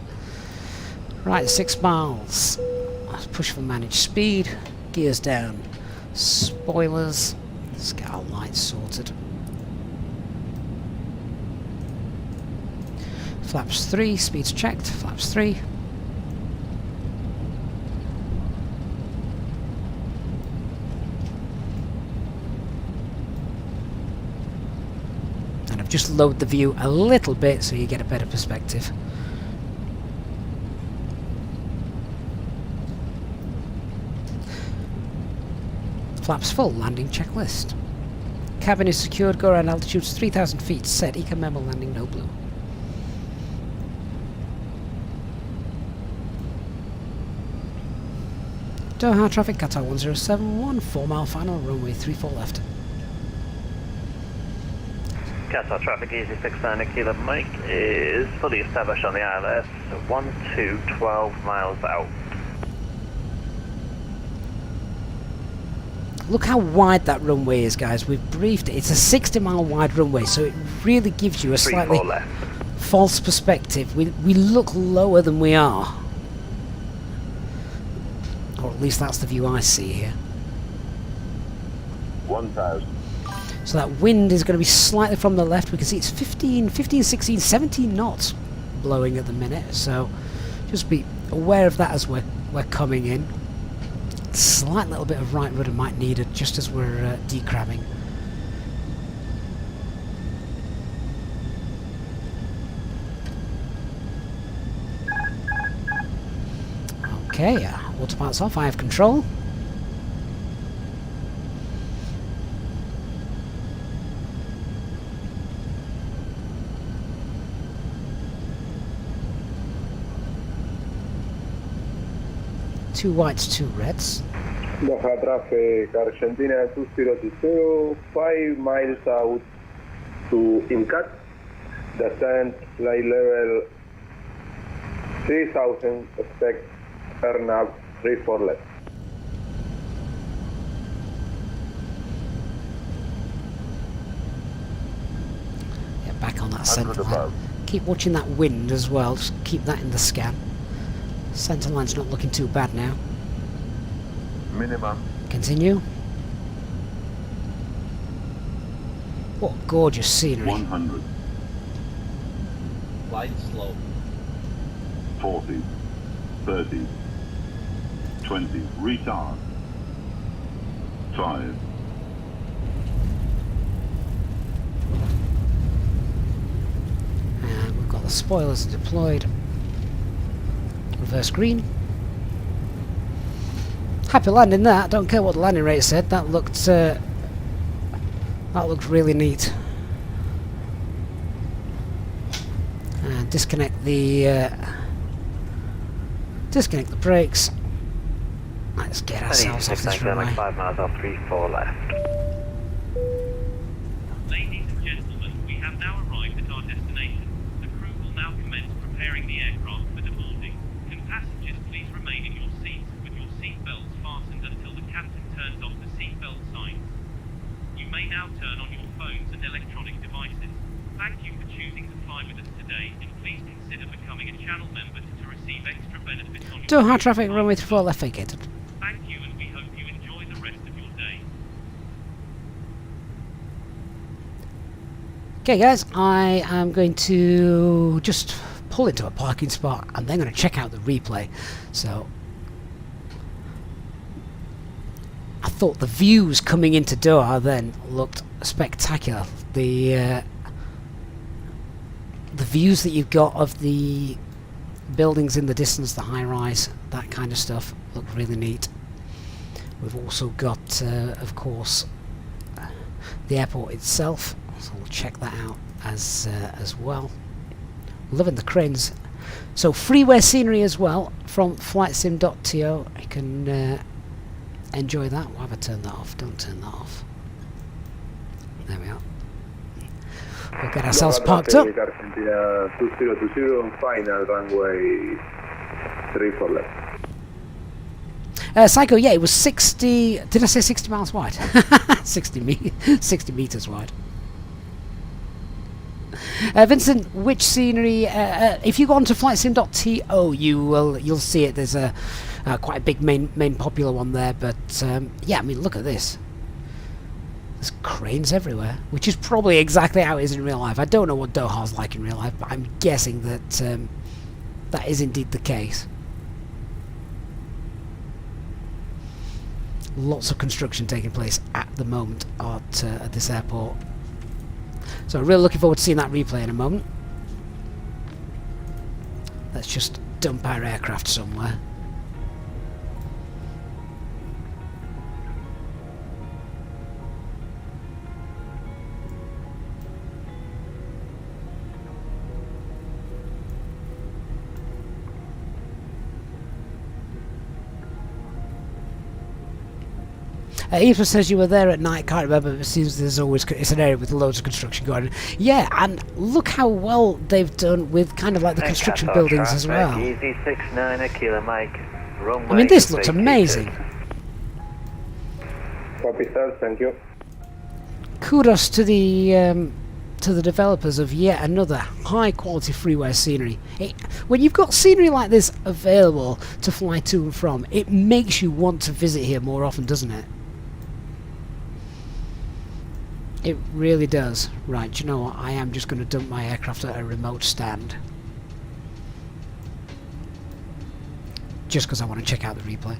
Speaker 2: Right, 6 miles. Let's push for managed speed. Gears down. Spoilers. Let's get our lights sorted. Flaps 3, speeds checked. Flaps 3. And I've just lowered the view a little bit so you get a better perspective. Flaps full, landing checklist. Cabin is secured, go around altitudes 3,000 feet, set, Eco Memo landing, no blue. Doha traffic, Qatar 1071, 4 mile final, runway 34 left.
Speaker 13: Qatar traffic, Easy69 Kilo Mike is fully established on the ILS, 12 miles out.
Speaker 2: Look how wide that runway is, guys. We've briefed it. It's a 60-mile wide runway, so it really gives you a slightly false perspective. We look lower than we are. Or at least that's the view I see here.
Speaker 12: 1,000.
Speaker 2: So that wind is going to be slightly from the left. We can see it's 15, 16, 17 knots blowing at the minute. So just be aware of that as we're coming in. Slight little bit of right rudder might need it just as we're decrabbing. Okay, autopilot's off. I have control. Two whites, two reds.
Speaker 12: Doha traffic, Argentina 2020, 5 miles out to IMCAT. Descent, flight level 3000, expect turn 34 left.
Speaker 2: Yeah, back on that centre line. Keep watching that wind as well, just keep that in the scan. Centre line's not looking too bad now.
Speaker 12: Minimum.
Speaker 2: Continue. What gorgeous scenery.
Speaker 14: 100.
Speaker 4: Light slow.
Speaker 14: 40. 30. 20. Retard. 5.
Speaker 2: And we've got the spoilers deployed. Reverse green. Happy landing that. Don't care what the landing rate said. That looked really neat. And disconnect the brakes. Let's get ourselves off this runway.
Speaker 13: 5 miles out, 34 left.
Speaker 9: Ladies and gentlemen, we have now arrived at our destination. The crew will now commence preparing the aircraft for deboarding. Can passengers please remain in your seats with your seatbelts fastened until the captain turns off the seatbelt signs. You may now turn on your phones and electronic devices. Thank you for choosing to fly with us today, and please consider becoming a channel member to receive extra benefits on your
Speaker 2: Doha traffic, runway 34 left vacated.
Speaker 9: Thank you, and we hope you enjoy the rest of your day.
Speaker 2: Okay guys, I am going to just pull into a parking spot and then going to check out the replay. So I thought the views coming into Doha then looked spectacular. The views that you've got of the buildings in the distance, the high rise, that kind of stuff, look really neat. We've also got of course the airport itself, so we'll check that out as well. Loving the cranes. So freeware scenery as well from flightsim.to. You can enjoy that. Why have I turned that off? Don't turn that off. There we are. We'll get ourselves parked up.
Speaker 12: Argentina 2020, final runway 34 left.
Speaker 2: Psycho, yeah, it was 60. Did I say 60 miles wide? 60 meters wide. Vincent, which scenery? If you go onto flightsim.to, you'll see it. There's a quite a big main popular one there. But yeah, I mean, look at this. There's cranes everywhere, which is probably exactly how it is in real life. I don't know what Doha's like in real life, but I'm guessing that that is indeed the case. Lots of construction taking place at the moment at this airport. So I'm really looking forward to seeing that replay in a moment. Let's just dump our aircraft somewhere. Eva says you were there at night, can't remember, but it seems there's always, it's an area with loads of construction going on. Yeah, and look how well they've done with kind of like the construction
Speaker 13: Qatar
Speaker 2: buildings as well.
Speaker 13: traffic, Easy 69 Kilo Mike, runway
Speaker 2: I mean, this looks
Speaker 13: vacated.
Speaker 2: amazing.
Speaker 12: Copy, sir. Thank you.
Speaker 2: Kudos to the developers of yet another high quality freeway scenery. When you've got scenery like this available to fly to and from, it makes you want to visit here more often, doesn't it? It really does. Right, do you know what? I am just going to dump my aircraft at a remote stand. Just because I want to check out the replay.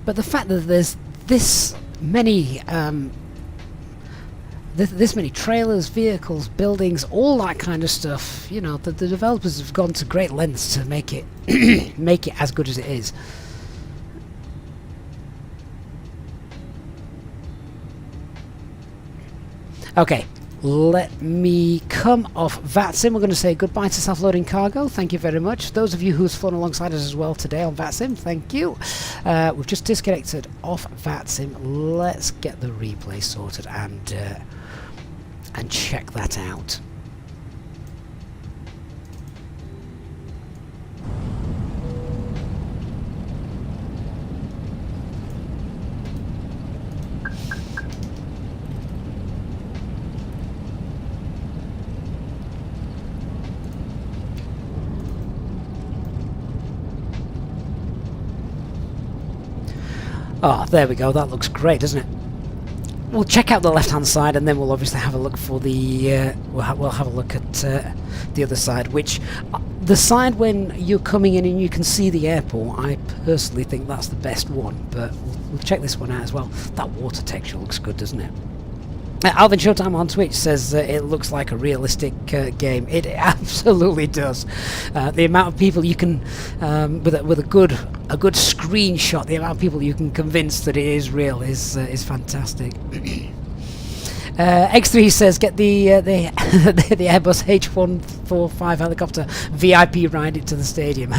Speaker 2: But the fact that there's this many this many trailers, vehicles, buildings, all that kind of stuff, you know, the developers have gone to great lengths to make it make it as good as it is. Okay, let me come off VATSIM. We're going to say goodbye to self-loading cargo. Thank you very much. Those of you who's flown alongside us as well today on VATSIM, thank you. We've just disconnected off VATSIM. Let's get the replay sorted and check that out. Oh, there we go. That looks great, doesn't it? We'll check out the left-hand side, and then we'll obviously have a look for the. We'll have a look at the other side, which the side when you're coming in and you can see the airport. I personally think that's the best one, but we'll check this one out as well. That water texture looks good, doesn't it? Alvin Showtime on Twitch says it looks like a realistic game. It absolutely does. The amount of people you can, with a good screenshot, the amount of people you can convince that it is real is fantastic. X3 says get the Airbus H145 helicopter VIP ride it to the stadium.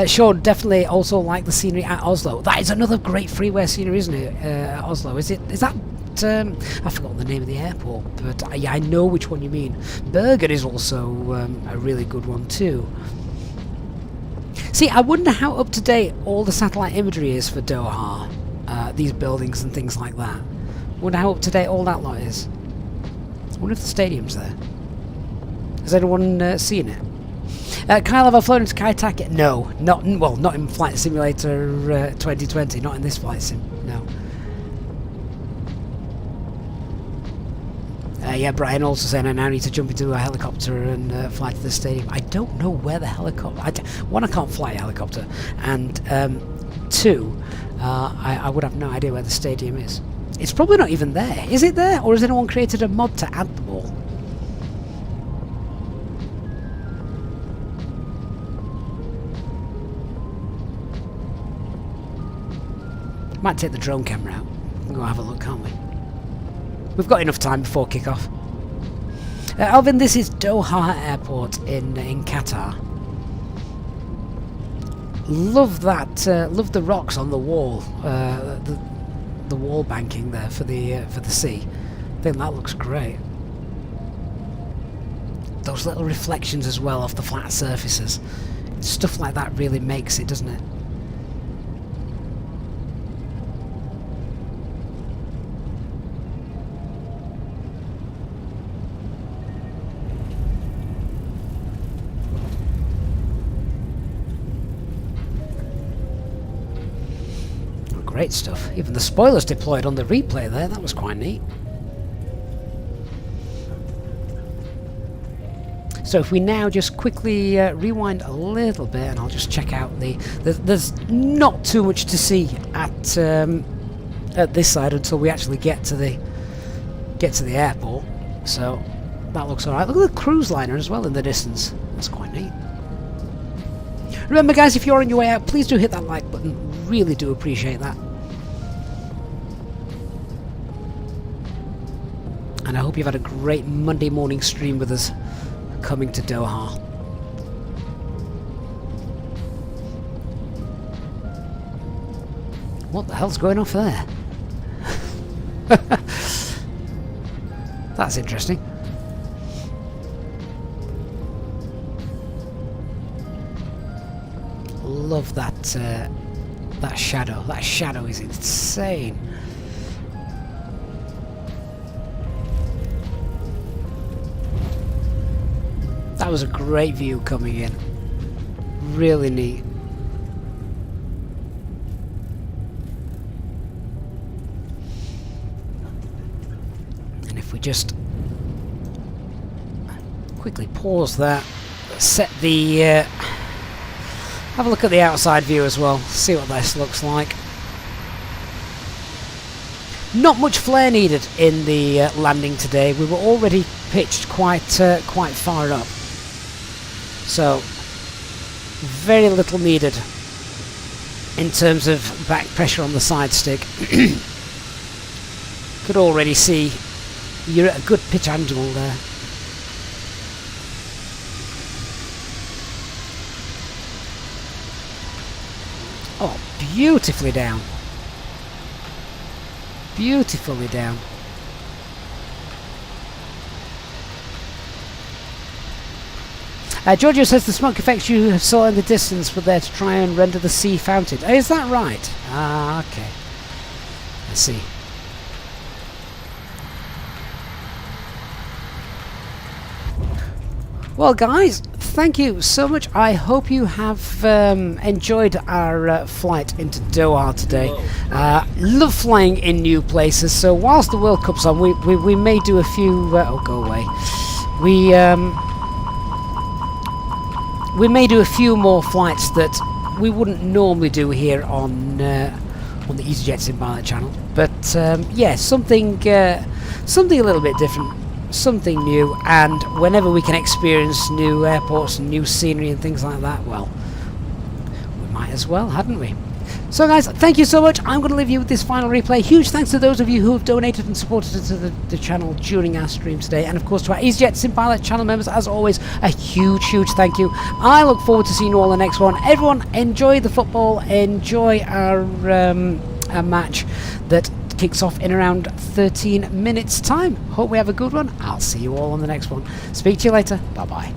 Speaker 2: Sean, definitely also like the scenery at Oslo. That is another great freeway scenery, isn't it? Oslo. Is that? I've forgotten the name of the airport, but yeah, I know which one you mean. Bergen is also a really good one too. See, I wonder how up to date all the satellite imagery is for Doha. These buildings and things like that. Wonder how up to date all that lot is. I wonder if the stadium's there. Has anyone seen it? Kyle, have I flown into Kaitake? No, not in Flight Simulator 2020. Not in this flight sim. No. Yeah, Brian also saying I now need to jump into a helicopter and fly to the stadium. I don't know where the helicopter. One, I can't fly a helicopter, and two, I would have no idea where the stadium is. It's probably not even there. Is it there, or has anyone created a mod to add them all? Might take the drone camera out and go have a look, can't we? We've got enough time before kick-off. Alvin, this is Doha Airport in Qatar. Love that. Love the rocks on the wall. The wall banking there for the sea. I think that looks great. Those little reflections as well off the flat surfaces. Stuff like that really makes it, doesn't it? Great stuff. Even the spoilers deployed on the replay there. That was quite neat. So if we now just quickly rewind a little bit, and I'll just check out there's not too much to see at this side until we actually get to the airport. So that looks all right. Look at the cruise liner as well in the distance. That's quite neat. Remember, guys, if you're on your way out, please do hit that like button. Really do appreciate that. and I hope you've had a great Monday morning stream with us coming to Doha. What the hell's going off there? That's interesting. Love that that shadow. That shadow is insane. That was a great view coming in. Really neat. And if we just quickly pause that, set the have a look at the outside view as well, see what this looks like. Not much flare needed in the landing today. We were already pitched quite far up, so very little needed in terms of back pressure on the side stick. Could already see you're at a good pitch angle there. Oh, beautifully down. Beautifully down. Giorgio says the smoke effects you saw in the distance were there to try and render the sea fountain. Is that right? Ah, okay. I see. Well, guys, thank you so much. I hope you have enjoyed our flight into Doha today. Love flying in new places, so whilst the World Cup's on, we may do a few... oh, go away. We may do a few more flights that we wouldn't normally do here on the Easyjet Sim Pilot channel. But yeah, something a little bit different. Something new, and whenever we can experience new airports and new scenery and things like that, well, we might as well, hadn't we? So guys, thank you so much. I'm going to leave you with this final replay. Huge thanks to those of you who have donated and supported us to the channel during our stream today, and of course to our Easyjet Sim Pilot channel members, as always, a huge thank you. I look forward to seeing you all in the next one. Everyone, enjoy the football, enjoy our match that kicks off in around 13 minutes time. Hope we have a good one. I'll see you all on the next one. Speak to you later. Bye bye.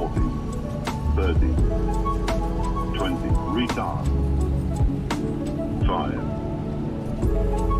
Speaker 14: 40, 30, 20, retard, 5,